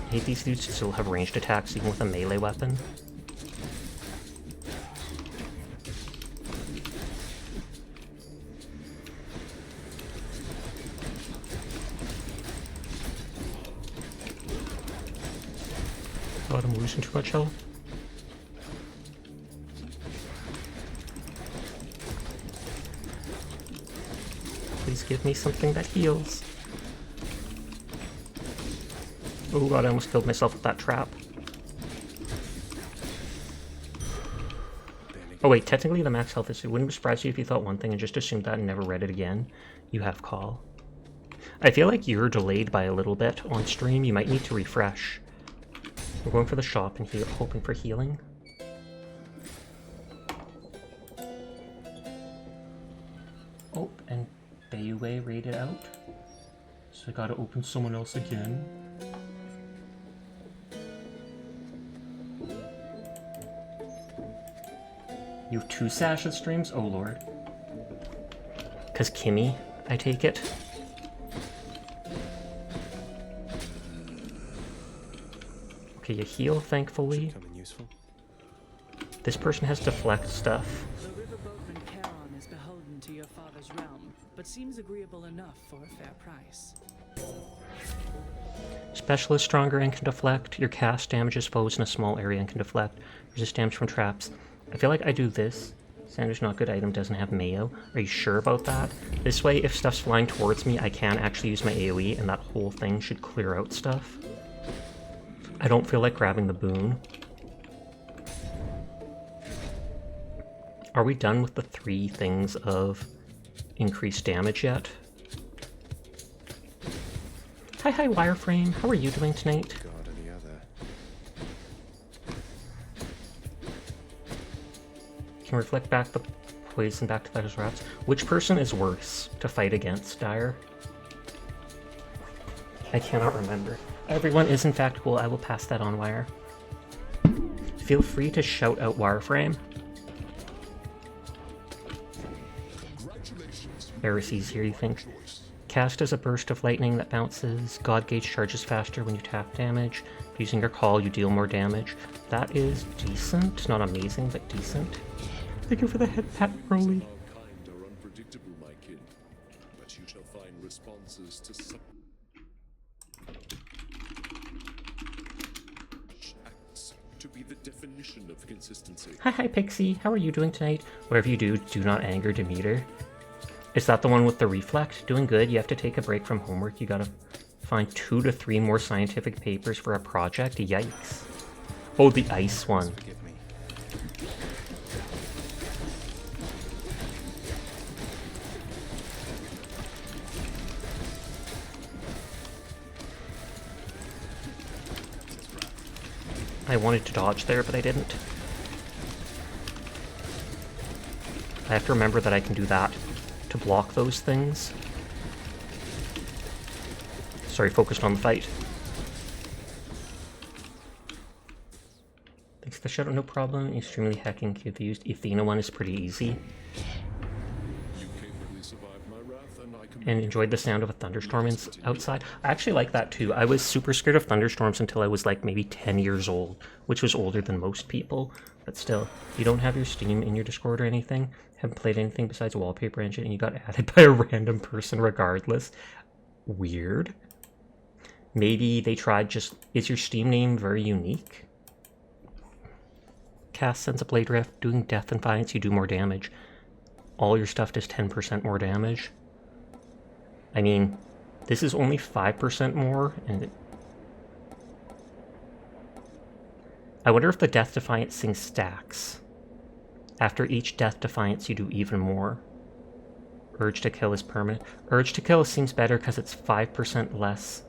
I hate these dudes still have ranged attacks even with a melee weapon. God, I'm losing too much health. Please give me something that heals. Oh god, I almost killed myself with that trap. Oh wait, technically the max health is... It wouldn't surprise you if you thought one thing and just assumed that and never read it again. You have call. I feel like you're delayed by a little bit on stream. You might need to refresh. We're going for the shop and hoping for healing. Oh, and Bayway raided out. So I gotta open someone else again. You have 2 Sasha streams? Oh lord. Cause Kimmy, I take it. Okay, you heal, thankfully. This person has deflect stuff. The riverboatman Charon is beholden to your father's realm, but seems agreeable enough for a fair price. Specialist stronger and can deflect. Your cast damages foes in a small area and can deflect. Resist damage from traps. I feel like I do this. Sandra's not good item, doesn't have mayo. Are you sure about that? This way, if stuff's flying towards me, I can actually use my AoE, and that whole thing should clear out stuff. I don't feel like grabbing the boon. Are we done with the 3 things of increased damage yet? Hi, Wireframe. How are you doing tonight? Can reflect back the poison back to those rats. Which person is worse to fight against, Dire? I cannot remember. Everyone is in fact cool. I will pass that on, Wire. Feel free to shout out Wireframe. Eris easier, you think? Cast as a burst of lightning that bounces. God Gauge charges faster when you tap damage. Using your call, you deal more damage. That is decent. Not amazing, but decent. Thank you for the head pat, Broly. Kind are unpredictable, my kin, but you shall find responses to such acts to be the definition of consistency. Hi, Pixie. How are you doing tonight? Whatever you do, do not anger Demeter. Is that the one with the reflect? Doing good. You have to take a break from homework. You gotta find 2 to 3 more scientific papers for a project. Yikes. Oh, the ice one. I wanted to dodge there, but I didn't. I have to remember that I can do that to block those things. Sorry, focused on the fight. Thanks for the shout out, no problem. Extremely hacking confused. Athena one is pretty easy. You capably survived my wrath, and I can... And enjoyed the sound of a thunderstorm outside. I actually like that too. I was super scared of thunderstorms until I was like maybe 10 years old, which was older than most people. But still, you don't have your Steam in your Discord or anything, haven't played anything besides Wallpaper Engine, and you got added by a random person regardless. Weird. Maybe they tried just... Is your Steam name very unique? Cast sends a Blade Rift. Doing Death and Defiance, you do more damage. All your stuff does 10% more damage. I mean, this is only 5% more, and I wonder if the Death Defiance thing stacks. After each Death Defiance, you do even more. Urge to Kill is permanent. Urge to Kill seems better because it's 5% less.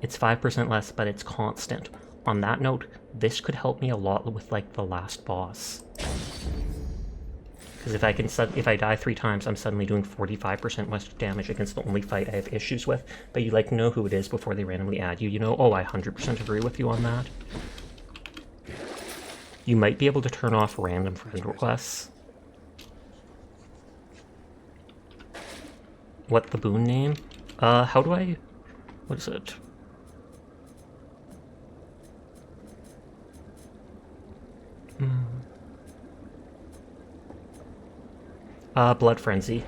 It's 5% less, but it's constant. On that note, this could help me a lot with, like, the last boss. Because if I die 3 times, I'm suddenly doing 45% less damage against the only fight I have issues with. But you like know who it is before they randomly add you. You know, oh, I 100% agree with you on that. You might be able to turn off random friend requests. What the boon name? How do I... What is it? Blood Frenzy.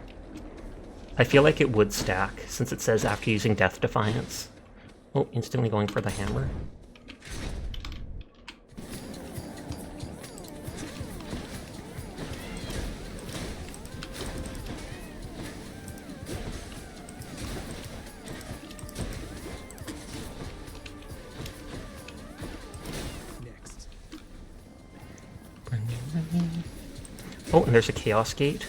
I feel like it would stack, since it says after using Death Defiance. Oh, instantly going for the hammer. Oh, and there's a Chaos Gate.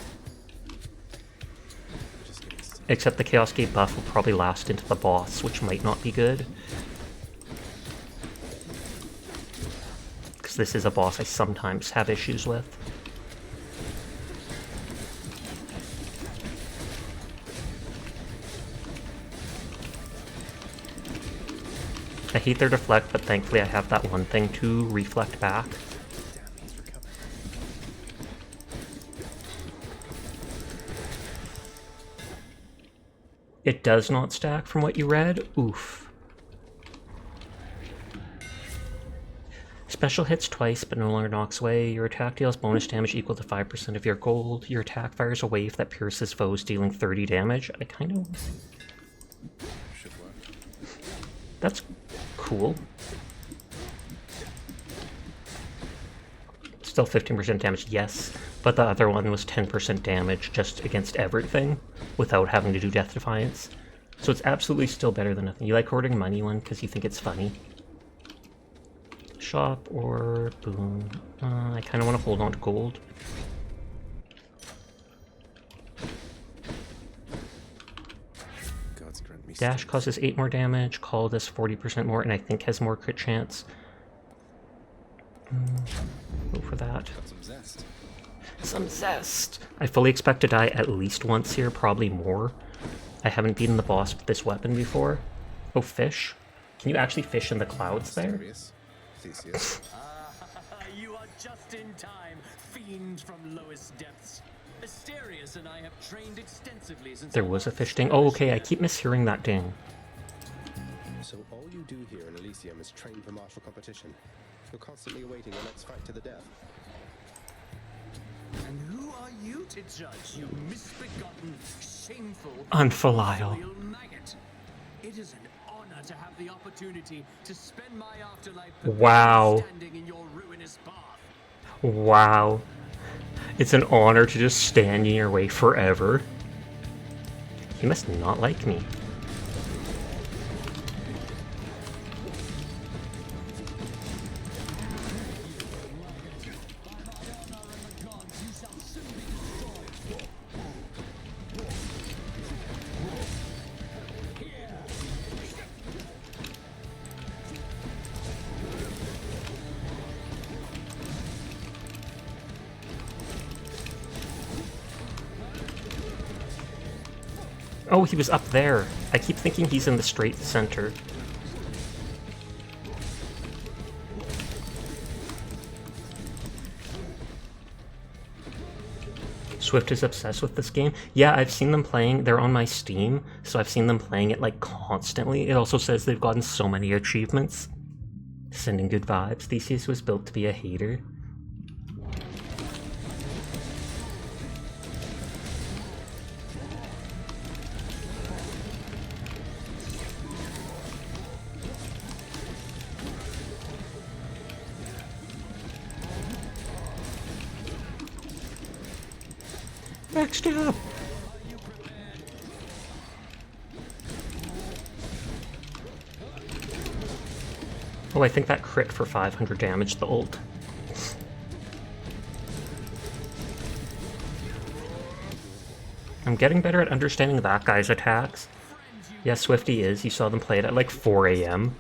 Except the Chaos Gate buff will probably last into the boss, which might not be good. Because this is a boss I sometimes have issues with. I hate their deflect, but thankfully I have that one thing to reflect back. It does not stack from what you read? Oof. Special hits twice, but no longer knocks away. Your attack deals bonus damage equal to 5% of your gold. Your attack fires a wave that pierces foes, dealing 30 damage. I kind of... Should work. That's cool. Still 15% damage, yes. But the other one was 10% damage just against everything without having to do Death Defiance. So it's absolutely still better than nothing. You like hoarding money one because you think it's funny. Shop or boom. I kind of want to hold on to gold. Gods grant me Dash strength. causes 8 more damage. Call does 40% more, and I think has more crit chance. Go for that. Got some zest. Some zest! I fully expect to die at least once here, probably more. I haven't beaten the boss with this weapon before. Oh, fish? Can you actually fish in the clouds there? Mysterious. Theseus. You are just in time, fiend from lowest depths. Asterius and I have trained extensively since There was a fish ding. Oh, okay, I keep mishearing that ding. So all you do here in Elysium is train for martial competition. You're constantly awaiting your next fight to the death. And who are you to judge, you misbegotten, shameful, Unfilial. loyal maggot? It is an honor to have the opportunity to spend my afterlife Wow. standing in your ruinous path. Wow. It's an honor to just stand in your way forever. He must not like me. Oh, he was up there. I keep thinking he's in the straight center. Swift is obsessed with this game. Yeah, I've seen them playing. They're on my Steam, so I've seen them playing it like constantly. It also says they've gotten so many achievements. Sending good vibes. Theseus was built to be a hater. Backstab! Oh, I think that crit for 500 damage, the ult. I'm getting better at understanding that guy's attacks. Yeah, Swifty is. You saw them play it at like 4 AM.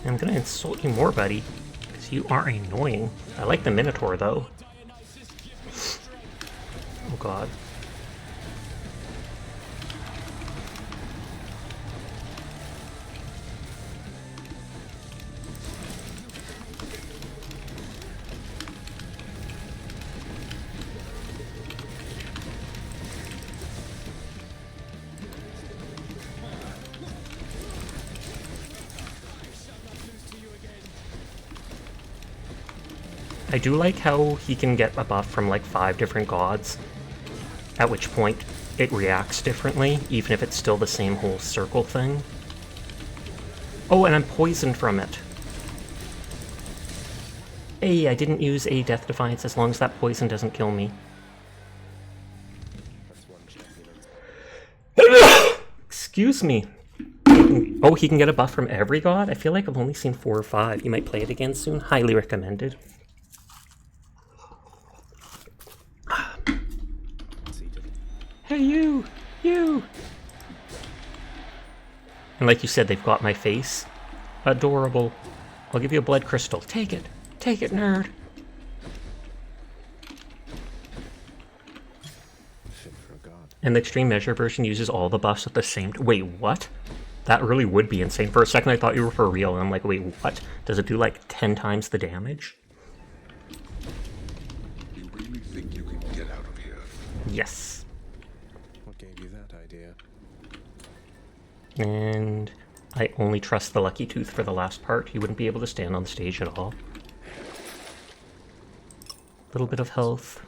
I'm gonna insult you more, buddy, because you are annoying. I like the Minotaur, though. Oh god. I do like how he can get a buff from like 5 different gods, at which point it reacts differently, even if it's still the same whole circle thing. Oh, and I'm poisoned from it. Hey, I didn't use a Death Defiance as long as that poison doesn't kill me. Excuse me. Oh, he can get a buff from every god? I feel like I've only seen 4 or 5. You might play it again soon. Highly recommended. Hey, you! You! And like you said, they've got my face. Adorable. I'll give you a blood crystal. Take it! Take it, nerd! And the extreme measure version uses all the buffs at the same time. Wait, what? That really would be insane. For a second I thought you were for real, and I'm like, wait, what? Does it do like 10 times the damage? You really think you can get out of here? Yes. What gave you that idea? And I only trust the Lucky Tooth for the last part. He wouldn't be able to stand on the stage at all. Little bit of health.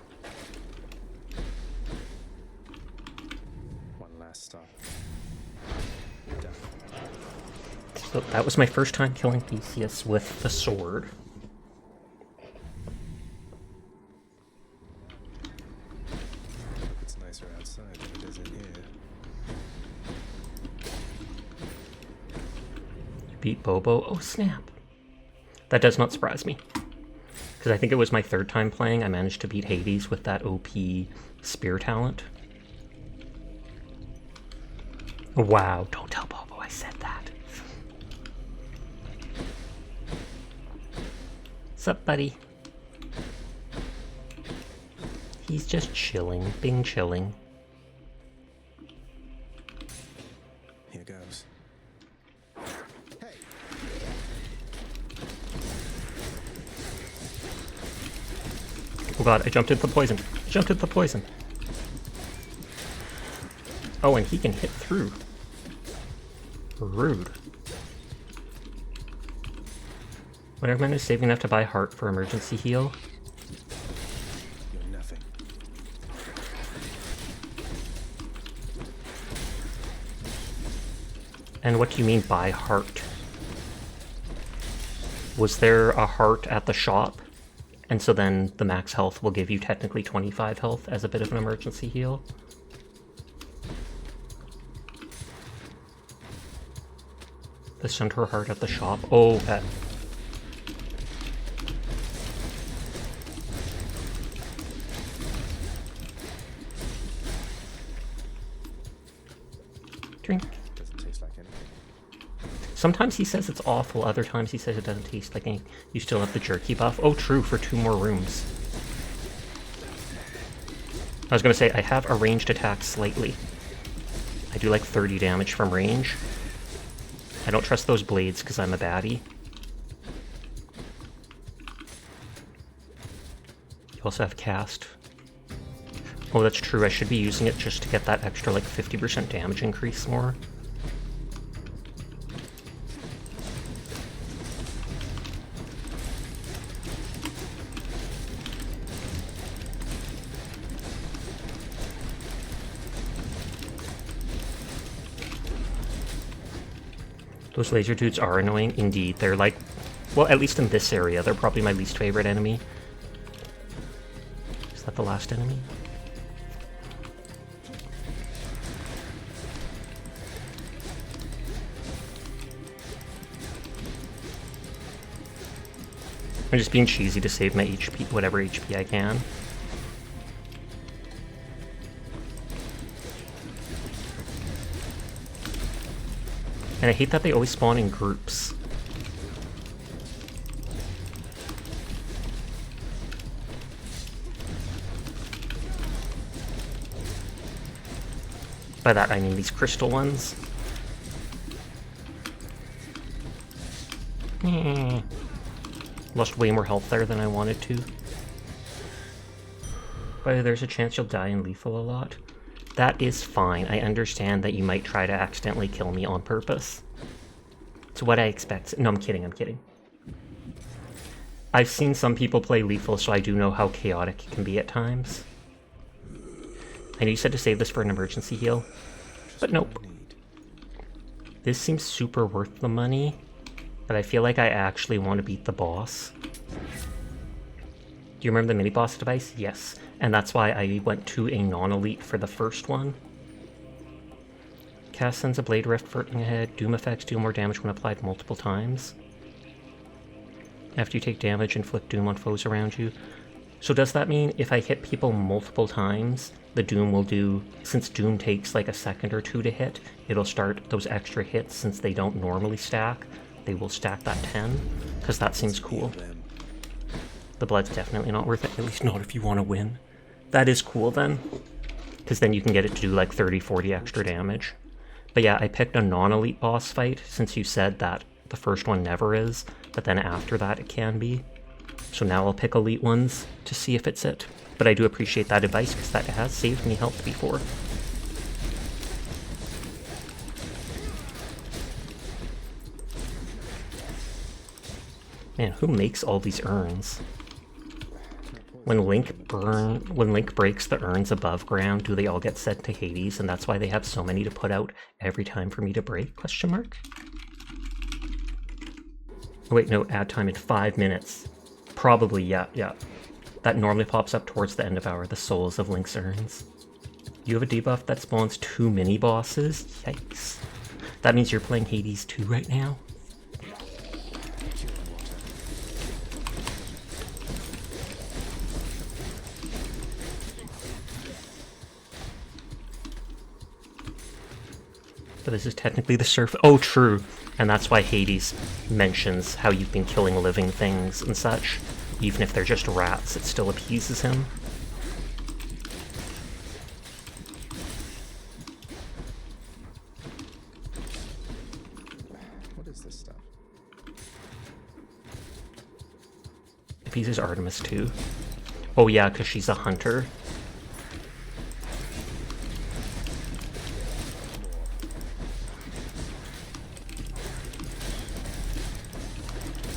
One last stop. So that was my first time killing Theseus with the sword. It's nicer outside than it is in here. You beat Bobo. Oh, snap. That does not surprise me. Because I think it was my 3rd time playing. I managed to beat Hades with that OP spear talent. Wow, don't tell Bobo I said that. What's up, buddy? He's just chilling, being chilling. Here goes. Hey! Oh god, I jumped into the poison. I jumped into the poison. Oh, and he can hit through. Rude. When I recommend is saving enough to buy heart for emergency heal. You're nothing. And what do you mean buy heart? Was there a heart at the shop? And so then the max health will give you technically 25 health as a bit of an emergency heal? The centaur heart at the shop? Oh, that. Drink. Doesn't taste like anything. Sometimes he says it's awful, other times he says it doesn't taste like anything. You still have the jerky buff. Oh, true, for 2 more rooms. I was gonna say, I have a ranged attack slightly. I do like 30 damage from range. I don't trust those blades because I'm a baddie. You also have cast. Oh, that's true. I should be using it just to get that extra, like, 50% damage increase more. Those laser dudes are annoying, indeed. They're like, well, at least in this area, they're probably my least favorite enemy. Is that the last enemy? I'm just being cheesy to save my HP, whatever HP I can. And I hate that they always spawn in groups. By that I mean these crystal ones. Lost way more health there than I wanted to. But there's a chance you'll die in lethal a lot. That is fine. I understand that you might try to accidentally kill me on purpose. It's what I expect. No, I'm kidding, I'm kidding. I've seen some people play lethal, so I do know how chaotic it can be at times. I know you said to save this for an emergency heal, but nope. This seems super worth the money, but I feel like I actually want to beat the boss. Do you remember the mini-boss device? Yes, and that's why I went to a non-elite for the first one. Cast sends a blade rift flirting ahead. Doom effects do more damage when applied multiple times. After you take damage, inflict doom on foes around you. So does that mean if I hit people multiple times, the doom will do, since doom takes like a second or two to hit, it'll start those extra hits since they don't normally stack. They will stack that 10, because that seems cool. The blood's definitely not worth it, at least not if you want to win. That is cool then, because then you can get it to do like 30-40 extra damage. But yeah, I picked a non-elite boss fight, since you said that the first one never is, but then after that it can be. So now I'll pick elite ones to see if it's it. But I do appreciate that advice, because that has saved me health before. Man, who makes all these urns? When Link breaks the urns above ground, do they all get sent to Hades, and that's why they have so many to put out every time for me to break? Question mark? Oh wait, no, add time in 5 minutes. Probably, yeah. That normally pops up towards the end of the souls of Link's urns. You have a debuff that spawns 2 mini-bosses? Yikes. That means you're playing Hades 2 right now? But this is technically the surf. Oh, true. And that's why Hades mentions how you've been killing living things and such. Even if they're just rats, it still appeases him. What is this stuff? Appeases Artemis too. Oh yeah, because she's a hunter.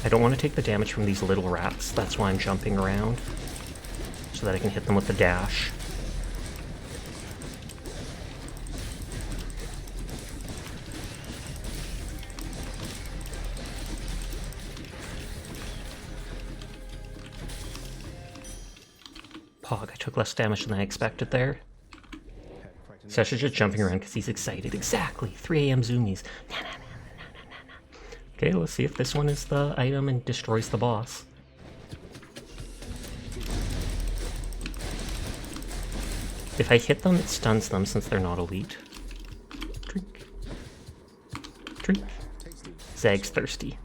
I don't want to take the damage from these little rats, that's why I'm jumping around. So that I can hit them with the dash. Pog, I took less damage than I expected there. Sasha's just jumping around because he's excited. Exactly! 3 AM zoomies. Okay, let's see if this one is the item and destroys the boss. If I hit them, it stuns them since they're not elite. Drink. Drink. Zag's thirsty.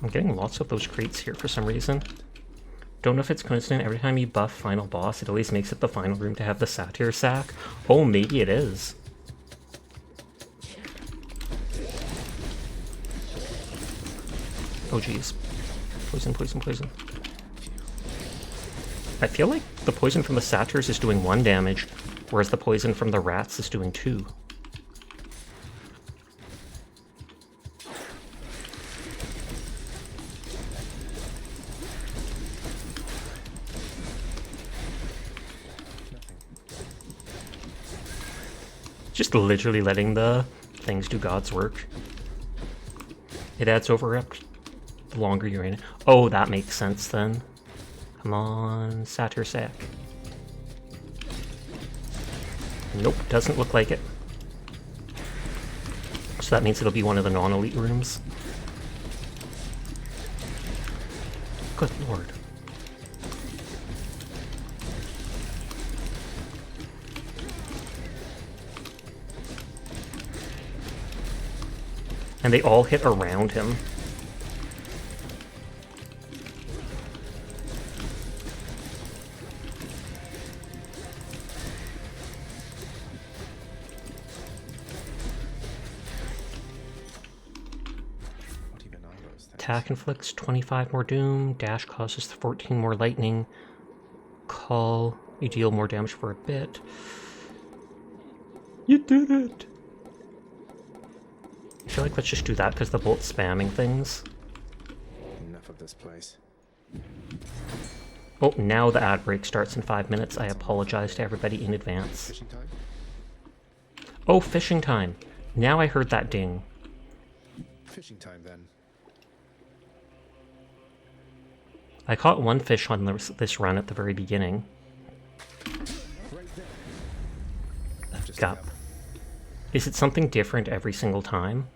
I'm getting lots of those crates here for some reason. Don't know if it's coincident, every time you buff final boss, it always makes it the final room to have the satyr sack. Oh, maybe it is. Oh geez. Poison, poison, poison. I feel like the poison from the satyrs is doing 1 damage, whereas the poison from the rats is doing 2. Just literally letting the things do God's work. It adds overrep the longer you're in it. Oh, that makes sense then. Come on, Satyr Sack. Nope, doesn't look like it. So that means it'll be one of the non-elite rooms. Good lord. And they all hit around him. What even are those things? Attack inflicts 25 more doom. Dash causes 14 more lightning. Call, you deal more damage for a bit. You did it! I feel like let's just do that because the bolt's spamming things. Enough of this place. Oh, now the ad break starts in 5 minutes. I apologize to everybody in advance. Fishing time? Oh, fishing time. Now I heard that ding. Fishing time then. I caught one fish on this run at the very beginning. Right there. Just Got. Is it something different every single time?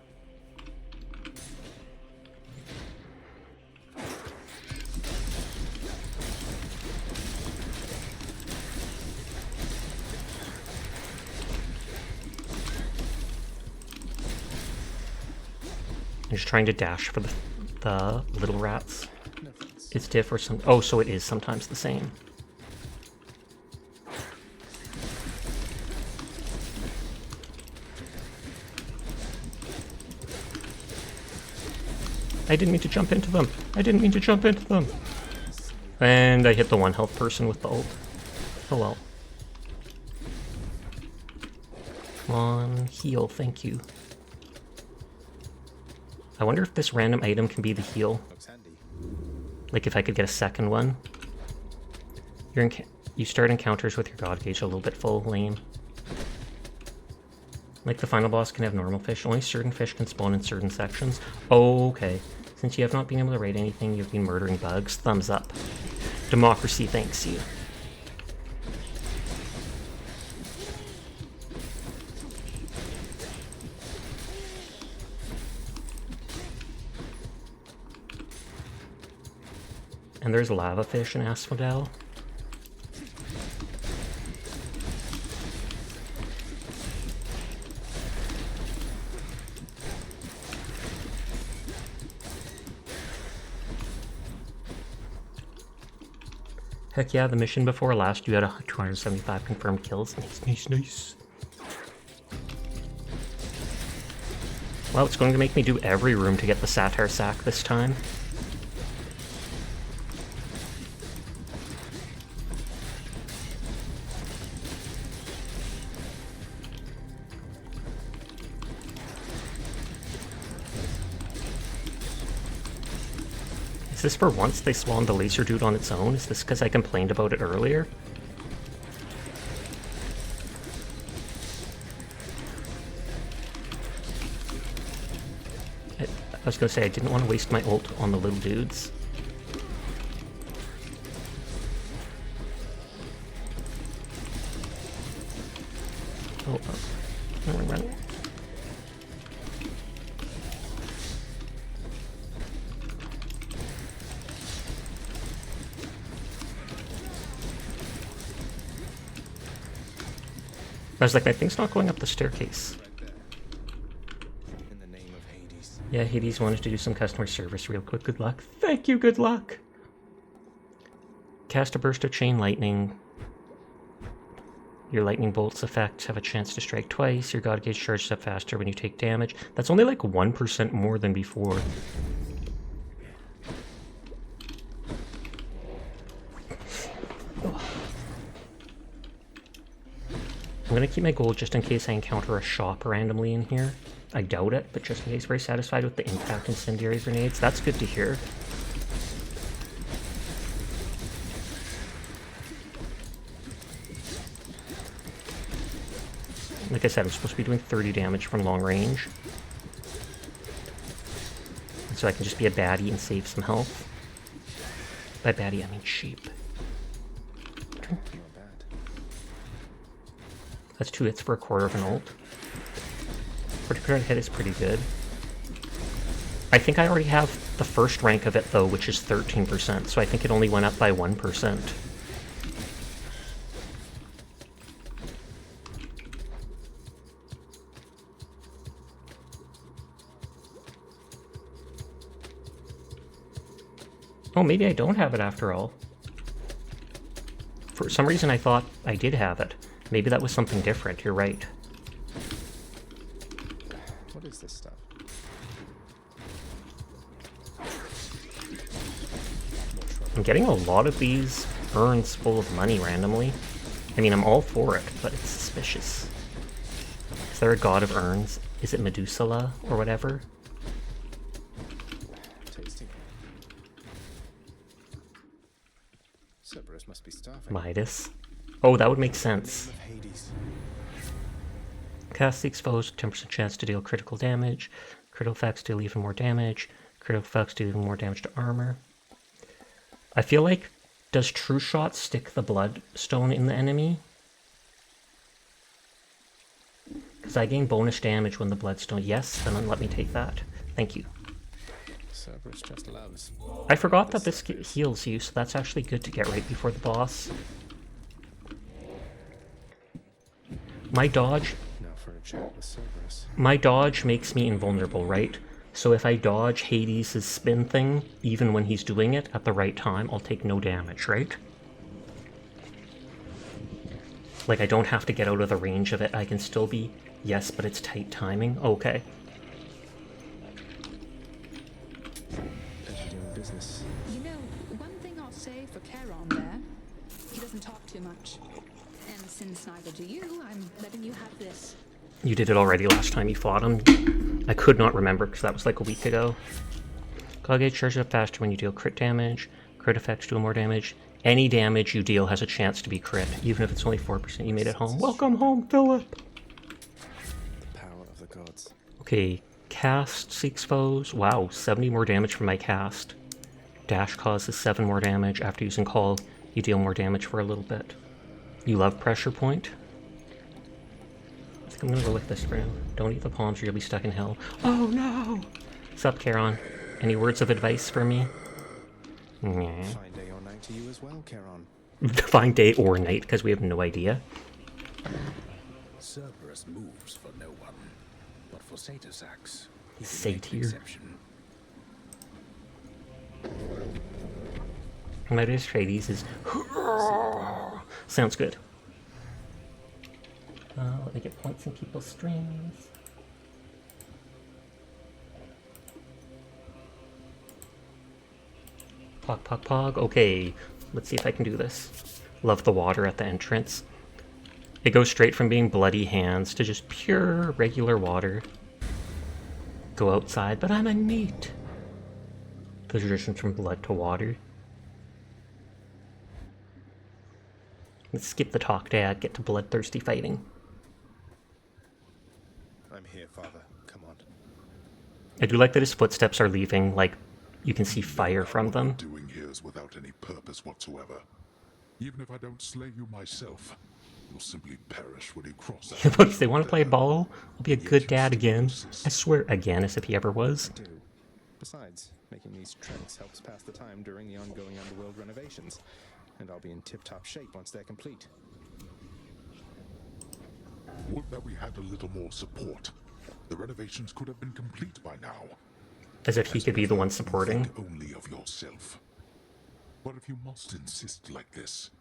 I'm just trying to dash for the little rats. No thanks. It's diff or some. Oh, so it is sometimes the same. I didn't mean to jump into them. I didn't mean to jump into them. And I hit the 1 health person with the ult. Oh well. Come on, heal, thank you. I wonder if this random item can be the heal. Looks handy. Like if I could get a second one. You start encounters with your god gauge a little bit full, lame. Like the final boss can have normal fish, only certain fish can spawn in certain sections. Oh, okay. Since you have not been able to raid anything, you've been murdering bugs. Thumbs up. Democracy thanks you. And there's lava fish in Asphodel. Heck yeah, the mission before last you had 275 confirmed kills. Nice, nice, nice. Well, it's going to make me do every room to get the Satire Sack this time. Is this for once they spawned the laser dude on its own? Is this because I complained about it earlier? I was gonna say I didn't want to waste my ult on the little dudes. Oh, run. I was like, my thing's not going up the staircase. In the name of Hades. Yeah, Hades wanted to do some customer service real quick. Good luck. Thank you, good luck. Cast a burst of chain lightning. Your lightning bolts effects have a chance to strike twice. Your god gauge charges up faster when you take damage. That's only like 1% more than before. I'm gonna keep my gold just in case I encounter a shop randomly in here. I doubt it, but just in case. Very satisfied with the impact incendiary grenades. That's good to hear. Like I said, I'm supposed to be doing 30 damage from long range. And so I can just be a baddie and save some health. By baddie, I mean sheep. Not bad. That's 2 hits for a quarter of an ult. Particular hit is pretty good. I think I already have the first rank of it though, which is 13%, so I think it only went up by 1%. Oh, maybe I don't have it after all. For some reason I thought I did have it. Maybe that was something different, you're right. What is this stuff? I'm getting a lot of these urns full of money randomly. I mean, I'm all for it, but it's suspicious. Is there a god of urns? Is it Medusa or whatever? Tasty. Cerberus must be starving. Midas. Oh, that would make sense. Of Hades. Cast the exposed, 10% chance to deal critical damage. Critical effects deal even more damage. Critical effects deal even more damage to armor. I feel like, does True Shot stick the Bloodstone in the enemy? Because I gain bonus damage when the Bloodstone... Yes, then let me take that. Thank you. Cerberus just loves. I forgot that this heals you, so that's actually good to get right before the boss. My dodge... Now for a chat with Cerberus. My dodge makes me invulnerable, right? So if I dodge Hades' spin thing, even when he's doing it at the right time, I'll take no damage, right? Like, I don't have to get out of the range of it. I can still be... Yes, but it's tight timing. Okay. Pleasure doing business. You know, one thing I'll say for Charon there, he doesn't talk too much. And since neither do you, I'm letting you have this. You did it already last time you fought him. I could not remember because that was like a week ago. Call gauge charges up faster when you deal crit damage. Crit effects do more damage. Any damage you deal has a chance to be crit, even if it's only 4%. You made it home. Welcome home, Philip! The power of the gods. Okay, cast seeks foes. Wow, 70 more damage from my cast. Dash causes 7 more damage. After using call, you deal more damage for a little bit. You love pressure point? I think I'm gonna go with this for now. Don't eat the palms or you'll be stuck in hell. Oh no! Sup, Charon? Any words of advice for me? Nah. Fine day or night to you as well, Charon. Fine day or night, because we have no idea. Cerberus moves for no one, but for Satyrs acts, he can make an Satyr. exception. My Atreides is... Sounds good. Let me get points in people's streams. Pog, pog, pog. Okay, let's see if I can do this. Love the water at the entrance. It goes straight from being bloody hands to just pure, regular water. Go outside, but I'm a neat. The transition from blood to water. Let's skip the talk, Dad. Get to bloodthirsty fighting. I'm here, Father. Come on. I do like that his footsteps are leaving, like, you can see fire from them. Doing here is without any purpose whatsoever. Even if I don't slay you myself, you'll simply perish when you cross that. If they want to play ball, I'll be a good dad again. I swear, again, as if he ever was. I do. Besides, making these treks helps pass the time during the ongoing underworld renovations, and I'll be in tip-top shape once they're complete. Would that we had a little more support. The renovations could have been complete by now. As if he could be the one supporting. Think only of yourself. But if you must insist like this,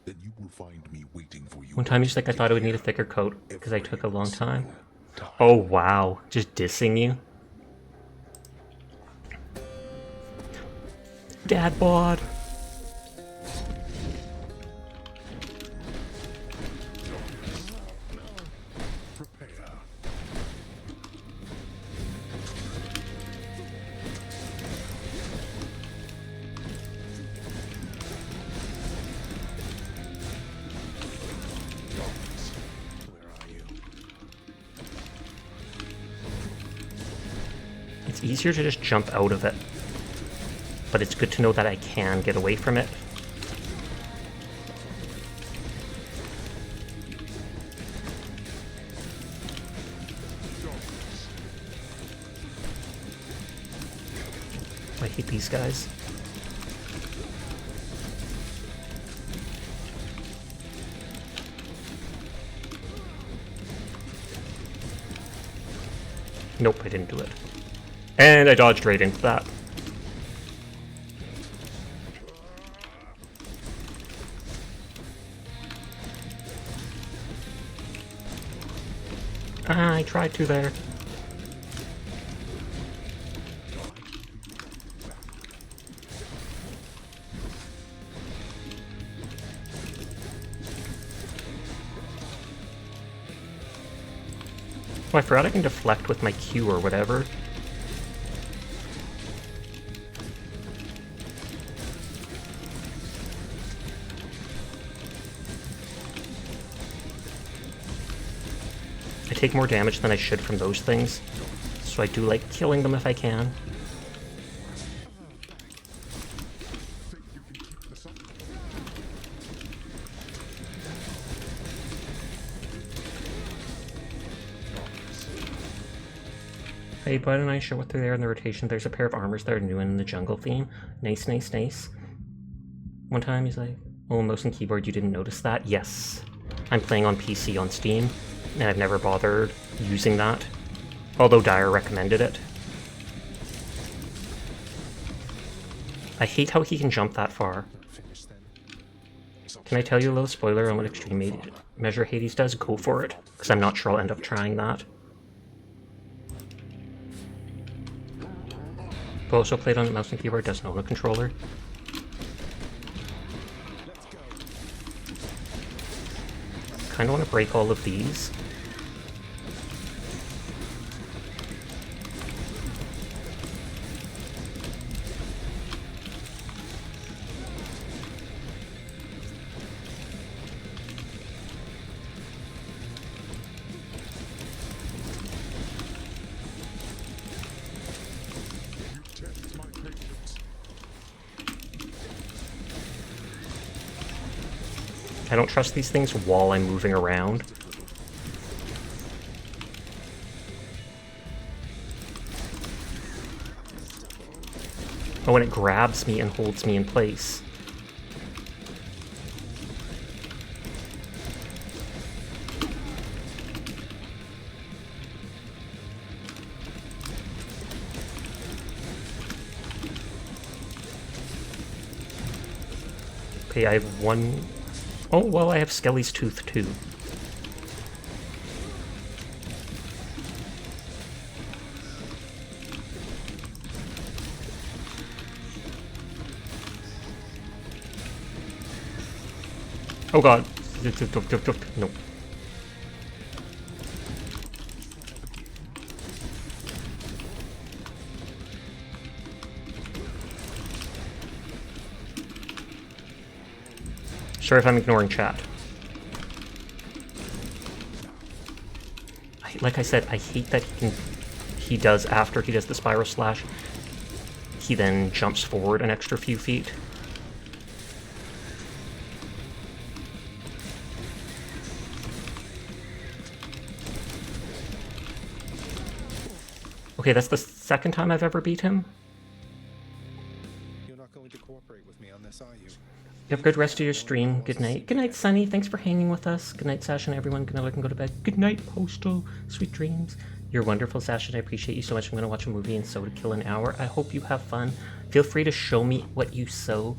then you will find me waiting for you. One time he's like, I thought I would need a thicker coat because I took a long time. Oh wow, just dissing you. Dad bod. Prepare. Where are you? It's easier to just jump out of it. But it's good to know that I can get away from it. I hate these guys. Nope, I didn't do it. And I dodged right into that. Ah, I tried to there. Oh, I forgot I can deflect with my Q or whatever. I take more damage than I should from those things, so I do like killing them if I can. Hey, Bud and I show what they're there in the rotation. There's a pair of armors that are new in the jungle theme. Nice, nice, nice. One time he's like, oh, mouse and keyboard, you didn't notice that? Yes. I'm playing on PC on Steam, and I've never bothered using that. Although Dyer recommended it. I hate how he can jump that far. Can I tell you a little spoiler on what Extreme Measure Hades does? Go for it, because I'm not sure I'll end up trying that. I've also played on the mouse and keyboard, doesn't own a controller. Kinda want to break all of these. I don't trust these things while I'm moving around. Oh, and it grabs me and holds me in place. Okay, I have one... Oh, well, I have Skelly's Tooth, too. Oh god. No. Sorry if I'm ignoring chat. Like I said, I hate that he does, after he does the spiral slash, he then jumps forward an extra few feet. Okay, that's the second time I've ever beat him. You're not going to cooperate with me on this, are you? You have a good rest of your stream. Good night. Good night, Sunny. Thanks for hanging with us. Good night, Sasha and everyone. Good night, I can go to bed. Good night, Postal. Sweet dreams. You're wonderful, Sasha, and I appreciate you so much. I'm going to watch a movie and sew to kill an hour. I hope you have fun. Feel free to show me what you sew.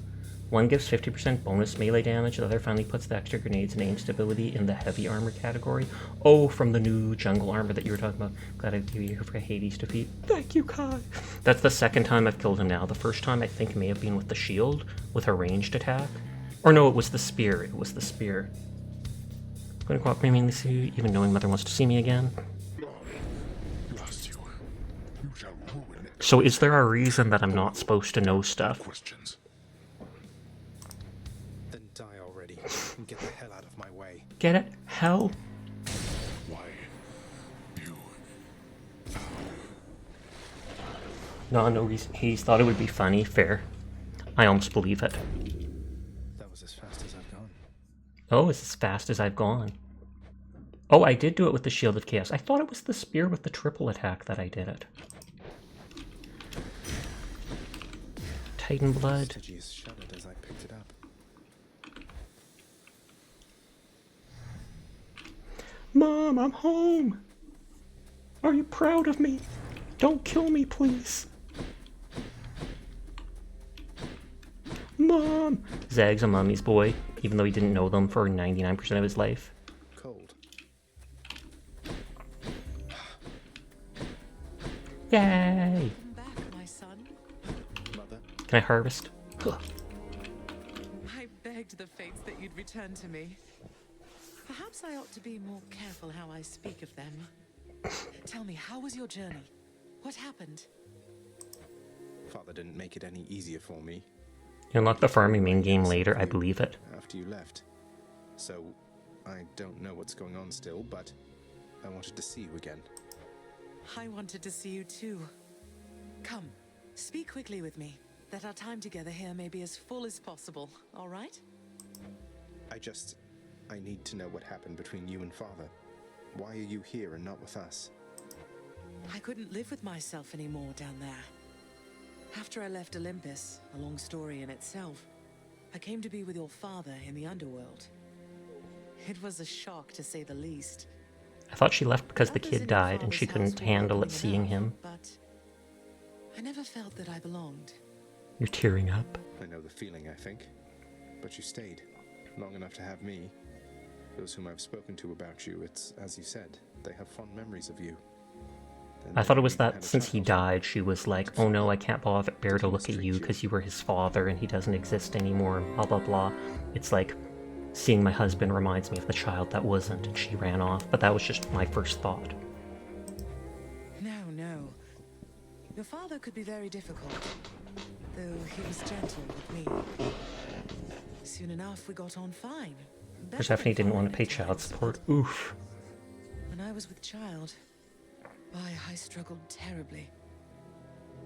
One gives 50% bonus melee damage, the other finally puts the extra grenades and aim stability in the heavy armor category. Oh, from the new jungle armor that you were talking about. Glad I'd be here for Hades defeat. Thank you, Kai. That's the second time I've killed him now. The first time I think may have been with the shield, with a ranged attack. Or no, it was the spear. It was the spear. I'm going to cooperate mainly to you, even knowing Mother wants to see me again. So is there a reason that I'm not supposed to know stuff? Questions. Then die already and get the hell out of my way. Get it? Hell? Why? You. No reason. He thought it would be funny. Fair. I almost believe it. That was as fast as I've gone. Oh, it's as fast as I've gone. Oh, I did do it with the Shield of Chaos. I thought it was the spear with the triple attack that I did it. Titan blood. Shuddered as I picked it up. Mom, I'm home. Are you proud of me? Don't kill me, please. Mom. Zag's a mummy's boy, even though he didn't know them for 99% of his life. Cold. Can I harvest? Ugh. I begged the fates that you'd return to me. Perhaps I ought to be more careful how I speak of them. Tell me, how was your journey? What happened? Father didn't make it any easier for me. You unlock the farming main game later, I believe it. After you left. So, I don't know what's going on still, but I wanted to see you again. I wanted to see you too. Come, speak quickly with me, that our time together here may be as full as possible, all right? I need to know what happened between you and Father. Why are you here and not with us? I couldn't live with myself anymore down there. After I left Olympus, a long story in itself, I came to be with your father in the underworld. It was a shock, to say the least. I thought she left because the kid died and she couldn't handle it seeing him. But I never felt that I belonged. You're tearing up. I know the feeling, I think. But you stayed. Long enough to have me. Those whom I've spoken to about you, it's as you said, they have fond memories of you. I thought it was that since he died, she was like, oh no, I can't bear to look at you because you were his father and he doesn't exist anymore, blah blah blah. It's like, seeing my husband reminds me of the child that wasn't, and she ran off. But that was just my first thought. No. Your father could be very difficult, though he was gentle with me. Soon enough, we got on fine. Persephone didn't want to pay child support. Oof. When I was with child, I struggled terribly.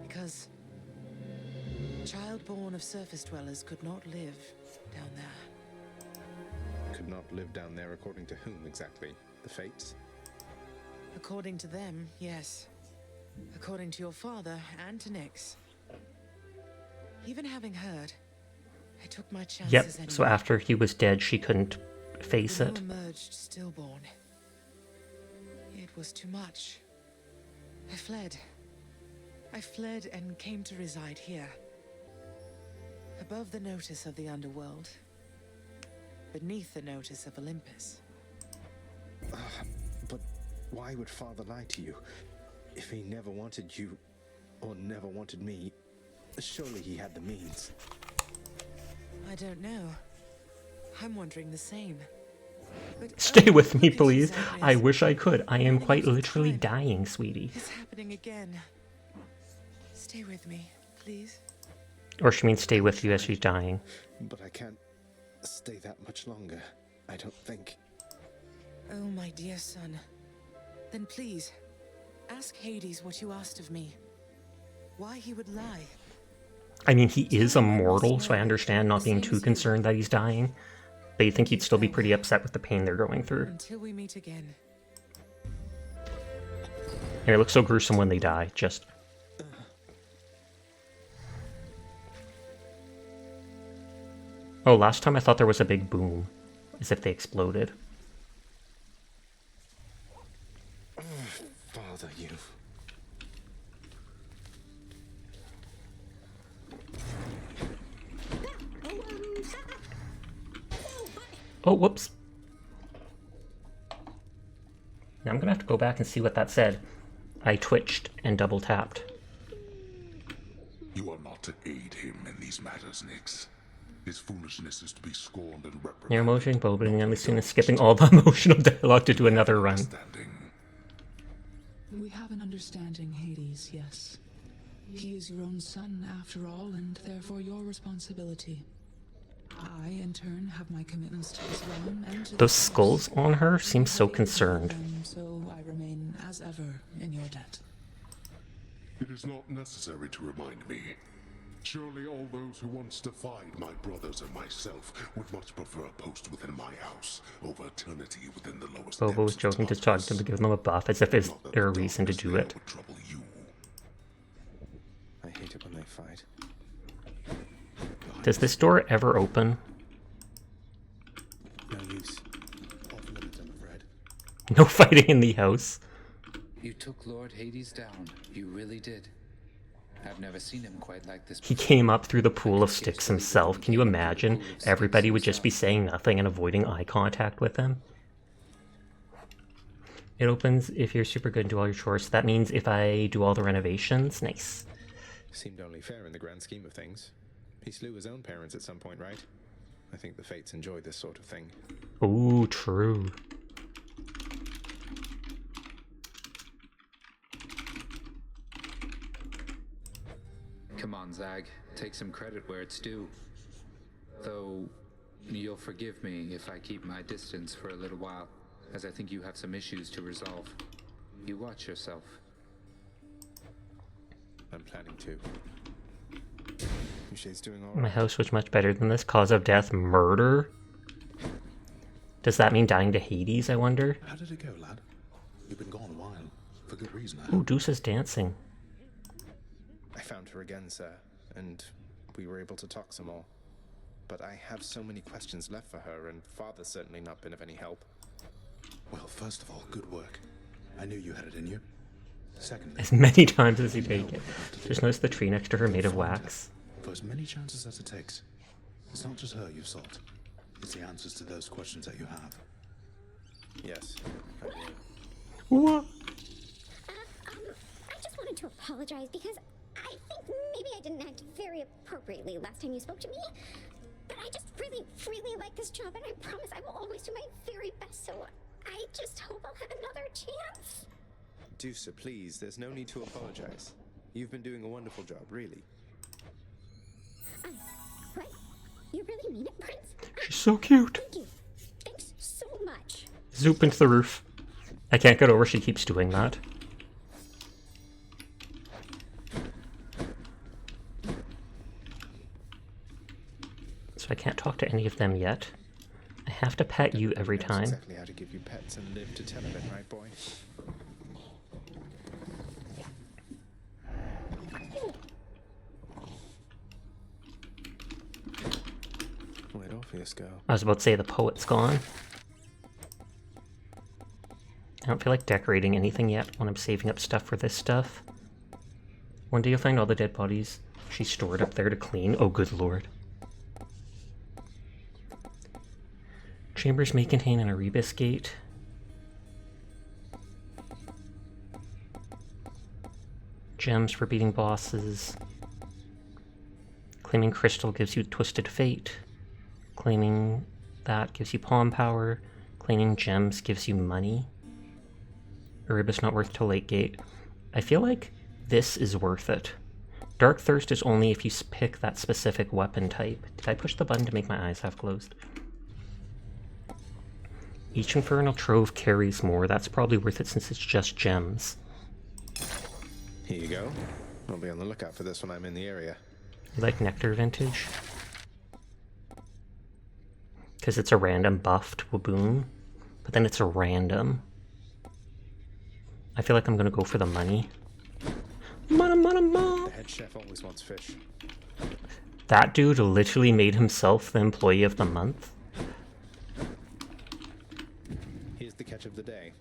Because child born of surface dwellers could not live down there. Could not live down there according to whom exactly? The fates? According to them, yes. According to your father and to Nyx. Even having heard, I took my chances Yep, anyway. so after he was dead, she couldn't face it. Emerged stillborn. It was too much. I fled. I fled and came to reside here. Above the notice of the underworld. Beneath the notice of Olympus. But why would Father lie to you? If he never wanted you, or never wanted me, surely he had the means. I don't know. I'm wondering the same. But Stay with me, please. I wish I could. I am quite literally dying, sweetie. It's happening again. Stay with me, please. Or she means stay with you as she's dying. But I can't stay that much longer, I don't think. Oh, my dear son. Then please, ask Hades what you asked of me. Why he would lie. I mean, he is immortal, so I understand not being too concerned that he's dying. But you'd think he'd still be pretty upset with the pain they're going through. Until we meet again. And it looks so gruesome when they die, just... Oh, last time I thought there was a big boom. As if they exploded. Father, you... Oh, whoops. Now I'm gonna have to go back and see what that said. I twitched and double tapped. You are not to aid him in these matters, Nyx. His foolishness is to be scorned and reprimanded. Your emotion bobbing, I'm assuming skipping all the emotional dialogue to do another run. We have an understanding, Hades, yes. He is your own son, after all, and therefore your responsibility. I, in turn, have my commitments to this realm and to Those skulls on her seem so concerned. so I remain, as ever, in your debt. It is not necessary to remind me. Surely all those who once defied my brothers and myself would much prefer a post within my house over eternity within the lowest Bobo was joking to talk to give them a buff as if is there a reason to do it. I hate it when they fight. Does this door ever open? No use. Off limits, I'm afraid. No fighting in the house. You took Lord Hades down. You really did. I've never seen him quite like this He before. came up through the pool of sticks himself. Can you imagine? Everybody would just be saying nothing and avoiding eye contact with him. It opens if you're super good and do all your chores. That means if I do all the renovations. Nice. Seemed only fair in the grand scheme of things. He slew his own parents at some point, right? I think the Fates enjoy this sort of thing. Ooh, true. Come on, Zag. Take some credit where it's due. Though, you'll forgive me if I keep my distance for a little while, as I think you have some issues to resolve. You watch yourself. I'm planning to. Boucher's doing all My right. house was much better than this. Cause of death, murder? Does that mean dying to Hades, I wonder? How did it go, lad? You've been gone a while. For good reason, I Ooh, hope. Deuce is dancing. I found her again, sir, and we were able to talk some more. But I have so many questions left for her, and Father's certainly not been of any help. Well, first of all, good work. I knew you had it in you. Secondly, As many times as you take it. Just notice the tree next to her made of wax. for as many chances as it takes, it's not just her you've sought. It's the answers to those questions that you have. Yes, I do. What? I just wanted to apologize because I think maybe I didn't act very appropriately last time you spoke to me. But I just really, really like this job, and I promise I will always do my very best, so I just hope I'll have another chance. Deuce, please, there's no need to apologize. You've been doing a wonderful job, really. What? You really mean it, Prince? She's so cute. Thank you. Thanks so much. Zoop into the roof. I can't get over she keeps doing that. So I can't talk to any of them yet. I have to pet you every Knows time. exactly how to give you pets and live to tell of it, right, boy? Where'd Orpheus go? I was about to say the poet's gone. I don't feel like decorating anything yet when I'm saving up stuff for this stuff. One day you'll find all the dead bodies she stored up there to clean. Oh, good lord. Chambers may contain an Erebus gate. Gems for beating bosses. Claiming crystal gives you twisted fate. Claiming that gives you pawn power. Claiming gems gives you money. Erebus not worth till late gate. I feel like this is worth it. Dark Thirst is only if you pick that specific weapon type. Did I push the button to make my eyes half closed? Each Infernal Trove carries more. That's probably worth it since it's just gems. Here you go. I'll be on the lookout for this when I'm in the area. You like Nectar Vintage? Because it's a random buff to a boon. But then it's a random. I feel like I'm gonna go for the money. Money, money, money! The head chef always wants fish. That dude literally made himself the employee of the month. Here's the catch of the day.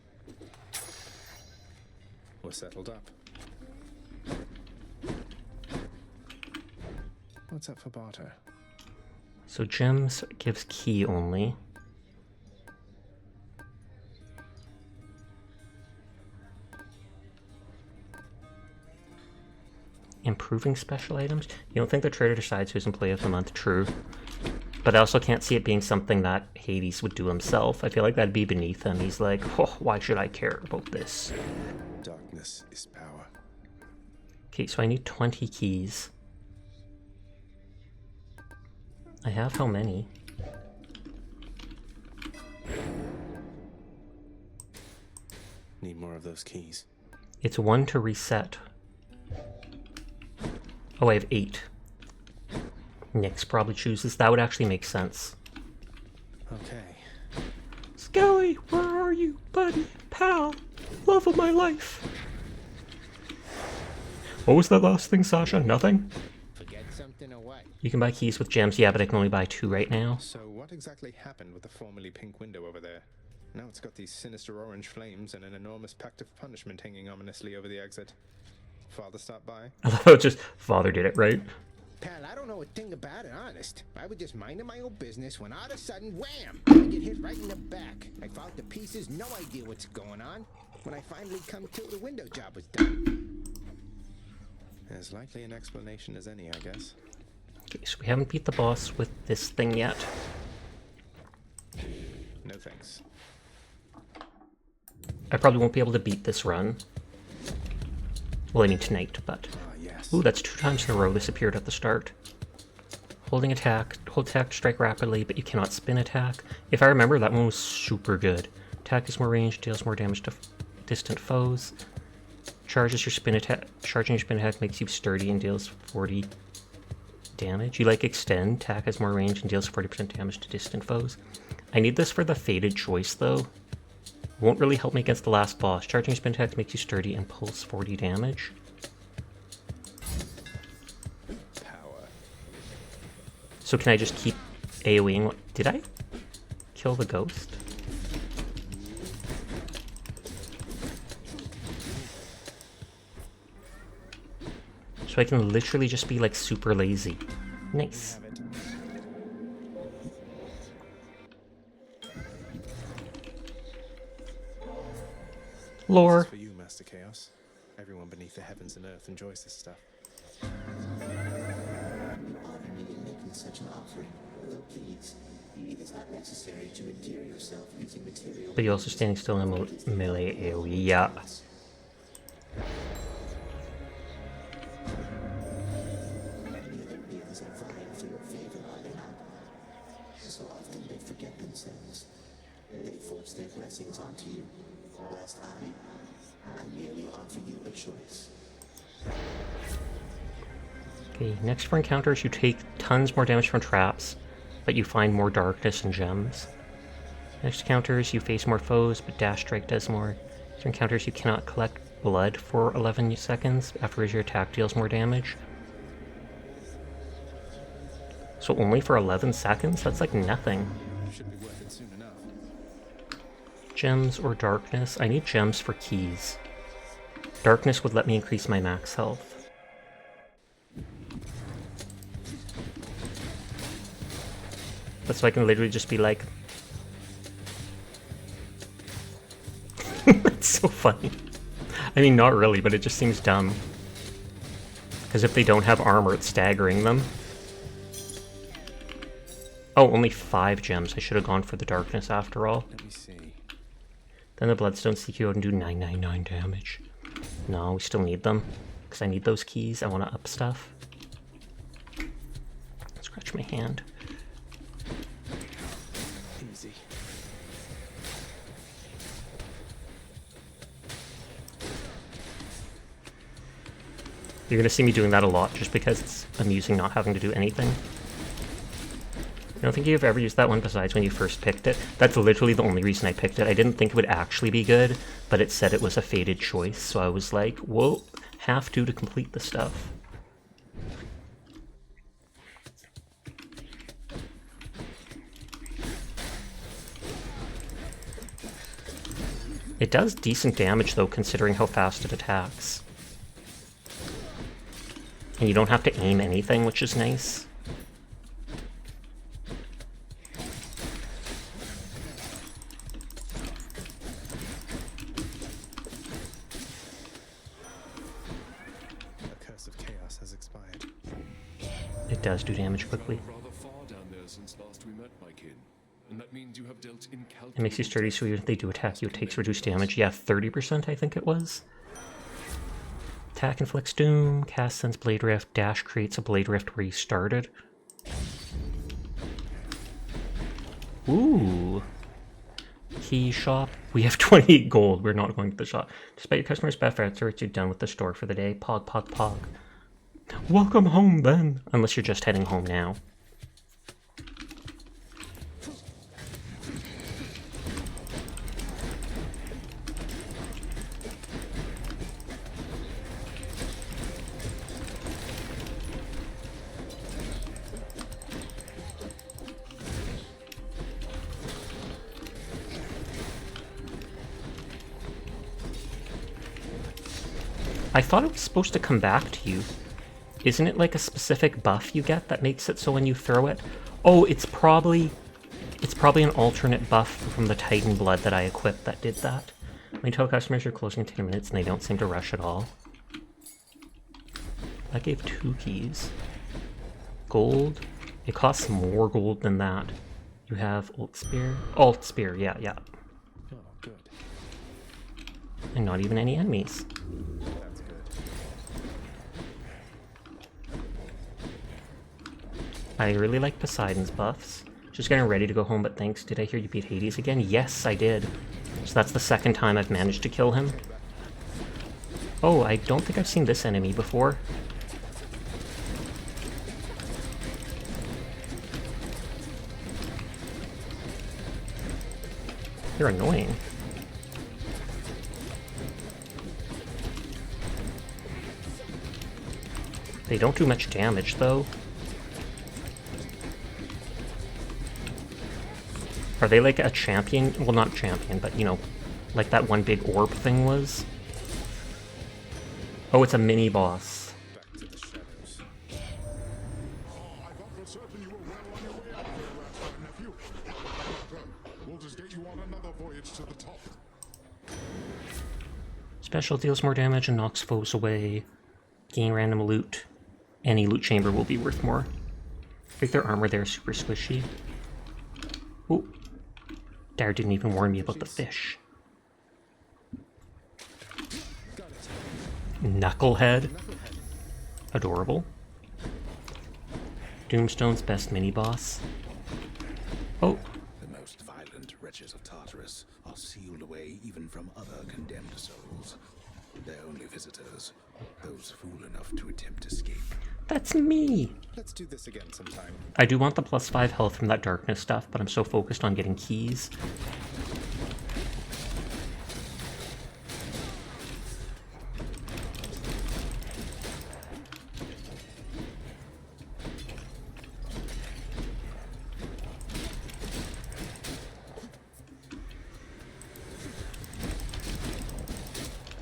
We're settled up. What's up for barter? So gems gives key only. Improving special items? You don't think the trader decides who's employee of the month? True. But I also can't see it being something that Hades would do himself. I feel like that'd be beneath him. He's like, oh, why should I care about this? Darkness is power. Okay, so I need 20 keys. I have how many? Need more of those keys. It's 1 to reset. Oh, I have 8. Nyx probably chooses. That would actually make sense. Okay. Skelly, where are you, buddy? Pal, love of my life. What was that last thing, Sasha? Nothing? Forget something or what? You can buy keys with gems. Yeah, but I can only buy 2 right now. So what exactly happened with the formerly pink window over there? Now it's got these sinister orange flames and an enormous pact of punishment hanging ominously over the exit. Father stopped by? I love how it's just father did it, right? Pal, I don't know a thing about it, honest. I was just minding my own business when all of a sudden, wham! I get hit right in the back. I fall to pieces, no idea what's going on. When I finally come to, the window job was done. As likely an explanation as any, I guess. Okay, so we haven't beat the boss with this thing yet. No thanks. I probably won't be able to beat this run. Well, I mean tonight, but... yes. Ooh, that's 2 times in a row this appeared at the start. Holding attack, hold attack to strike rapidly, but you cannot spin attack. If I remember, that one was super good. Attack is more range, deals more damage to distant foes. Charging your spin attack makes you sturdy and deals 40 damage. You like extend, attack has more range and deals 40% damage to distant foes. I need this for the fated choice though. Won't really help me against the last boss. Charging your spin attack makes you sturdy and pulls 40 damage. Power. So can I just keep AoEing? Did I kill the ghost? So I can literally just be like super lazy. Nice. Lore. This is for you, Master Chaos. Everyone beneath the heavens and earth enjoys this stuff. Making such an offering, please. It is not necessary to endear yourself using material. But you're also standing still in a melee AoE. Yeah. So often they forget themselves. They force their blessings onto you. Whilst I merely offer you a choice. Okay, next for encounters, you take tons more damage from traps, but you find more darkness and gems. Next encounters, you face more foes, but dash strike does more. For encounters, you cannot collect blood for 11 seconds, afterwards your attack deals more damage. So only for 11 seconds? That's like nothing. Should be worth it soon enough. Gems or darkness? I need gems for keys. Darkness would let me increase my max health. But so I can literally just be like... It's so funny. I mean, not really, but it just seems dumb. Because if they don't have armor, it's staggering them. Oh, only 5 gems. I should have gone for the darkness after all. Let me see. Then the bloodstones CQ out and do 999 damage. No, we still need them. Because I need those keys. I want to up stuff. Scratch my hand. Easy. You're going to see me doing that a lot just because it's amusing not having to do anything. I don't think you've ever used that one besides when you first picked it. That's literally the only reason I picked it. I didn't think it would actually be good, but it said it was a fated choice, so I was like, whoa, have to complete the stuff. It does decent damage though, considering how fast it attacks. And you don't have to aim anything, which is nice. It does do damage quickly. It makes you sturdy, so even if they do attack you, it takes reduced damage. Yeah, 30% I think it was. Attack inflicts doom, cast sends blade rift, dash creates a blade rift where you started. Ooh. Key shop. We have 28 gold. We're not going to the shop. Despite your customers' best efforts, you're done with the store for the day. Pog, pog, pog. Welcome home, then. Unless you're just heading home now. I thought it was supposed to come back to you. Isn't it like a specific buff you get that makes it so when you throw it? Oh, it's probably an alternate buff from the Titan blood that I equipped that did that. When you tell customers you're closing in 10 minutes and they don't seem to rush at all. That gave 2 keys. Gold. It costs more gold than that. You have Alt Spear. Alt Spear, yeah. Oh, good. And not even any enemies. That's good. I really like Poseidon's buffs. Just getting ready to go home, but thanks. Did I hear you beat Hades again? Yes, I did. So that's the second time I've managed to kill him. Oh, I don't think I've seen this enemy before. You're annoying. They don't do much damage, though. Are they like a champion? Well, not champion, but, you know, like that one big orb thing was? Oh, it's a mini-boss. Back to the shadows. I thought for certain you were well on your way out there last time, nephew. We'll just get you on another voyage to the top. Special deals more damage and knocks foes away. Gain random loot. Any loot chamber will be worth more. I think their armor there is super squishy. Ooh. Dare didn't even warn me about the fish. Knucklehead. Adorable. Doomstone's best mini-boss. Oh. The most violent wretches of Tartarus are sealed away even from other condemned souls. Their only visitors, those fool enough to attempt escape. That's me! Let's do this again sometime. I do want the +5 health from that darkness stuff, but I'm so focused on getting keys.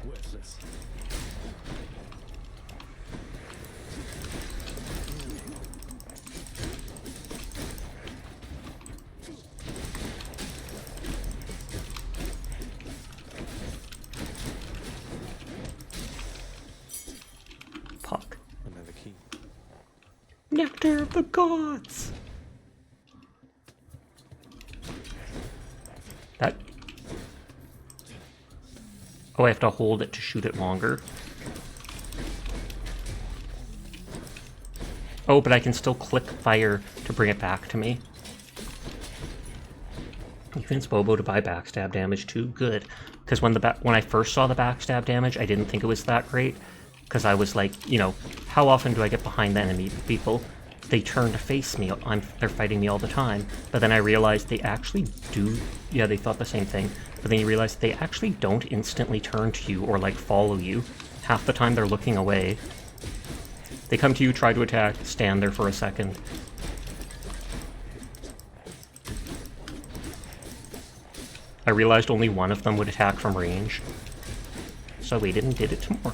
Worthless. Puck. Another key. Nectar of the gods! That... Oh, I have to hold it to shoot it longer. Oh, but I can still click fire to bring it back to me. You convinced Bobo to buy backstab damage too? Good. Because when I first saw the backstab damage, I didn't think it was that great. Because I was like, you know, how often do I get behind the enemy people? They turn to face me. They're fighting me all the time. But then I realized they actually do. Yeah, they thought the same thing. But then you realize they actually don't instantly turn to you or like follow you. Half the time they're looking away. They come to you, try to attack, stand there for a second. I realized only one of them would attack from range. So I waited and did it some more.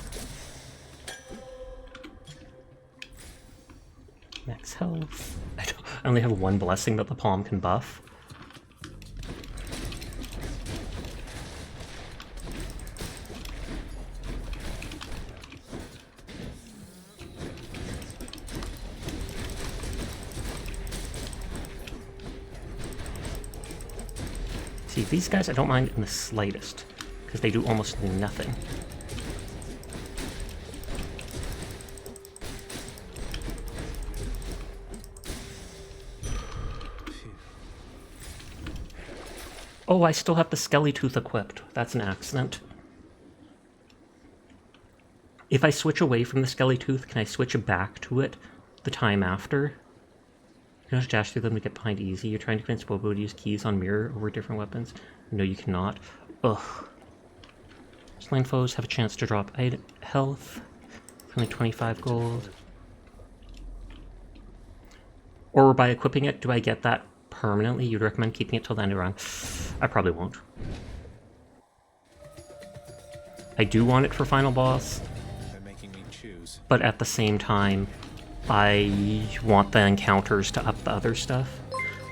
Max health. I only have one blessing that the palm can buff. See, these guys I don't mind in the slightest, because they do almost nothing. Oh, I still have the Skelly Tooth equipped. That's an accident. If I switch away from the Skelly Tooth, can I switch back to it the time after? You can just dash through them to get behind easy. You're trying to convince Bobo to use keys on mirror over different weapons. No, you cannot. Ugh. Slain foes have a chance to drop health. For only 25 gold. Or by equipping it, do I get that permanently? You'd recommend keeping it till the end of the round. I probably won't. I do want it for final boss. They're making me choose. But at the same time, I want the encounters to up the other stuff.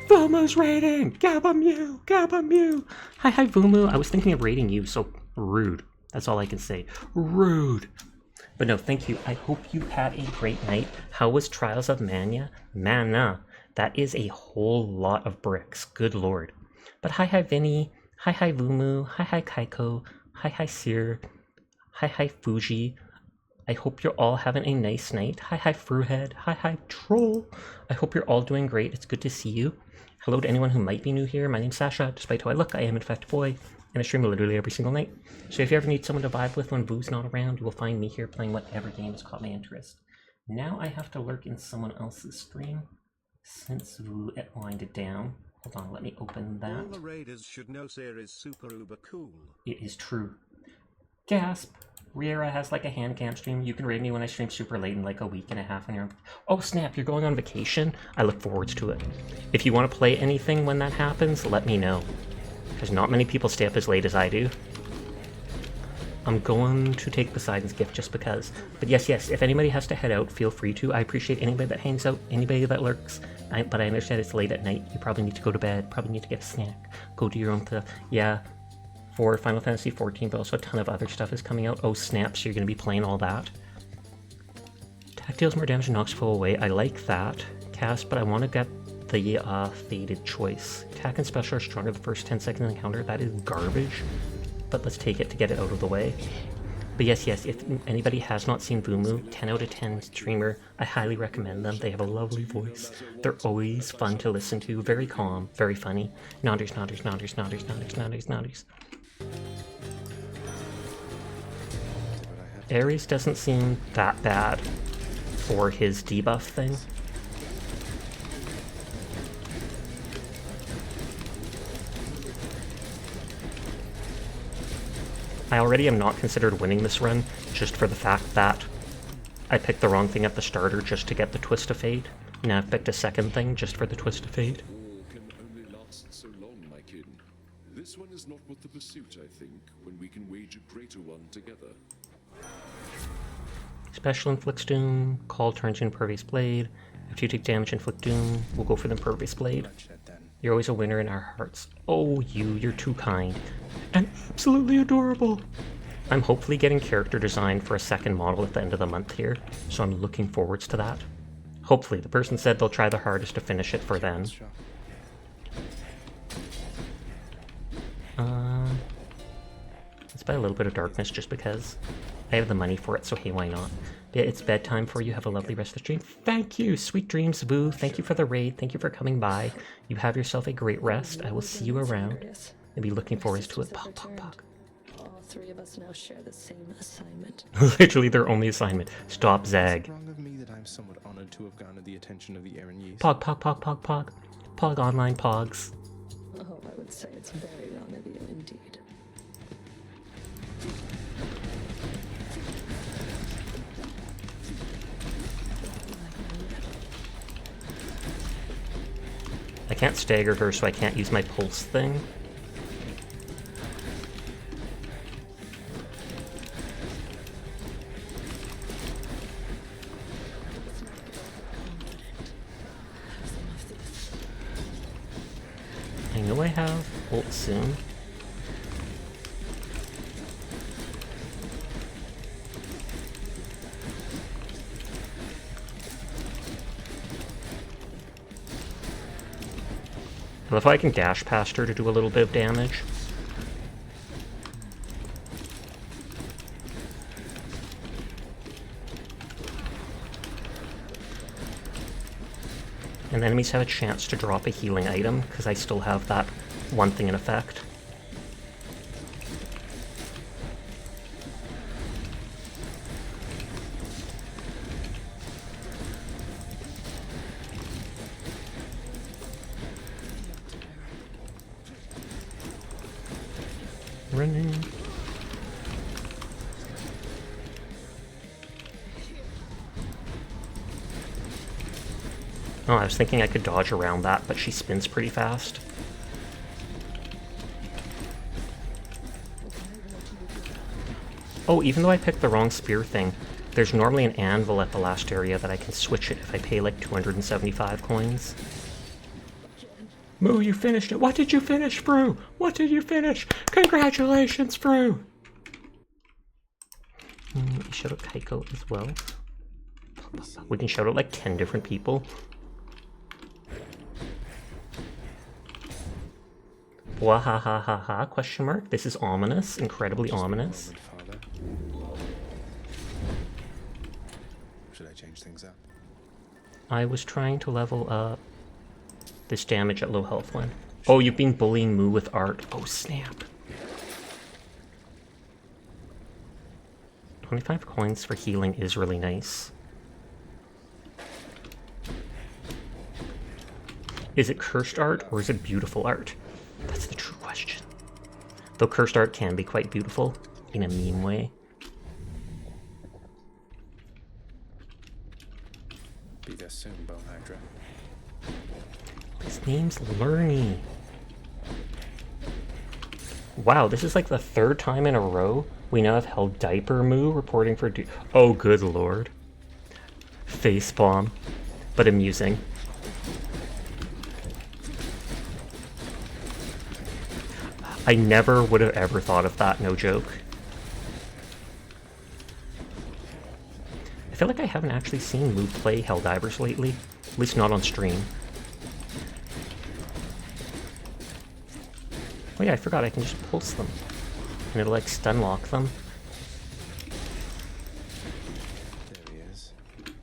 Vumu's raiding! Gabba Mew! Gabba Mew! Hi Vumu, I was thinking of raiding you, so rude. That's all I can say. Rude! But no, thank you. I hope you had a great night. How was Trials of Mana? That is a whole lot of bricks. Good lord. But hi Vinny. Hi Vumu. Hi Kaiko. Hi Seer. Hi Fuji. I hope you're all having a nice night. Hi Fruhead. Hi Troll. I hope you're all doing great. It's good to see you. Hello to anyone who might be new here. My name's Sasha. Despite how I look, I am in fact a boy. And I stream literally every single night. So if you ever need someone to vibe with when Vu's not around, you will find me here playing whatever game has caught my interest. Now I have to lurk in someone else's stream since Vu winded down. Hold on, let me open that. All the raiders should know Seer is super uber cool. It is true. Gasp! Riera has like a hand cam stream. You can raid me when I stream super late in like a week and a half when you're on... Oh snap, you're going on vacation? I look forward to it. If you want to play anything when that happens, let me know. Because not many people stay up as late as I do. I'm going to take Poseidon's gift just because. But yes, if anybody has to head out, feel free to. I appreciate anybody that hangs out, anybody that lurks. But I understand it's late at night. You probably need to go to bed, probably need to get a snack. Go do your own stuff. Yeah, for Final Fantasy XIV, but also a ton of other stuff is coming out. Oh snap, so you're going to be playing all that. Attack deals more damage and knocks foe away. I like that. Cast, but I want to get the faded choice. Attack and special are stronger the first 10 seconds of the encounter. That is garbage, but let's take it to get it out of the way. But yes, if anybody has not seen Vumu, 10 out of 10 streamer, I highly recommend them. They have a lovely voice. They're always fun to listen to, very calm, very funny. Nodders. Ares doesn't seem that bad for his debuff thing. I already am not considered winning this run, just for the fact that I picked the wrong thing at the starter just to get the Twist of Fate. Now I've picked a second thing just for the Twist of Fate. All can only last so long, my kin. This one is not worth the pursuit, I think, when we can wage a greater one together. Special inflicts doom, call turns into Impervious Blade. If you take damage, inflict doom, we'll go for the Impervious Blade. You're always a winner in our hearts. Oh, you're too kind. And absolutely adorable! I'm hopefully getting character design for a second model at the end of the month here, so I'm looking forwards to that. Hopefully, the person said they'll try the hardest to finish it for then. Let's buy a little bit of darkness just because I have the money for it, so hey, why not? Yeah, it's bedtime for you. Have a lovely rest of the stream. Thank you! Sweet dreams, Vu. Thank you for the raid. Thank you for coming by. You have yourself a great rest. I will see you around. And be looking forward to it. Pog. All three of us now share the same assignment. Literally their only assignment. Stop Zag. It's wrong of me that I'm somewhat honored to have garnered the attention of the Aaron Yeast. Pog. Pog online pogs. Oh, I would say it's very wrong of you indeed. I can't stagger her, so I can't use my pulse thing. I know I have ult soon. I love how I can dash past her to do a little bit of damage. And enemies have a chance to drop a healing item, because I still have that one thing in effect. Running. Oh, I was thinking I could dodge around that, but she spins pretty fast. Oh, even though I picked the wrong spear thing, there's normally an anvil at the last area that I can switch it if I pay like 275 coins. Moo, you finished it! What did you finish, Fru? What did you finish? Congratulations, Fru! maybe shout out Kaiko as well. We can shout out like 10 different people. Wahahaha, question mark. This is ominous, incredibly ominous. Should I change things up? I was trying to level up this damage at low health one. Oh, you've been bullying Moo with art. Oh, snap. 25 coins for healing is really nice. Is it cursed art or is it beautiful art? That's the true question. Though cursed art can be quite beautiful in a meme way. Be there soon, Bone Hydra. His name's Lerny. Wow, this is like the 3rd time in a row we now have held Diaper Moo reporting for oh, good lord. Facepalm, but amusing. I never would have ever thought of that, no joke. I feel like I haven't actually seen Moo play Helldivers lately, at least not on stream. Oh yeah, I forgot I can just pulse them. And it'll like stun lock them. There he is.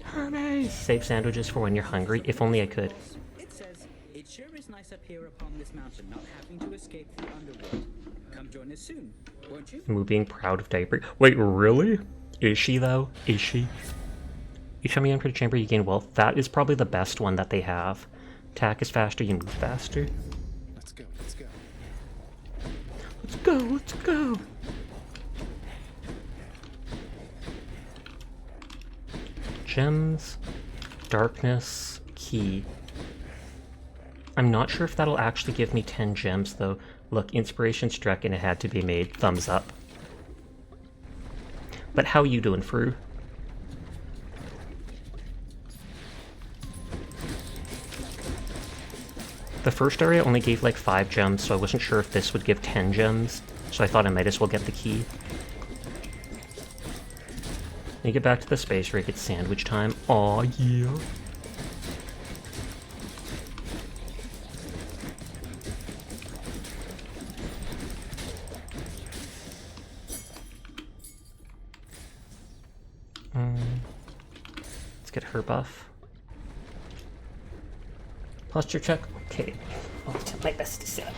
Hermes! Save sandwiches for when you're hungry. If only I could. It says, it sure is nice up here upon this mountain, not having to escape the underworld. Come join us soon, won't you? Moo being proud of Diaper. Wait, really? Is she though? Is she? Each time you enter the chamber you gain wealth. That is probably the best one that they have. Attack is faster, you move faster. Let's go, let's go. Let's go, let's go! Gems, darkness, key. I'm not sure if that'll actually give me 10 gems though. Look, inspiration struck and it had to be made. Thumbs up. But how you doing, Fru? The first area only gave like 5 gems, so I wasn't sure if this would give 10 gems, so I thought I might as well get the key. When you get back to the space rig, it's sandwich time. Aw, yeah. Let's get her buff. Posture check. Okay. I'll attempt my best to set.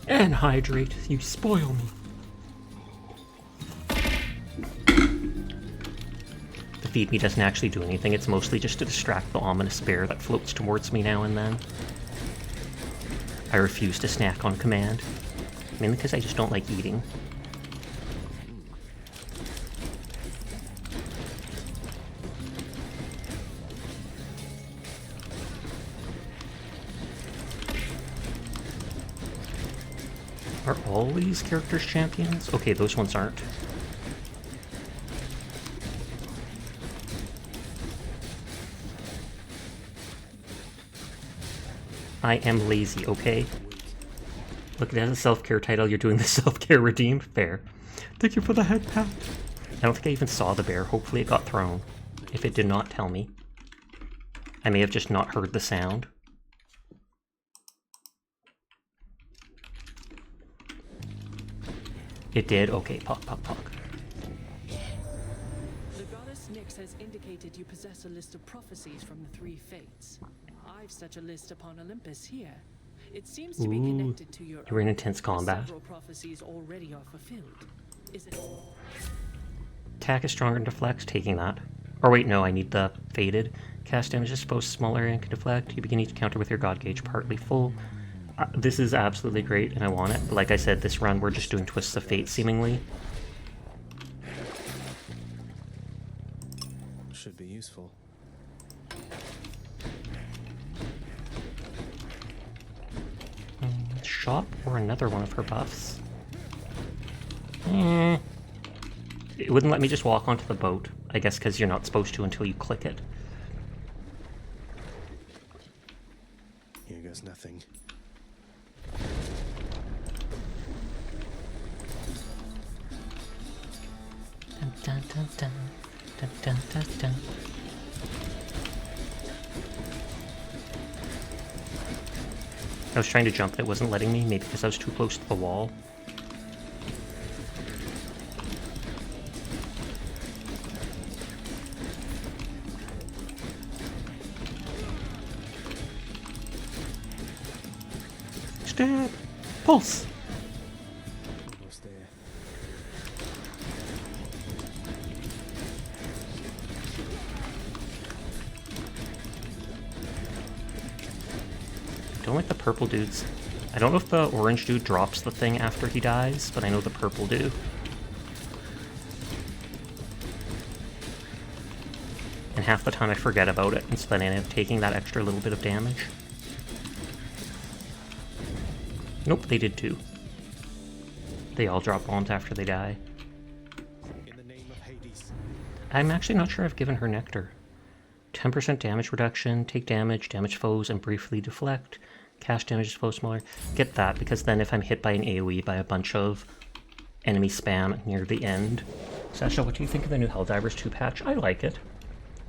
And hydrate. You spoil me. The feed me doesn't actually do anything. It's mostly just to distract the ominous bear that floats towards me now and then. I refuse to snack on command. Mainly because I just don't like eating. Are all these characters champions? Okay, those ones aren't. I am lazy, okay? Look, it has a self-care title. You're doing the self-care redeem? Fair. Thank you for the head pat. I don't think I even saw the bear. Hopefully it got thrown. If it did not tell me. I may have just not heard the sound. It did? Okay, pock, pock, pock. The goddess Nyx has indicated you possess a list of prophecies from the 3 fates. I've such a list upon Olympus here. It seems to be connected to your you were in intense combat. Several prophecies already are fulfilled. Is it? Attack is stronger than deflect, taking that. Or wait, no, I need the faded. Cast damage is supposed to small area and can deflect. You begin each counter with your god gauge partly full. This is absolutely great, and I want it. Like I said, this run we're just doing Twists of Fate, seemingly. Should be useful. Shop or another one of her buffs? It wouldn't let me just walk onto the boat. I guess because you're not supposed to until you click it. Here goes nothing. Dun, dun, dun, dun, dun, dun, dun. I was trying to jump and it wasn't letting me, maybe because I was too close to the wall. Stab! Pulse! Almost there. Don't like the purple dudes. I don't know if the orange dude drops the thing after he dies, but I know the purple do. And half the time I forget about it, and so then I end up taking that extra little bit of damage. Nope, they did too. They all drop bombs after they die. In the name of Hades. I'm actually not sure I've given her Nectar. 10% damage reduction, take damage, damage foes, and briefly deflect. Cast damage foes smaller. Get that, because then if I'm hit by an AoE by a bunch of enemy spam near the end. Sasha, what do you think of the new Helldivers 2 patch? I like it.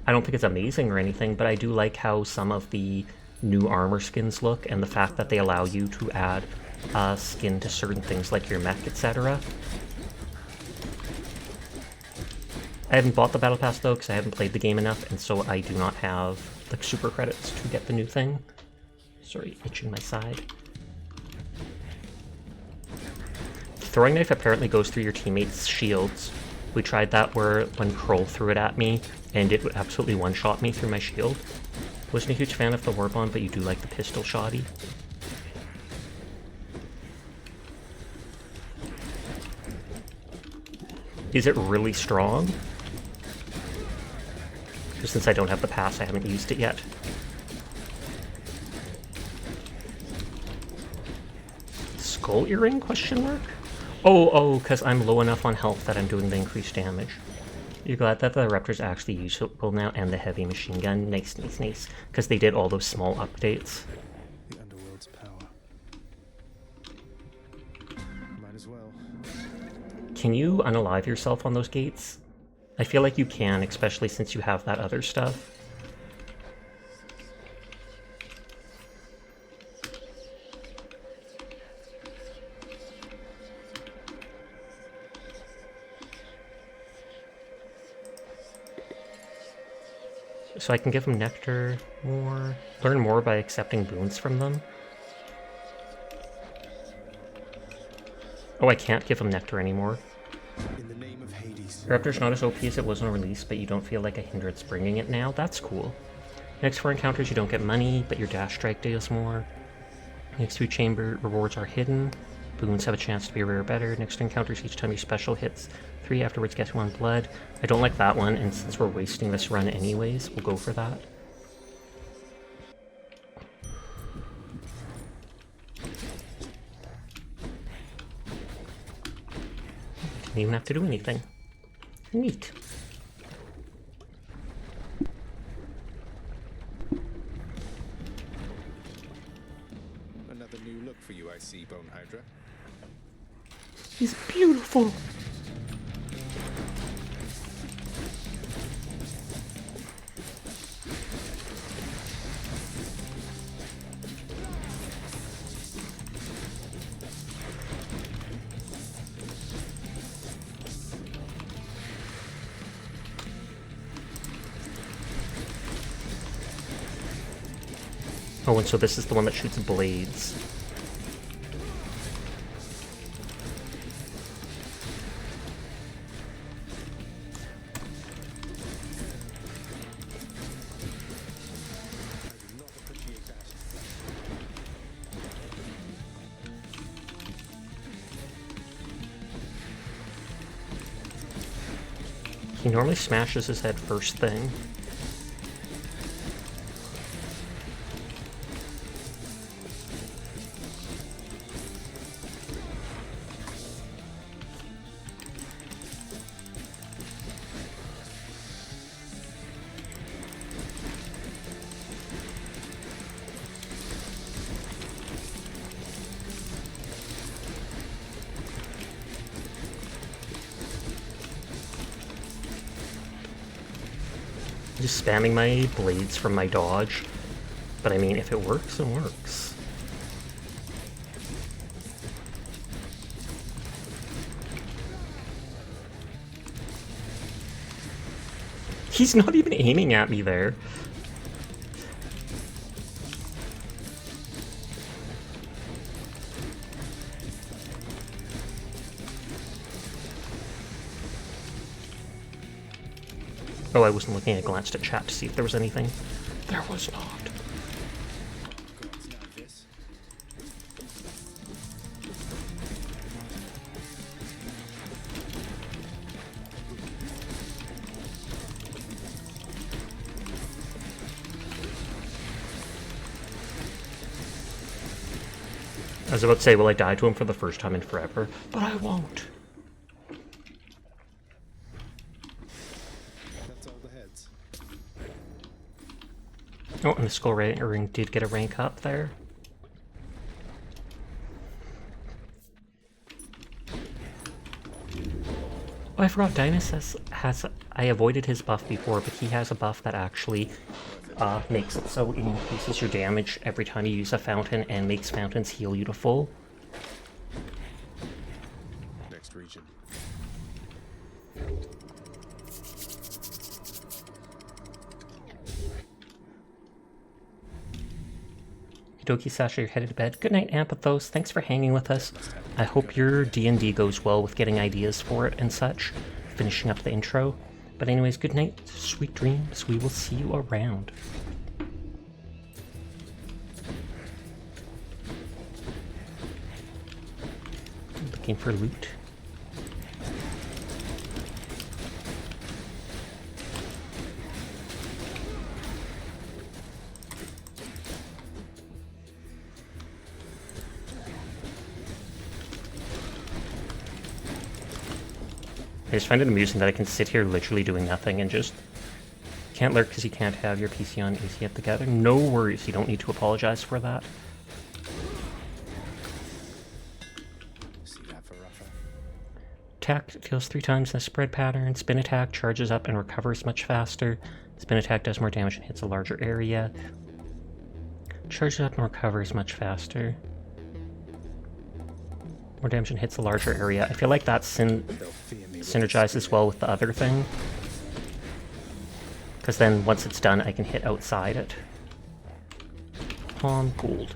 I don't think it's amazing or anything, but I do like how some of the new armor skins look, and the fact that they allow you to add skin to certain things like your mech, etc. I haven't bought the Battle Pass though, because I haven't played the game enough, and so I do not have the super credits to get the new thing. Sorry, itching my side. Throwing knife apparently goes through your teammates' shields. We tried that where when Kroll threw it at me, and it would absolutely one-shot me through my shield. Wasn't a huge fan of the Warbond, but you do like the pistol shotty. Is it really strong? Just since I don't have the pass, I haven't used it yet. Skull earring? Question mark? Oh, because I'm low enough on health that I'm doing the increased damage. You're glad that the Raptor's actually useful now, and the heavy machine gun. Nice, nice, nice. Because they did all those small updates. The underworld's power. Might as well. Can you unalive yourself on those gates? I feel like you can, especially since you have that other stuff. So I can give them Nectar more. Learn more by accepting boons from them. Oh, I can't give them Nectar anymore. In the name of Hades. Raptor's not as OP as it was on release, but you don't feel like a hindrance bringing it now. That's cool. Next 4 encounters you don't get money, but your dash strike deals more. Next 2 chamber rewards are hidden. Boons have a chance to be rare or better. Next 2 encounters each time your special hits 3 afterwards get 1 blood. I don't like that one, and since we're wasting this run anyways, we'll go for that. Didn't even have to do anything. Neat. Another new look for you, I see, Bone Hydra. He's beautiful. Oh, and so this is the one that shoots blades. He normally smashes his head first thing. just spamming my blades from my dodge. But I mean, if it works, it works. He's not even aiming at me there. Oh, I wasn't looking. I glanced at chat to see if there was anything. There was not. I was about to say, will I die to him for the first time in forever? But I won't. That's all the heads. Oh, and the skull ring did get a rank up there. Oh, I forgot Dynus has I avoided his buff before, but he has a buff that actually makes it so it increases your damage every time you use a fountain and makes fountains heal you to full. Next region. Hidoki Sasha, you're headed to bed. Good night, Ampathos. Thanks for hanging with us. I hope your D&D goes well with getting ideas for it and such. Finishing up the intro. But anyways, good night, sweet dreams. We will see you around. Looking for loot. I just find it amusing that I can sit here literally doing nothing and just can't lurk because you can't have your PC on AC up together. No worries, you don't need to apologize for that. Attack deals 3 times in a spread pattern. Spin attack charges up and recovers much faster. Spin attack does more damage and hits a larger area. Charges up and recovers much faster. More damage and hits a larger area. I feel like that synergizes well with the other thing. Because then once it's done, I can hit outside it. Gold.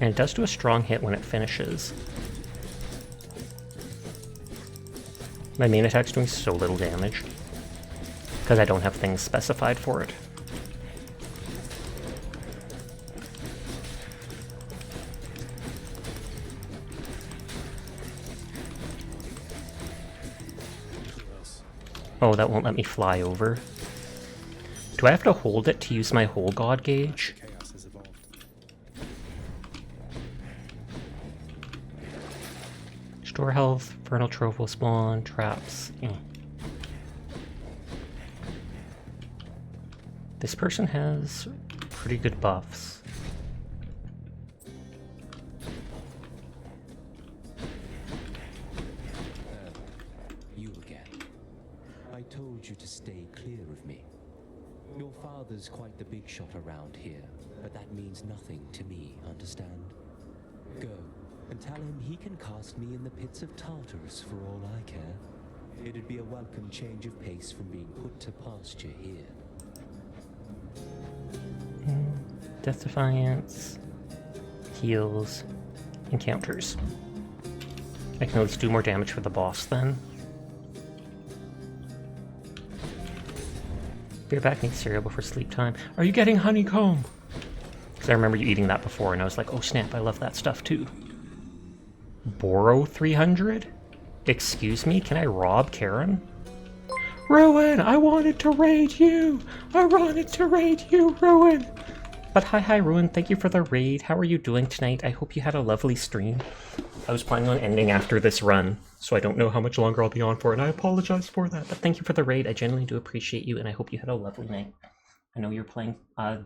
And it does do a strong hit when it finishes. My main attack's doing so little damage, because I don't have things specified for it. Oh, that won't let me fly over. Do I have to hold it to use my whole god gauge? Restore health, Vernal Trove will spawn, traps. This person has pretty good buffs. You again. I told you to stay clear of me. Your father's quite the big shot around here, but that means nothing to me, understand? Go. And tell him he can cast me in the pits of Tartarus for all I care. It'd be a welcome change of pace from being put to pasture here. Death Defiance, heals, encounters. I can at least do more damage for the boss then. Be right back, need cereal before sleep time. Are you getting honeycomb? Because I remember you eating that before and I was like, oh snap, I love that stuff too. Borrow 300? Excuse me, can I rob Karen? Ruin, I wanted to raid you! I wanted to raid you, Ruin! But hi Ruin, thank you for the raid. How are you doing tonight? I hope you had a lovely stream. I was planning on ending after this run, so I don't know how much longer I'll be on for, and I apologize for that. But thank you for the raid. I genuinely do appreciate you, and I hope you had a lovely night. I know you're playing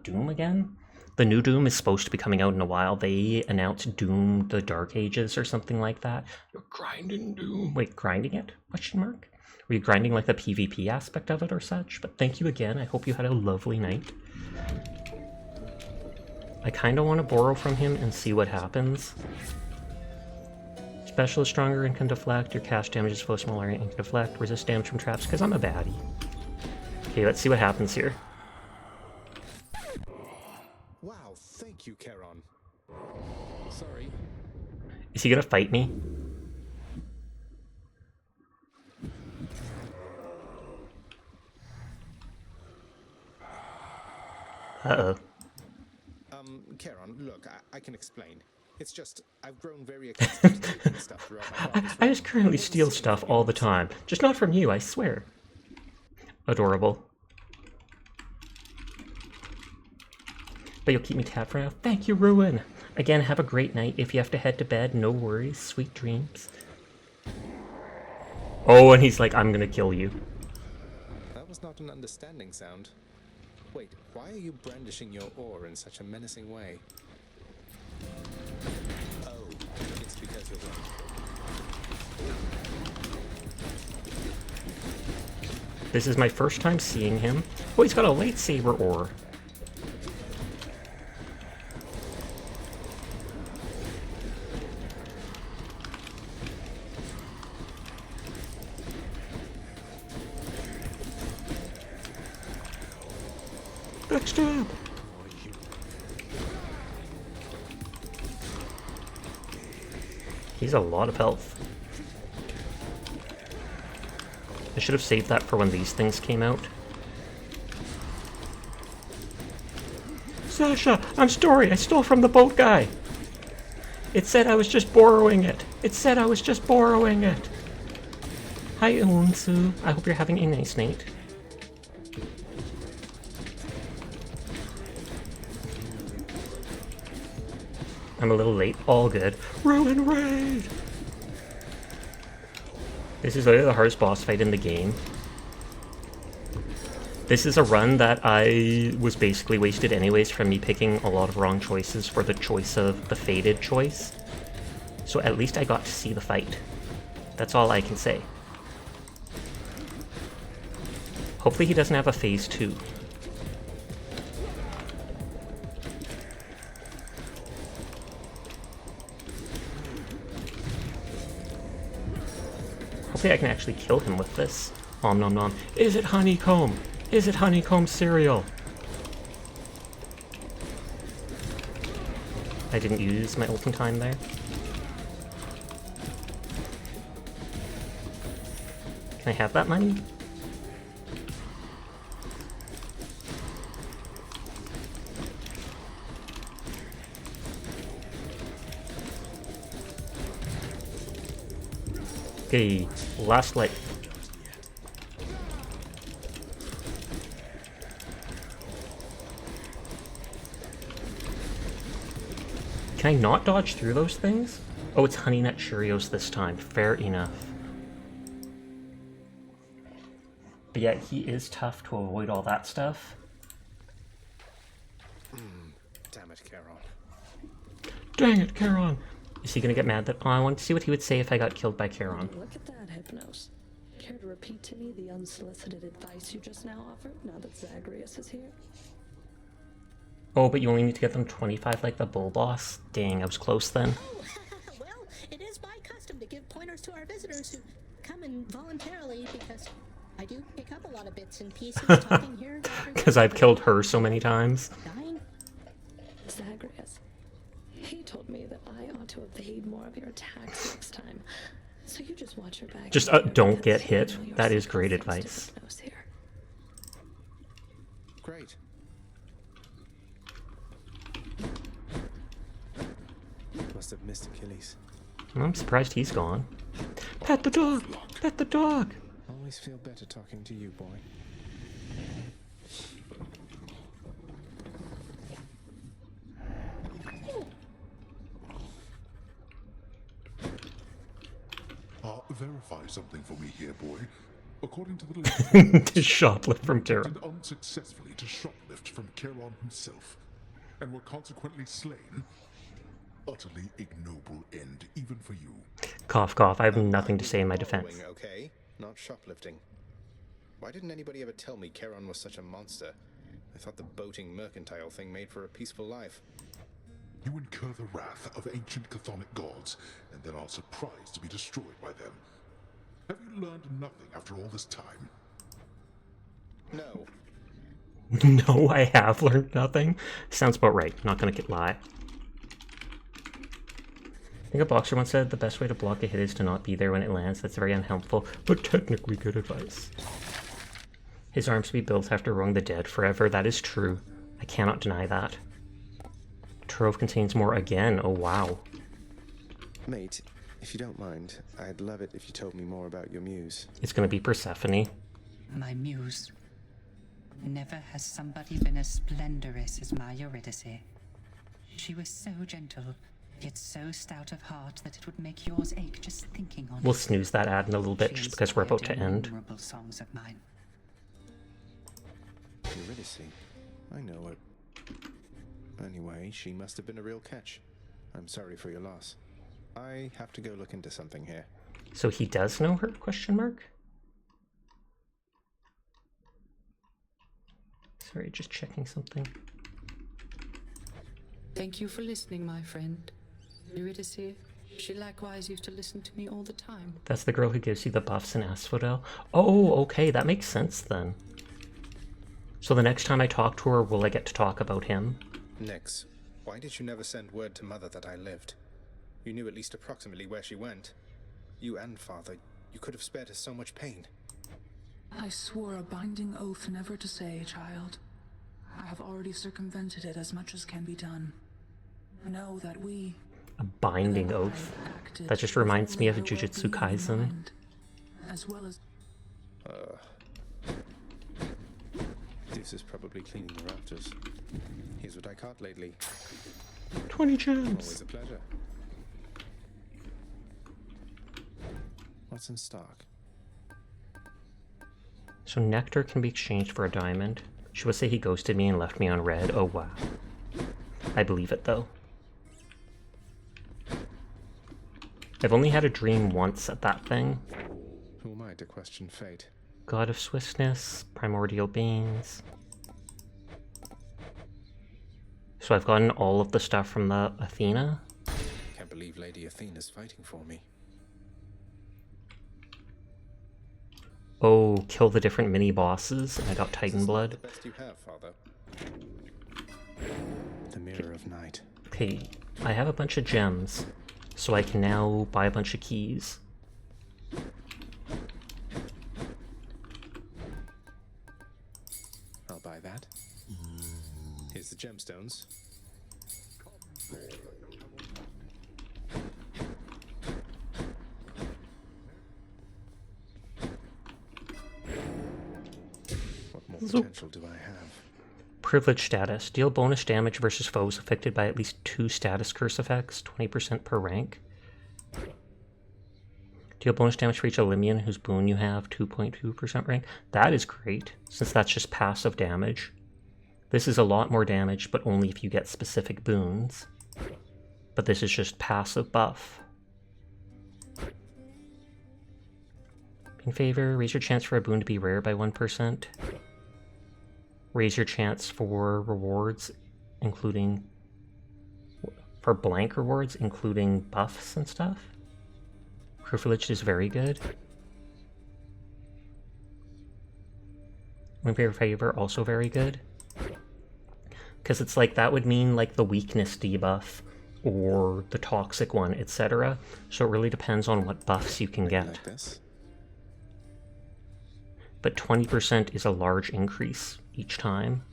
Doom again. The new Doom is supposed to be coming out in a while. They announced Doom the Dark Ages or something like that. You're grinding Doom. Wait, grinding it? Question mark? Were you grinding like the PvP aspect of it or such? But thank you again. I hope you had a lovely night. I kind of want to borrow from him and see what happens. Special is stronger and can deflect. Your cast damage is flow smaller and can deflect. Resist damage from traps because I'm a baddie. Okay, let's see what happens here. Wow, thank you, Charon. Sorry. Is he gonna fight me? Uh-oh. Charon, look, I can explain. It's just, I've grown very accustomed to taking stuff throughout my father's I just currently steal stuff all the time. Just not from you, I swear. Adorable. But you'll keep me tapped for now. Thank you, Ruin! Again, have a great night. If you have to head to bed, no worries. Sweet dreams. Oh, and he's like, I'm gonna kill you. That was not an understanding sound. Wait, why are you brandishing your oar in such a menacing way? Oh, it's because you're right. This is my first time seeing him. Oh, he's got a lightsaber oar. Backstab! He's a lot of health. I should have saved that for when these things came out. Sasha, I'm sorry, I stole from the boat guy. It said I was just borrowing it. It said I was just borrowing it. Hi, Unsu. I hope you're having a nice night. I'm a little late. All good. Ruin raid! This is literally the hardest boss fight in the game. This is a run that I was basically wasted anyways from me picking a lot of wrong choices for the choice of the fated choice. So at least I got to see the fight. That's all I can say. Hopefully he doesn't have a phase 2. Hopefully I can actually kill him with this. Om nom nom. Is it honeycomb? Is it honeycomb cereal? I didn't use my ult in time there. Can I have that money? Okay, last light. Can I not dodge through those things? Oh, it's Honey Nut Cheerios this time. Fair enough. But yeah, he is tough to avoid all that stuff. Damn it, Charon. Dang it, Charon! Is he gonna get mad that— oh, I want to see what he would say if I got killed by Charon. Look at that, Hypnos. Care to repeat to me the unsolicited advice you just now offered, now that Zagreus is here? Oh, but you only need to get them 25 like the bull boss? Dang, I was close then. Well, it is my custom to give pointers to our visitors who come in voluntarily because I do pick up a lot of bits and pieces talking here. Because I've killed her so many times. Zagreus. He told me that I ought to evade more of your attacks next time. So you just watch your back. Just don't get hit. That is great advice. Great. Must have missed Achilles. I'm surprised he's gone. Pet the dog! Pet the dog! Always feel better talking to you, boy. verify something for me here, boy. According to the list, to shoplift from Kieran. attempted unsuccessfully to shoplift from Kieran himself, and were consequently slain. Utterly ignoble end, even for you. Cough, cough. I have nothing to say in my defense. Okay, not shoplifting. Why didn't anybody ever tell me Charon was such a monster? I thought the boating mercantile thing made for a peaceful life. You incur the wrath of ancient chthonic gods, and then are surprised to be destroyed by them. Have you learned nothing after all this time? No. No, I have learned nothing. Sounds about right. Not gonna lie. I think a boxer once said the best way to block a hit is to not be there when it lands. That's very unhelpful, but technically good advice. His arms to be built after rowing the dead forever. That is true. I cannot deny that. Trove contains more again. Oh, wow. Mate, if you don't mind, I'd love it if you told me more about your muse. It's gonna be Persephone. My muse. Never has somebody been as splendorous as my Eurydice. She was so gentle, yet so stout of heart that it would make yours ache just thinking on it. We'll snooze that ad in a little bit just because we're about to end. Innumerable songs of mine. Eurydice? I know her. Anyway, she must have been a real catch. I'm sorry for your loss. I have to go look into something here. So he does know her? Question mark? Sorry, just checking something. Thank you for listening, my friend. Eurydice, she likewise used to listen to me all the time. That's the girl who gives you the buffs in Asphodel? Oh, okay, that makes sense then. So the next time I talk to her, will I get to talk about him? Nix, why did you never send word to Mother that I lived? You knew at least approximately where she went. You and Father, you could have spared her so much pain. I swore a binding oath never to say, child. I have already circumvented it as much as can be done. Know that we... A binding oath? That just reminds me of Jujutsu Kaisen. As well as... This is probably cleaning the rafters. Here's what I caught lately. 20 gems! Always a pleasure. What's in stock? So nectar can be exchanged for a diamond. She would say he ghosted me and left me on red. Oh wow. I believe it though. I've only had a dream once at that thing. Who am I to question fate? God of Swiftness, Primordial Beans. So I've gotten all of the stuff from the Athena. Can't believe Lady Athena's fighting for me. Oh, kill the different mini bosses. I got Titan Blood. The best you have, Father. The Mirror of Night. Okay, I have a bunch of gems, so I can now buy a bunch of keys. I'll buy that. Here's the gemstones. What more potential do I have? Privilege status. Deal bonus damage versus foes affected by at least 2 status curse effects, 20% per rank. Deal bonus damage for each Olympian whose boon you have, 2.2% rank. That is great, since that's just passive damage. This is a lot more damage, but only if you get specific boons. But this is just passive buff. In favor, raise your chance for a boon to be rare by 1%. Raise your chance for rewards, including... for blank rewards, including buffs and stuff. Privileged is very good. In favor, also very good. Because it's like, that would mean like the weakness debuff, or the toxic one, etc. So it really depends on what buffs you can get. Like this. But 20% is a large increase each time.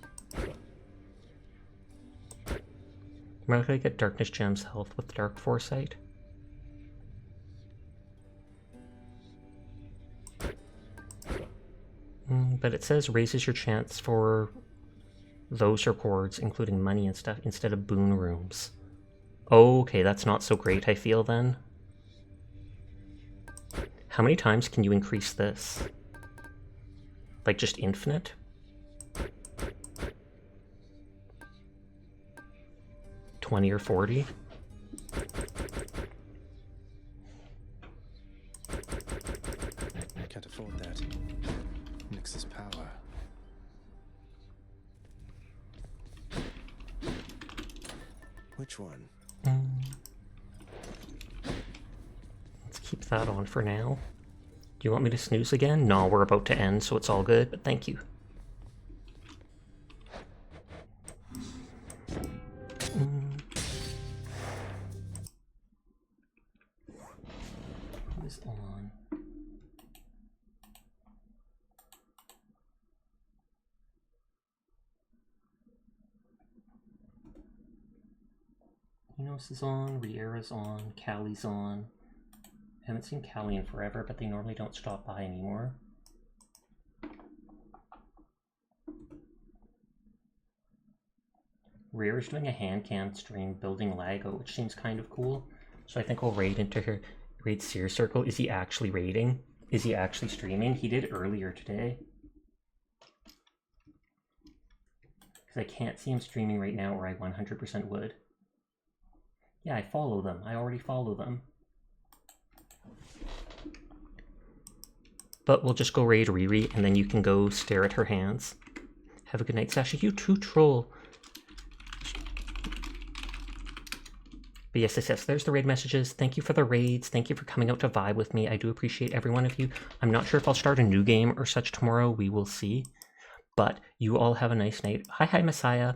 Am I going to get Darkness Gems health with Dark Foresight? But it says raises your chance for those rewards, including money and stuff, instead of boon rooms. Okay, that's not so great, I feel, then. How many times can you increase this? Like just infinite? $20 or $40? I can't afford that. Nix's power. Which one? Let's keep that on for now. Do you want me to snooze again? No, we're about to end, so it's all good, but thank you. Who is on? Enos is on, Riera's on, Callie's on. I haven't seen Callie in forever, but they normally don't stop by anymore. Riera's doing a hand cam stream building Lego, which seems kind of cool. So I think I'll raid into her raid Seer Circle. Is he actually raiding? Is he actually streaming? He did earlier today. Because I can't see him streaming right now, or I 100% would. Yeah, I follow them. I already follow them. But we'll just go raid Riri, and then you can go stare at her hands. Have a good night, Sasha. You too, troll. But yes, there's the raid messages. Thank you for the raids. Thank you for coming out to vibe with me. I do appreciate every one of you. I'm not sure if I'll start a new game or such tomorrow. We will see. But you all have a nice night. Hi, Messiah.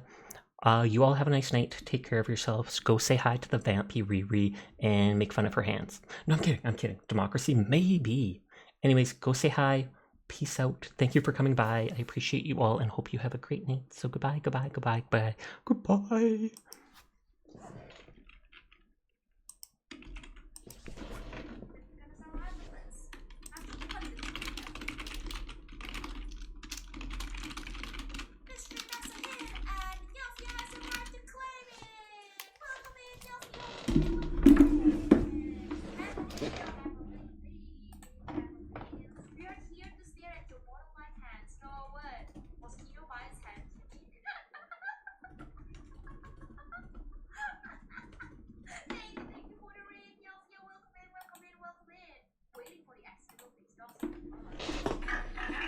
You all have a nice night. Take care of yourselves. Go say hi to the vampy Riri and make fun of her hands. No, I'm kidding. Democracy, maybe. Anyways, go say hi. Peace out. Thank you for coming by. I appreciate you all and hope you have a great night. So goodbye.